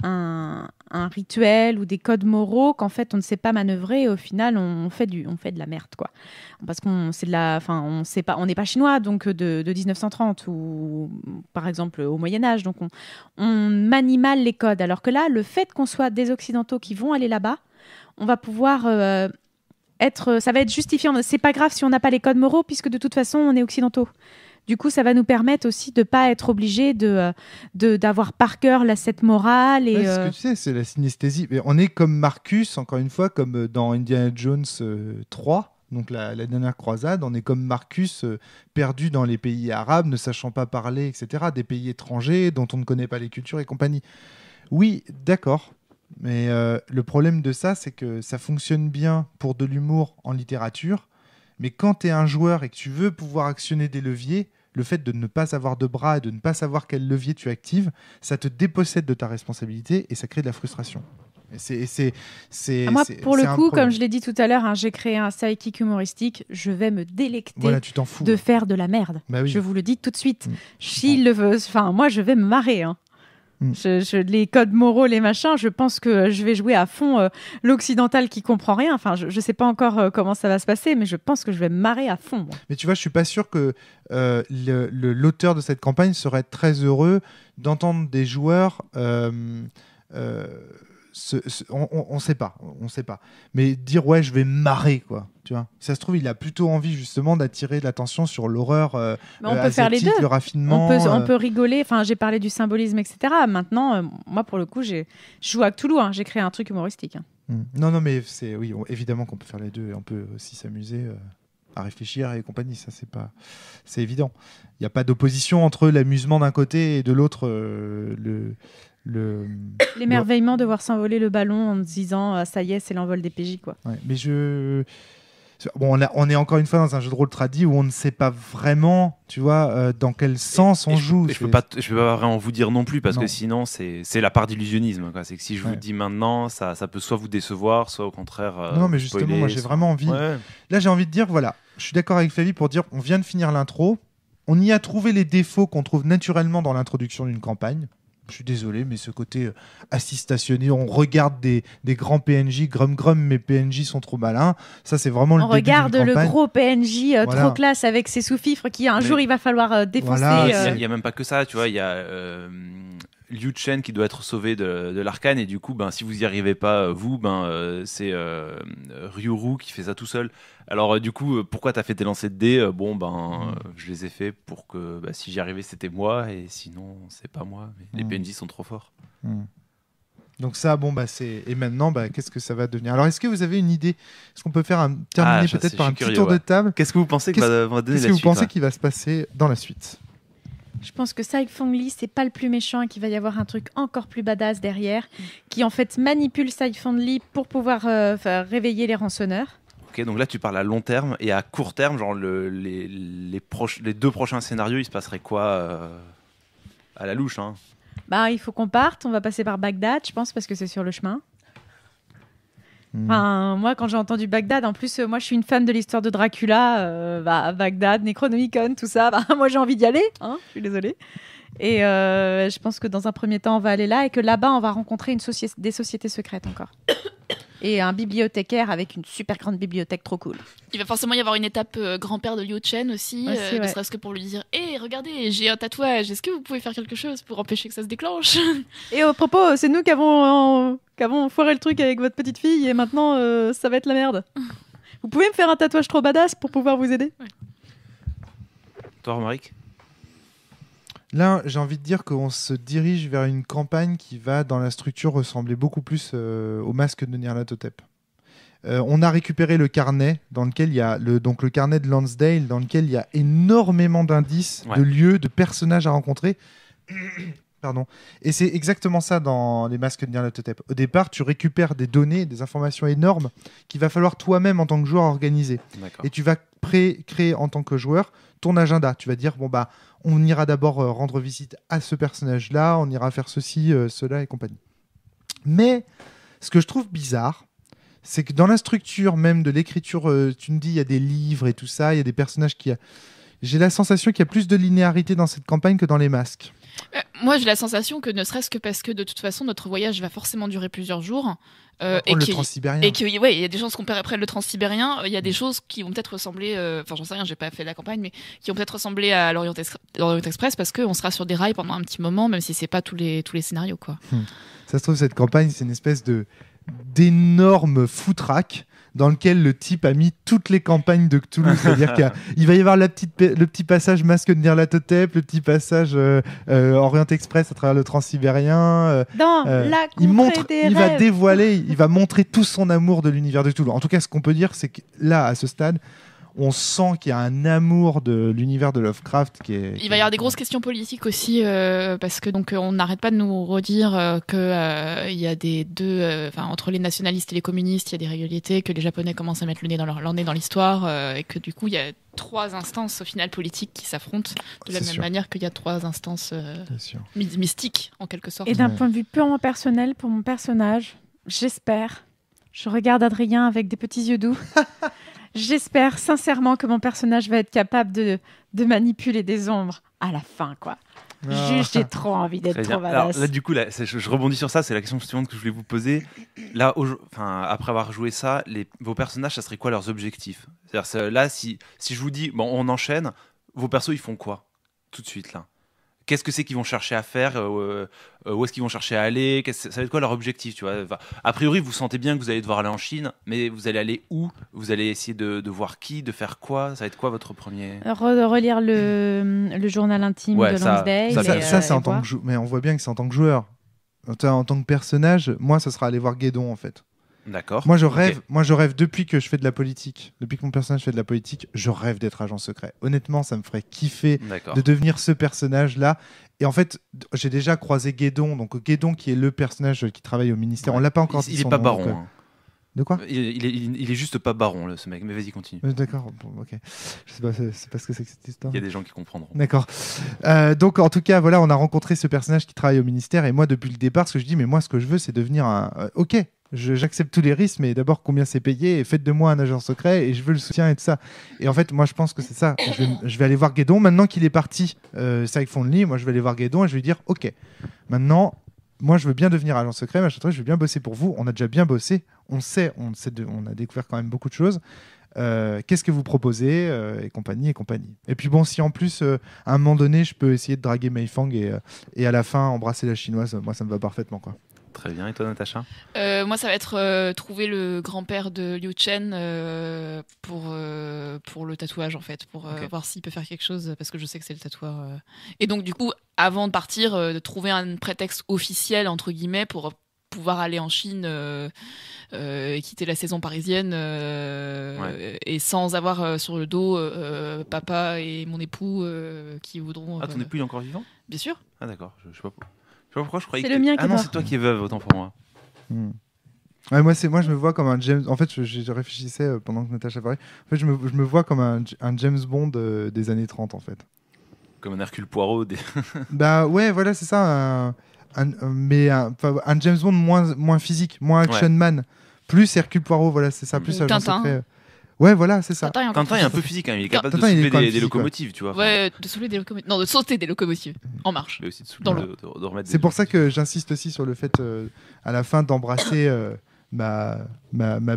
un rituel ou des codes moraux qu'en fait on ne sait pas manœuvrer et au final on fait de la merde quoi. Parce qu'on n'est pas chinois donc de 1930 ou par exemple au Moyen-Âge, donc on manie mal les codes, alors que là le fait qu'on soit des occidentaux qui vont aller là-bas, on va pouvoir ça va être justifiant. C'est pas grave si on n'a pas les codes moraux, puisque de toute façon, on est occidentaux. Du coup, ça va nous permettre aussi de ne pas être obligés d'avoir par cœur cette morale. Et, ce que tu sais, c'est la synesthésie. Mais on est comme Marcus, encore une fois, comme dans Indiana Jones 3, donc la dernière croisade. On est comme Marcus, perdu dans les pays arabes, ne sachant pas parler, etc. Des pays étrangers dont on ne connaît pas les cultures et compagnie. Oui, d'accord. Mais le problème de ça, c'est que ça fonctionne bien pour de l'humour en littérature, mais quand tu es un joueur et que tu veux pouvoir actionner des leviers, le fait de ne pas avoir de bras et de ne pas savoir quel levier tu actives, ça te dépossède de ta responsabilité et ça crée de la frustration. Moi, pour le coup, comme je l'ai dit tout à l'heure, j'ai créé un sidekick humoristique, je vais me délecter de faire de la merde. Bah oui. Je vous le dis tout de suite. S'il le veut, moi, je vais me marrer. Les codes moraux, les machins, je pense que je vais jouer à fond l'occidental qui comprend rien. Enfin, je sais pas encore comment ça va se passer, mais je pense que je vais me marrer à fond. Moi. Mais tu vois, je suis pas sûr que l'auteur de cette campagne serait très heureux d'entendre des joueurs. On sait pas. Mais dire ouais, je vais me marrer quoi. Tu vois, ça se trouve, il a plutôt envie justement d'attirer l'attention sur l'horreur on peut faire les deux. Le raffinement. On peut rigoler. Enfin, j'ai parlé du symbolisme, etc. Maintenant, moi, pour le coup, je joue à Cthulhu. J'ai créé un truc humoristique. Non, mais évidemment qu'on peut faire les deux et on peut aussi s'amuser à réfléchir et compagnie. Ça, c'est évident. Il n'y a pas d'opposition entre l'amusement d'un côté et de l'autre l'émerveillement de voir s'envoler le ballon en se disant ça y est, c'est l'envol des PJ quoi. Ouais, mais on est encore une fois dans un jeu de rôle tradi où on ne sait pas vraiment, tu vois, dans quel sens on joue. Je peux pas vraiment vous dire non plus parce que sinon c'est la part d'illusionnisme quoi. C'est que si je vous dis maintenant, ça peut soit vous décevoir, soit au contraire. Non, mais justement, moi j'ai vraiment envie. Ouais. Là, j'ai envie de dire voilà, je suis d'accord avec Flavie pour dire on vient de finir l'intro, on y a trouvé les défauts qu'on trouve naturellement dans l'introduction d'une campagne. Je suis désolé, mais ce côté assis stationné, on regarde des grands PNJ, grum, mes PNJ sont trop malins. Ça, c'est vraiment le début d'une campagne. On regarde le gros PNJ trop classe avec ses sous-fifres qui, un jour, il va falloir défoncer. Voilà, il n'y a même pas que ça, tu vois. Il y a Liu Chen qui doit être sauvé de l'arcane et du coup, si vous n'y arrivez pas, c'est Ryuru qui fait ça tout seul. Alors du coup, pourquoi t'as fait tes lancers de dés ? Je les ai fait pour que si j'y arrivais, c'était moi et sinon, c'est pas moi. Mais les PNJ sont trop forts. Donc ça, et maintenant, qu'est-ce que ça va devenir ? Alors, est-ce que vous avez une idée ? Est-ce qu'on peut terminer peut-être par un petit tour de table ? Qu'est-ce que vous pensez qu'il va se passer dans la suite ? Je pense que Saifeng Li, c'est pas le plus méchant et qu'il va y avoir un truc encore plus badass derrière, qui en fait manipule Saifeng Li pour pouvoir réveiller les rançonneurs. Ok, donc là tu parles à long terme et à court terme, genre les deux prochains scénarios, il se passerait quoi à la louche il faut qu'on parte, on va passer par Bagdad, je pense, parce que c'est sur le chemin. Enfin, moi, quand j'ai entendu Bagdad, en plus, moi, je suis une fan de l'histoire de Dracula, Bagdad, Necronomicon, tout ça. Moi, j'ai envie d'y aller. Je suis désolée. Et je pense que dans un premier temps, on va aller là et que là-bas, on va rencontrer des sociétés secrètes encore. Et un bibliothécaire avec une super grande bibliothèque trop cool. Il va forcément y avoir une étape grand-père de Liu Chen aussi, ne serait-ce que pour lui dire « Hé, regardez, j'ai un tatouage, est-ce que vous pouvez faire quelque chose pour empêcher que ça se déclenche ?» Et au propos, c'est nous qui avons foiré le truc avec votre petite fille et maintenant, ça va être la merde. Vous pouvez me faire un tatouage trop badass pour pouvoir vous aider ? Toi, Romaric ? Là, j'ai envie de dire qu'on se dirige vers une campagne qui va, dans la structure, ressembler beaucoup plus au masque de Nyarlathotep. On a récupéré le carnet, dans lequel il y a le carnet de Lansdale, dans lequel il y a énormément d'indices, de lieux, de personnages à rencontrer. Pardon. Et c'est exactement ça dans les masques de Nyarlathotep. Au départ, tu récupères des données, des informations énormes qu'il va falloir toi-même, en tant que joueur, organiser. D'accord. Et tu vas créer en tant que joueur ton agenda. Tu vas dire, on ira d'abord rendre visite à ce personnage-là, on ira faire ceci, cela et compagnie. Mais ce que je trouve bizarre, c'est que dans la structure même de l'écriture, tu me dis il y a des livres et tout ça, il y a des personnages j'ai la sensation qu'il y a plus de linéarité dans cette campagne que dans les masques. Moi, j'ai la sensation que ne serait-ce que parce que de toute façon, notre voyage va forcément durer plusieurs jours. Et le transsibérien. Et qu'il il y a des choses qu'on perd après le transsibérien. Il y a des choses qui vont peut-être ressembler, enfin, j'en sais rien, j'ai pas fait la campagne, mais qui vont peut-être ressembler à l'Orient Express parce qu'on sera sur des rails pendant un petit moment, même si c'est pas tous les scénarios, quoi. Ça se trouve, cette campagne, c'est une espèce d'énorme foutraque dans lequel le type a mis toutes les campagnes de Cthulhu. C'est-à-dire qu'il va y avoir le petit passage Masque de Nyarlathotep, le petit passage Orient Express à travers le transsibérien. Dans la contrée des il rêves. va dévoiler, il va montrer tout son amour de l'univers de Cthulhu. En tout cas, ce qu'on peut dire, c'est que là, à ce stade, on sent qu'il y a un amour de l'univers de Lovecraft Il va y avoir des grosses questions politiques aussi, parce que donc on n'arrête pas de nous redire que il y a entre les nationalistes et les communistes, il y a des rivalités, que les Japonais commencent à mettre leur nez dans l'histoire, et que du coup il y a 3 instances au final politiques qui s'affrontent de la même manière qu'il y a 3 instances mystiques en quelque sorte. Et d'un point de vue purement personnel, pour mon personnage, j'espère, je regarde Adrien avec des petits yeux doux. J'espère sincèrement que mon personnage va être capable de manipuler des ombres à la fin, quoi. Juste, j'ai trop envie d'être trop badass. Alors là, du coup, je rebondis sur ça. C'est la question suivante que je voulais vous poser. Là, après avoir joué ça, vos personnages, ça serait quoi leurs objectifs ? C'est-à-dire, là, si je vous dis, bon, on enchaîne, vos persos, ils font quoi tout de suite là ? Qu'est-ce que c'est qu'ils vont chercher à faire ? Où est-ce qu'ils vont chercher à aller ? Ça va être quoi leur objectif, tu vois ? A priori, vous sentez bien que vous allez devoir aller en Chine, mais vous allez aller où ? Vous allez essayer de voir qui, de faire quoi ? Ça va être quoi votre premier ? Relire le journal intime de Lonsdale. Ça c'est en tant que mais on voit bien que c'est en tant que joueur. En tant que personnage, moi, ça sera aller voir Guédon, en fait. D'accord. Moi je rêve depuis que je fais de la politique, depuis que mon personnage fait de la politique, je rêve d'être agent secret. Honnêtement, ça me ferait kiffer de devenir ce personnage-là. Et en fait, j'ai déjà croisé Guédon, donc Guédon qui est le personnage qui travaille au ministère. On l'a pas encore dit. Il est pas baron. Donc, de quoi ? Il est juste pas baron, ce mec. Mais vas-y, continue. D'accord. Bon, ok. Je sais pas ce que c'est que cette histoire. Il y a des gens qui comprendront. D'accord. Donc en tout cas, voilà, on a rencontré ce personnage qui travaille au ministère. Et moi, depuis le départ, ce que je dis, mais moi, ce que je veux, c'est devenir un. Ok. J'accepte tous les risques, mais d'abord combien c'est payé et faites de moi un agent secret et je veux le soutien et tout ça. Et en fait, moi je pense que c'est ça. Je vais aller voir Guédon. Maintenant qu'il est parti, Syke Fondly, moi je vais aller voir Guédon et je vais lui dire ok, maintenant, moi je veux bien devenir agent secret, machin truc, je veux bien bosser pour vous. On a déjà bien bossé, on a découvert quand même beaucoup de choses. Qu'est-ce que vous proposez et compagnie. Et puis bon, si en plus à un moment donné je peux essayer de draguer Mei Fang et à la fin embrasser la chinoise, moi ça me va parfaitement quoi. Très bien. Et toi, Natacha ? Moi, ça va être trouver le grand-père de Liu Chen pour le tatouage, en fait, pour voir s'il peut faire quelque chose, parce que je sais que c'est le tatoueur. Et donc, du coup, avant de partir, de trouver un prétexte officiel, entre guillemets, pour pouvoir aller en Chine et quitter la saison parisienne et sans avoir sur le dos papa et mon époux qui voudront... Ah, ton époux, il est encore vivant ? Bien sûr. Ah, d'accord. Je sais pas pourquoi je croyais c'est le mien qui non, c'est toi qui es veuve, autant pour moi. Ouais, moi je me vois comme un James. En fait, je réfléchissais pendant que Natacha parlait. En fait, je me vois comme un James Bond des années 30, en fait. Comme un Hercule Poirot. Bah ouais, voilà, c'est ça. Mais un James Bond moins physique, moins action man. Plus Hercule Poirot, voilà, c'est ça. Plus agent secret. Ouais, voilà, c'est ça. Tintin est un peu physique, hein. Il est capable de soulever des locomotives, tu vois. Ouais, de soulever des locomotives. Non, de sauter des locomotives en marche. Mais aussi de remettre. C'est pour ça que j'insiste aussi sur le fait, à la fin, d'embrasser ma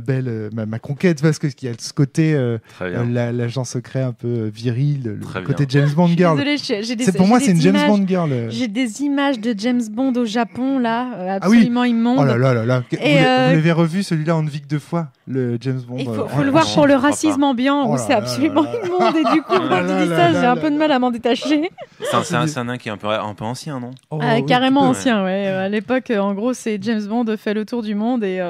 belle, ma conquête, parce qu'il y a ce côté, l'agent secret un peu viril, le côté James Bond girl. Désolée, pour moi, c'est une James Bond girl. J'ai des images de James Bond au Japon, là, absolument immondes. Oh là là. Vous l'avez revu, celui-là, en Vic 2 fois, le James Bond. Il faut le voir pour le racisme ambiant, où c'est absolument immonde, et du coup, quand tu dis ça, j'ai un peu de mal à m'en détacher. C'est un nain qui est un peu ancien, non ? Carrément ancien, ouais. À l'époque, en gros, c'est James Bond fait le tour du monde et...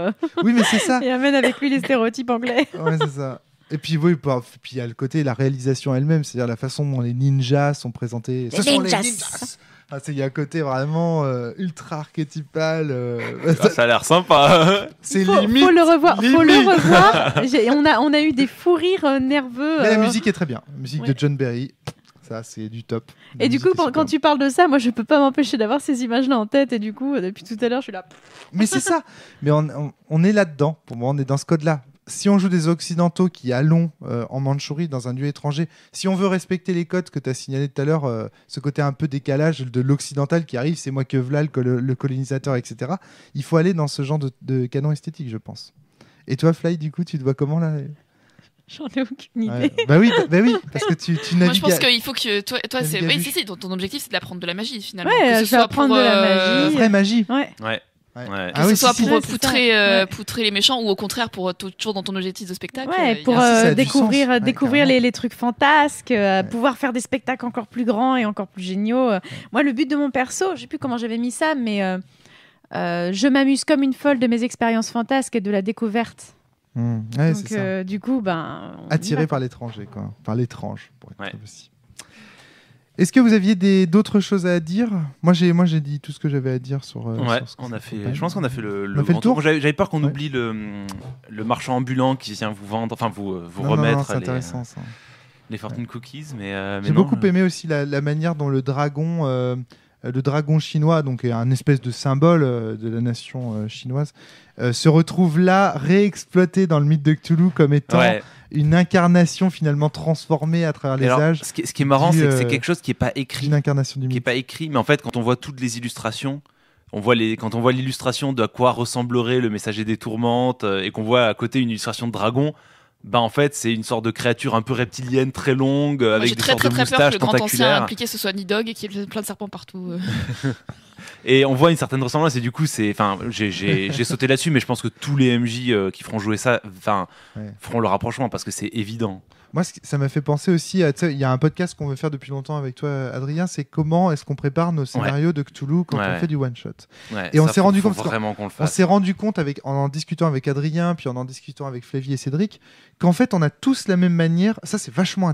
Oui, mais c'est ça. Et amène avec lui les stéréotypes anglais. Ouais, c'est ça. Et puis, oui, puis il y a le côté, la réalisation elle-même, c'est-à-dire la façon dont les ninjas sont présentés. Ce sont les ninjas. Il y a un côté vraiment ultra archétypal. Ça a l'air sympa. C'est limite. Faut le revoir. On a eu des fous rires nerveux. Mais la musique est très bien. La musique de John Barry. Ça, c'est du top. Et du coup, quand tu parles de ça, moi, je peux pas m'empêcher d'avoir ces images-là en tête. Et du coup, depuis tout à l'heure, je suis là. Mais c'est ça. Mais on est là-dedans. Pour moi, on est dans ce code-là. Si on joue des Occidentaux qui allons en Mandchourie, dans un lieu étranger, si on veut respecter les codes que tu as signalé tout à l'heure, ce côté un peu décalage de l'occidental qui arrive, c'est moi que v'là le colonisateur, etc., il faut aller dans ce genre de canon esthétique, je pense. Et toi, Fly, du coup, tu te vois comment là ? J'en ai aucune idée. Bah oui, parce que tu navigues. Moi, je pense qu'il faut que toi c'est. Oui, si, ton objectif, c'est d'apprendre de la magie finalement. Ouais, que ce soit apprendre de la magie. Vraie magie. Ouais. Que ce soit pour poutrer les méchants ou au contraire pour toujours dans ton objectif de spectacle. Ouais, pour découvrir les trucs fantasques, pouvoir faire des spectacles encore plus grands et encore plus géniaux. Moi, le but de mon perso, je sais plus comment j'avais mis ça, mais je m'amuse comme une folle de mes expériences fantasques et de la découverte. Ouais, donc du coup, attiré par l'étranger, quoi. Par l'étrange, pour être aussi. Est-ce que vous aviez d'autres choses à dire ? Moi, j'ai dit tout ce que j'avais à dire sur. Sur ce on a fait. Je pense qu'on a fait le tour. J'avais peur qu'on oublie le marchand ambulant qui vient vous vendre, enfin vous remettre les fortune cookies, mais j'ai beaucoup aimé aussi la manière dont le dragon chinois, donc un espèce de symbole de la nation chinoise, se retrouve là réexploité dans le mythe de Cthulhu comme étant une incarnation finalement transformée à travers les âges. Ce qui est marrant, c'est que c'est quelque chose qui n'est pas écrit. Une incarnation du mythe. Qui n'est pas écrit, mais en fait, quand on voit toutes les illustrations, quand on voit l'illustration de à quoi ressemblerait le messager des tourmentes et qu'on voit à côté une illustration de dragon, en fait, c'est une sorte de créature un peu reptilienne, très longue, avec des sortes de moustaches tentaculaires. J'ai très peur que le grand ancien impliqué ce soit Nidhogg et qu'il y ait plein de serpents partout. Et on voit une certaine ressemblance, et du coup, j'ai sauté là-dessus, mais je pense que tous les MJ qui feront jouer ça feront le rapprochement, parce que c'est évident. Moi, ça m'a fait penser aussi à... Il y a un podcast qu'on veut faire depuis longtemps avec toi, Adrien, c'est comment est-ce qu'on prépare nos scénarios de Cthulhu quand on fait du one-shot. Et on s'est rendu compte... vraiment qu'on le fasse. On s'est rendu compte en discutant avec Adrien, puis en discutant avec Flavie et Cédric, qu'en fait, on a tous la même manière. Ça, c'est vachement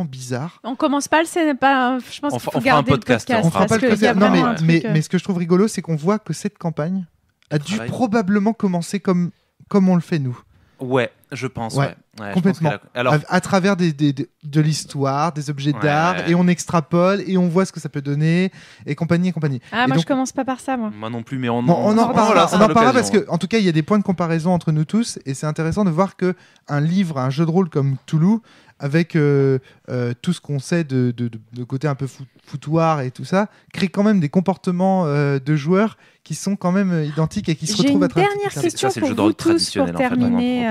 bizarre. On commence pas je pense qu'il faut garder le podcast. On fera pas le podcast. Non, mais ce que je trouve rigolo, c'est qu'on voit que cette campagne a dû probablement commencer comme on le fait nous. Ouais, je pense. Ouais, complètement. À travers de l'histoire, des objets d'art, et on extrapole et on voit ce que ça peut donner, et compagnie. Ah, moi, je commence pas par ça, moi. Moi non plus, mais on en reparlera parce que, en tout cas, il y a des points de comparaison entre nous tous, et c'est intéressant de voir que un jeu de rôle comme Cthulhu, avec tout ce qu'on sait de côté un peu foutoir et tout ça, crée quand même des comportements de joueurs qui sont quand même identiques et qui se retrouvent à travers. J'ai une dernière question pour vous tous pour terminer.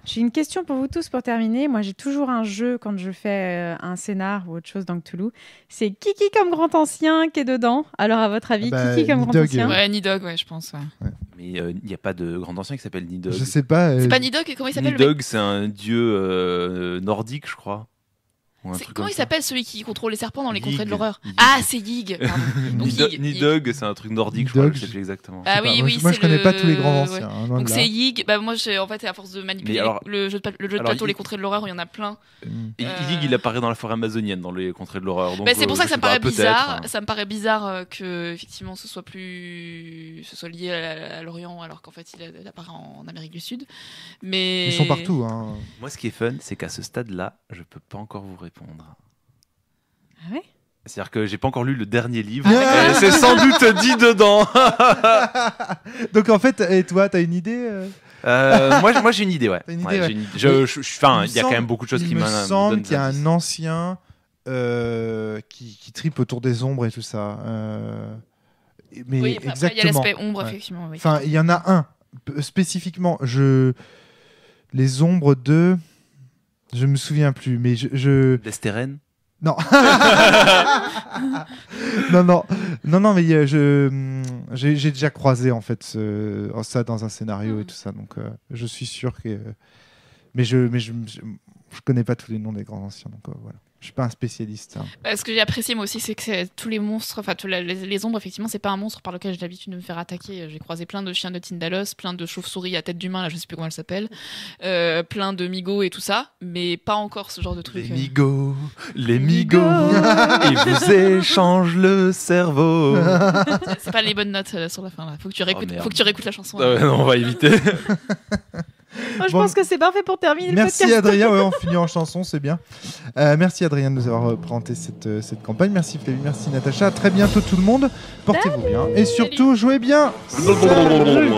J'ai une question pour vous tous pour terminer. Moi, j'ai toujours un jeu quand je fais un scénar ou autre chose dans Cthulhu. C'est Kiki comme grand ancien qui est dedans. Alors, à votre avis, Kiki comme grand ancien ? Ouais, Nidhogg, je pense. Mais il n'y a pas de grand ancien qui s'appelle Nidhogg. Je sais pas. C'est pas Nidhogg, comment il s'appelle ? Nidhogg, c'est un dieu nordique, je crois. Comment il s'appelle celui qui contrôle les serpents dans les contrées de l'horreur ? Ah, c'est Yig. Nidhogg, c'est un truc nordique, je crois, je sais plus exactement. Ah oui, moi je connais pas tous les grands anciens. Donc c'est Yig. Moi, en fait, à force de manipuler le jeu de plateau, les contrées de l'horreur, il y en a plein. Yig, il apparaît dans la forêt amazonienne, dans les contrées de l'horreur. C'est pour ça que ça me paraît bizarre. Ça me paraît bizarre que effectivement ce soit lié à l'Orient, alors qu'en fait il apparaît en Amérique du Sud. Mais ils sont partout. Moi, ce qui est fun, c'est qu'à ce stade-là, je peux pas encore vous répondre. Ah ouais ? C'est-à-dire que j'ai pas encore lu le dernier livre. Et c'est sans doute dit dedans. Donc en fait, et toi, t'as une idée moi j'ai une idée, ouais. T'as une idée, ouais. Il y a quand même beaucoup de choses qui me semble qu'il y a un ancien qui tripe autour des ombres et tout ça. Mais oui, exactement. Il y a l'aspect ombre, effectivement. Oui. Enfin, il y en a un spécifiquement. Les ombres de. Je me souviens plus, mais L'Estérène ? Non. non, mais j'ai déjà croisé en fait ça dans un scénario et tout ça, donc je suis sûr que. Mais je connais pas tous les noms des grands anciens, donc voilà. Je suis pas un spécialiste. Ce que j'ai apprécié moi aussi, c'est que tous les monstres, enfin les ombres, effectivement, c'est pas un monstre par lequel j'ai l'habitude de me faire attaquer. J'ai croisé plein de chiens de Tindalos, plein de chauves-souris à tête d'humain, là je sais plus comment elles s'appellent, plein de migots et tout ça, mais pas encore ce genre de truc. Les migots, ils vous échangent le cerveau. C'est pas les bonnes notes sur la fin là. Faut que tu réécoutes la chanson. Non, on va éviter. Je pense que c'est parfait pour terminer merci le podcast. Merci Adrien, on finit en chanson, c'est bien. Merci Adrien de nous avoir présenté cette campagne. Merci Flavie, merci Natacha. À très bientôt tout le monde. Portez-vous bien et surtout jouez bien. Salut.